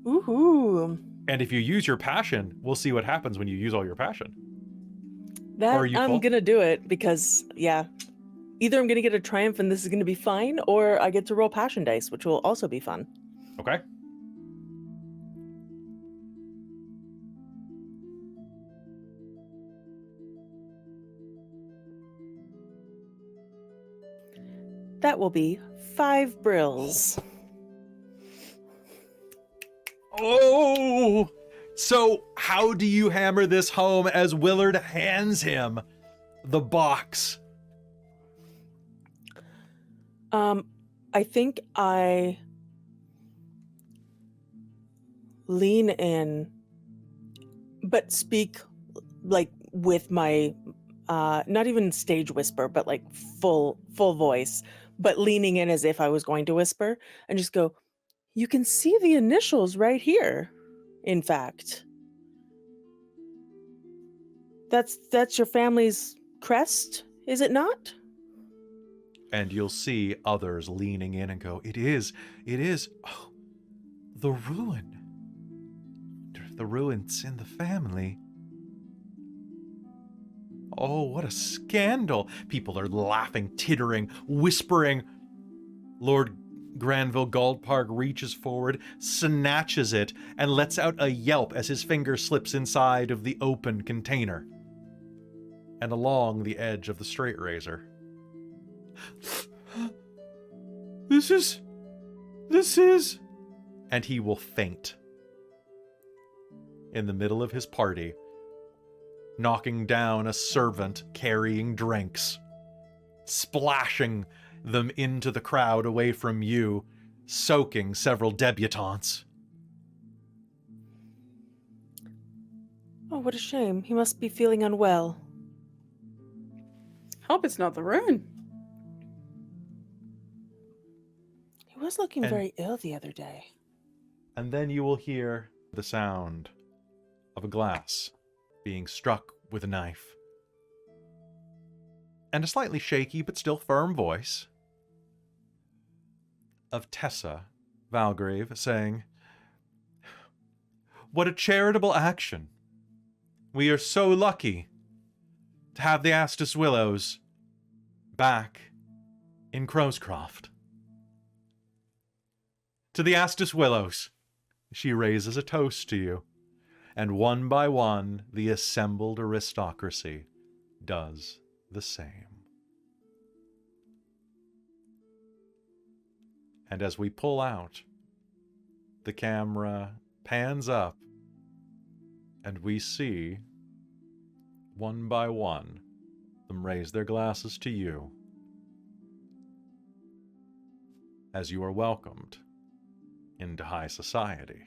Ooh. And if you use your passion, we'll see what happens when you use all your passion. That Or are you I'm full? gonna do it because, yeah, either I'm gonna get a triumph and this is gonna be fine, or I get to roll passion dice, which will also be fun. Okay. That will be 5 brills. Oh! So, how do you hammer this home as Willard hands him the box? I think I lean in, but speak like with my, not even stage whisper, but like full voice, but leaning in as if I was going to whisper, and just go, you can see the initials right here. In fact, that's your family's crest, is it not? And you'll see others leaning in and go, it is, oh, the ruin. The ruin's in the family. Oh, what a scandal. People are laughing, tittering, whispering. Lord Granville Goldpark reaches forward, snatches it, and lets out a yelp as his finger slips inside of the open container and along the edge of the straight razor. This is... And he will faint in the middle of his party, knocking down a servant carrying drinks, splashing them into the crowd away from you, soaking several debutantes. Oh, what a shame. He must be feeling unwell. Hope it's not the ruin. He was looking And- very ill the other day. And then you will hear the sound of a glass being struck with a knife. And a slightly shaky but still firm voice of Tessa Valgrave saying, "What a charitable action. We are so lucky to have the Astus-Willoughs back in Crowscroft. To the Astus-Willoughs," she raises a toast to you, and one by one the assembled aristocracy does the same. And as we pull out, the camera pans up, and we see, one by one, them raise their glasses to you as you are welcomed into high society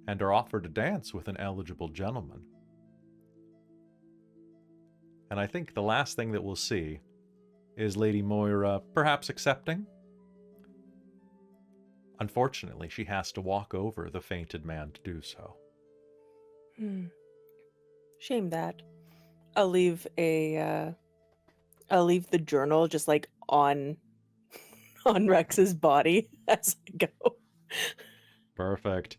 and are offered a dance with an eligible gentleman. And I think the last thing that we'll see is Lady Moira perhaps accepting. Unfortunately, she has to walk over the fainted man to do so. Shame that. I'll leave the journal just like on Rex's body as I go. Perfect.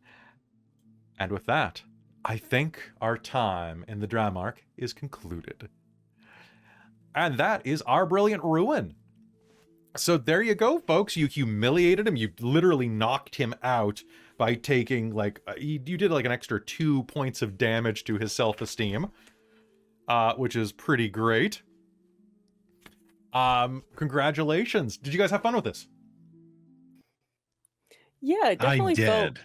And with that, I think our time in the Dramarch is concluded. And that is our brilliant ruin. So there you go, folks. You humiliated him. You literally knocked him out by taking, like, you did like an extra 2 points of damage to his self-esteem, which is pretty great. Congratulations. Did you guys have fun with this? Yeah, it definitely felt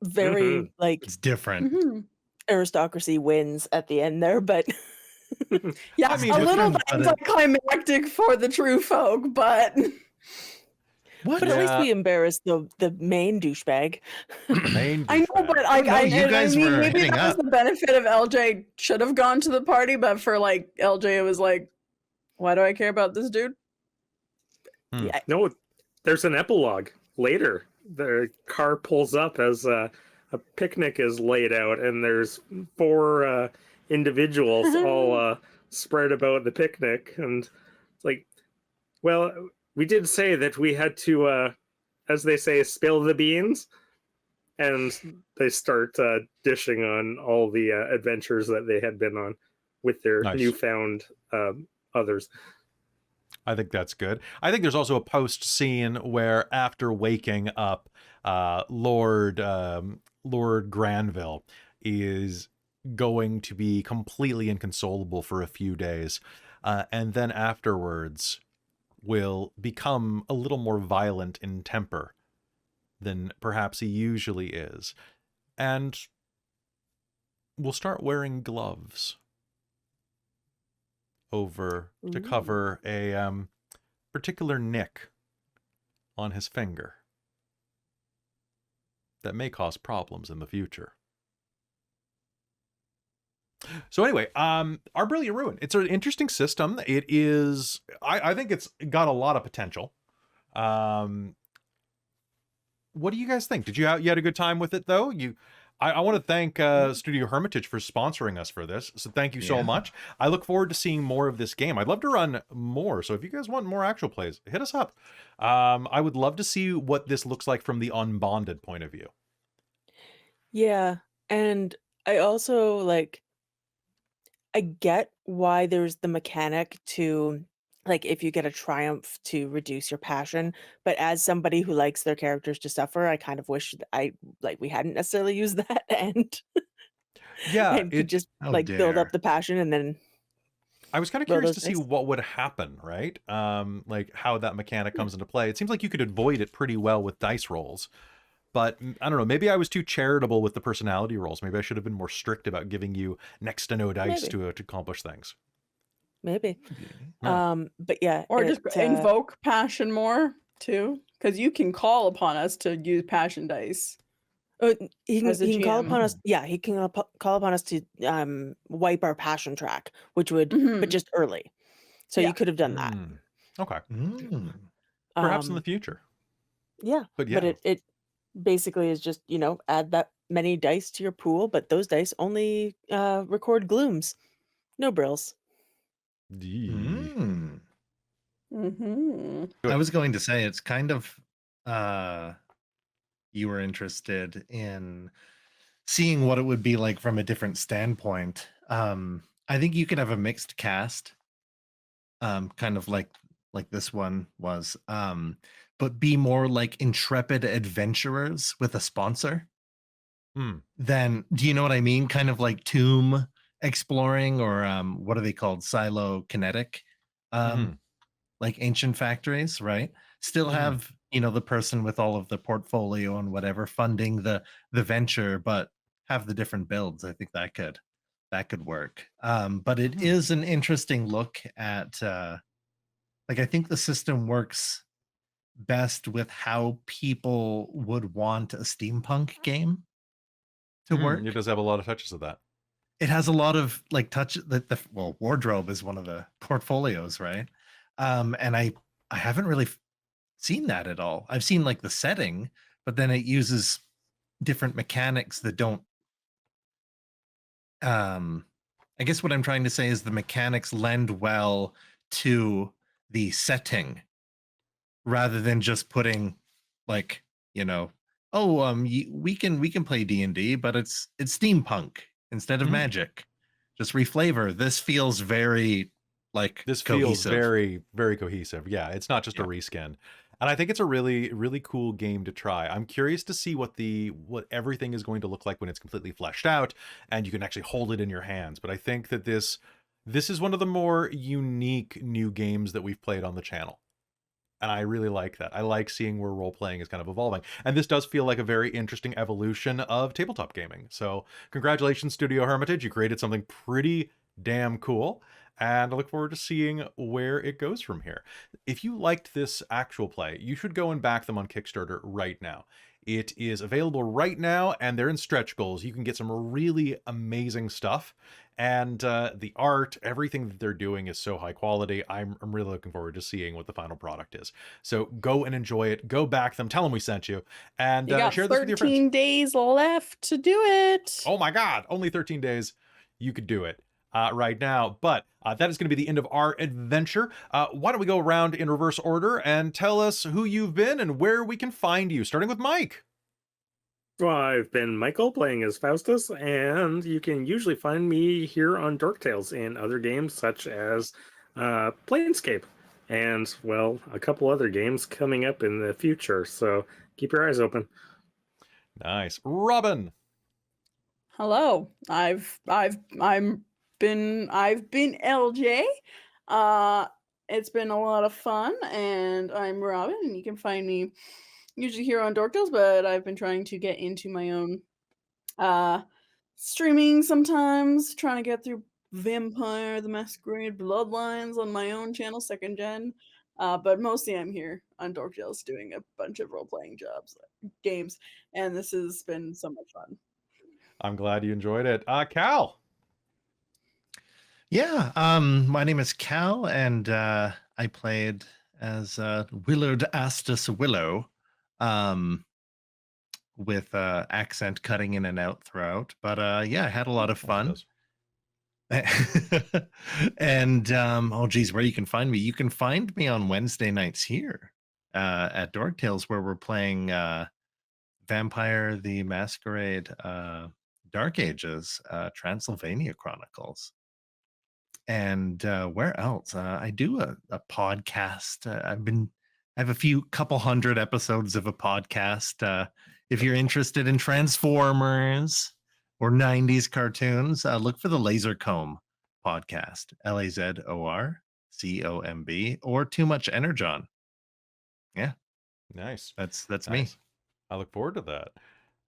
very like It's different. Mhm. aristocracy wins at the end there, but Yeah, I mean, a little different, but anticlimactic for the true folk, but What? at least Yeah. we embarrassed the main douchebag. Main I know, douchebag. but like No, you guys were maybe hitting that was up. the benefit of LJ should have gone to the party, but for like LJ, it was like, why do I care about this dude? No, there's an epilogue later. The car pulls up as a picnic is laid out, and there's 4 individuals all spread about the picnic. And it's like, well, we did say that we had to, as they say, spill the beans. And they start dishing on all the adventures that they had been on with their Nice. newfound others. I think that's good. I think there's also a post scene where, after waking up, Lord Granville is going to be completely inconsolable for a few days, and then afterwards will become a little more violent in temper than perhaps he usually is, and will start wearing gloves over to cover a particular nick on his finger that may cause problems in the future. So anyway, our Brilliant Ruin. It's an interesting system. It is, I think it's got a lot of potential. What do you guys think? You had a good time with it though? I want to thank Studio Hermitage for sponsoring us for this. So thank you so much. I look forward to seeing more of this game. I'd love to run more. So if you guys want more actual plays, hit us up. I would love to see what this looks like from the unbonded point of view. Yeah, and I also I get why there's the mechanic to, like, if you get a triumph to reduce your passion, but as somebody who likes their characters to suffer, I kind of wish that we hadn't necessarily used that and Yeah, and could just How build dare. up the passion and then I was kind of roll curious those to see dice. what would happen, right? Like how that mechanic comes into play. It seems like you could avoid it pretty well with dice rolls. But I don't know, maybe I was too charitable with the personality rolls. Maybe I should have been more strict about giving you next to no dice Maybe. to accomplish things. Maybe. Yeah. But yeah, Or just invoke passion more too, because you can call upon us to use passion dice. He As a can call GM. upon us. Yeah, he can call upon us to wipe our passion track, which would, but Mhm. just early. So Yeah. you could have done that. Okay. Mm. Perhaps in the future. Yeah, But yeah. it basically is just, add that many dice to your pool, but those dice only record glooms, no brills. Mm. Mm-hmm. I was going to say it's kind of you were interested in seeing what it would be like from a different standpoint. I think you could have a mixed cast, kind of like this one was, but be more like intrepid adventurers with a sponsor. Then, do you know what I mean? Kind of like tomb exploring, or what are they called? Silo kinetic, like ancient factories, right? Still have the person with all of the portfolio and whatever funding the venture, but have the different builds. I think that could work. But it is an interesting look at I think the system works best with how people would want a steampunk game to work. It does have a lot of touches of that. It has a lot of touch that wardrobe is one of the portfolios, right? And I haven't really seen that at all. I've seen the setting, but then it uses different mechanics that don't I guess what I'm trying to say is the mechanics lend well to the setting rather than just putting we can play D&D, but it's steampunk instead of magic. Just reflavor. This feels very this cohesive. Feels very, very cohesive. Yeah, it's not just a reskin. And I think it's a really, really cool game to try. I'm curious to see what everything is going to look like when it's completely fleshed out and you can actually hold it in your hands. But I think that this is one of the more unique new games that we've played on the channel. And I really like that. I like seeing where role-playing is kind of evolving. And this does feel like a very interesting evolution of tabletop gaming. So congratulations, Studio Hermitage. You created something pretty damn cool. And I look forward to seeing where it goes from here. If you liked this actual play, you should go and back them on Kickstarter right now. It is available right now, and they're in stretch goals. You can get some really amazing stuff. And the art, everything that they're doing is so high quality. I'm really looking forward to seeing what the final product is. So go and enjoy it. Go back them. Tell them we sent you. And You got share this with your friends. 13 days left to do it. Oh my God, only 13 days. You could do it. Right now, but that is going to be the end of our adventure. Why don't we go around in reverse order and tell us who you've been and where we can find you, starting with Mike. Well, I've been Michael playing as Faustus, and you can usually find me here on Dork Tales and other games such as Planescape and, well, a couple other games coming up in the future. So keep your eyes open. Nice. Robin. Hello. I've been LJ. It's been a lot of fun, and I'm Robin, and you can find me usually here on Dork Tales, but I've been trying to get into my own streaming sometimes, trying to get through Vampire the Masquerade Bloodlines on my own channel, 2nd Gen. But mostly I'm here on Dork Tales doing a bunch of role-playing games, and this has been so much fun. I'm glad you enjoyed it. Cal. Yeah, my name is Cal, and I played as Willard Astus-Willough, with accent cutting in and out throughout. But yeah, I had a lot of fun. And oh geez, where you can find me? You can find me on Wednesday nights here at Dork Tales, where we're playing Vampire the Masquerade Dark Ages, Transylvania Chronicles. And where else? I do a podcast. I have a couple hundred episodes of a podcast. If you're interested in Transformers or 90s cartoons, look for the Laser Comb podcast, LAZORCOMB, or Too Much Energon. Yeah. Nice. That's nice. Me. I look forward to that.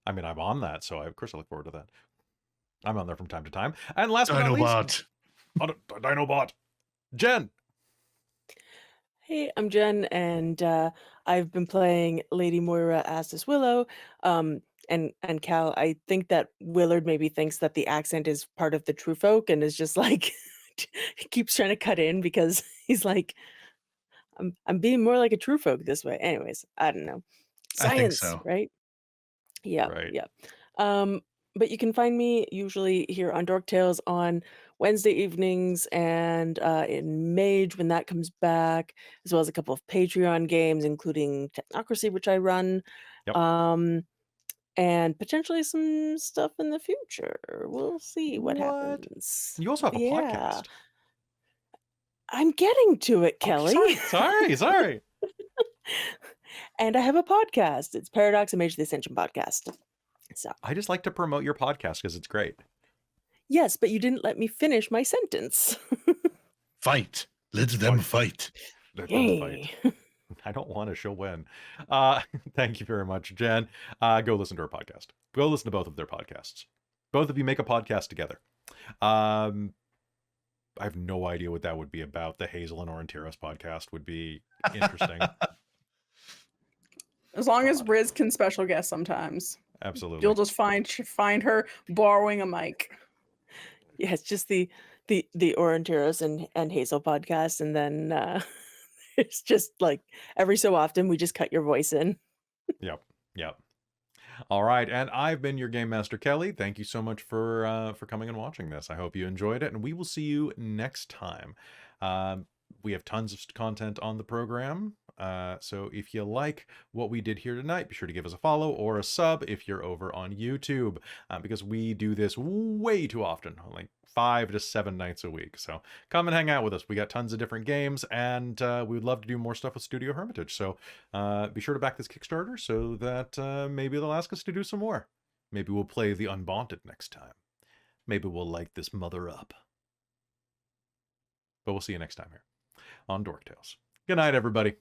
I mean, I'm on that, so of course I look forward to that. I'm on there from time to time. And last but not least, Dinobot. Jen. Hey, I'm Jen, and I've been playing Lady Moira Astus-Willough. And Cal, I think that Willard maybe thinks that the accent is part of the true folk and is just like he keeps trying to cut in because he's like, I'm being more like a true folk this way. Anyways, I don't know. I think Science, so. right? Yeah, Right. yeah. But you can find me usually here on Dork Tales on Wednesday evenings and in Mage when that comes back, as well as a couple of Patreon games, including Technocracy, which I run, Yep. and potentially some stuff in the future. We'll see what What? happens. You also have a Yeah. podcast. I'm getting to it, Oh, Kelly. sorry. And I have a podcast. It's Paradox and Mage the Ascension podcast. So I just like to promote your podcast because it's great. yes, but you didn't let me finish my sentence. Fight. Let them fight. Let them fight. Yay. I don't want to. She'll win. Thank you very much, Jen. Go listen to her podcast. Go listen to both of their podcasts. Both of you make a podcast together. I have no idea what that would be about. The Hazel and Orantiros podcast would be interesting. As long as Riz can special guest sometimes. Absolutely. You'll just find her borrowing a mic. Yeah, it's just the Orantiros and Hazel podcast, and then it's just like every so often we just cut your voice in. Yep. All right, and I've been your Game Master, Kelly. Thank you so much for coming and watching this. I hope you enjoyed it, and we will see you next time. We have tons of content on the program, so if you like what we did here tonight, be sure to give us a follow or a sub if you're over on YouTube, because we do this way too often, like 5 to 7 nights a week. So come and hang out with us. We got tons of different games, and we would love to do more stuff with Studio Hermitage. So be sure to back this Kickstarter so that maybe they'll ask us to do some more. Maybe we'll play the Undaunted next time. Maybe we'll light this mother up. But we'll see you next time here on Dork Tales. Good night, everybody.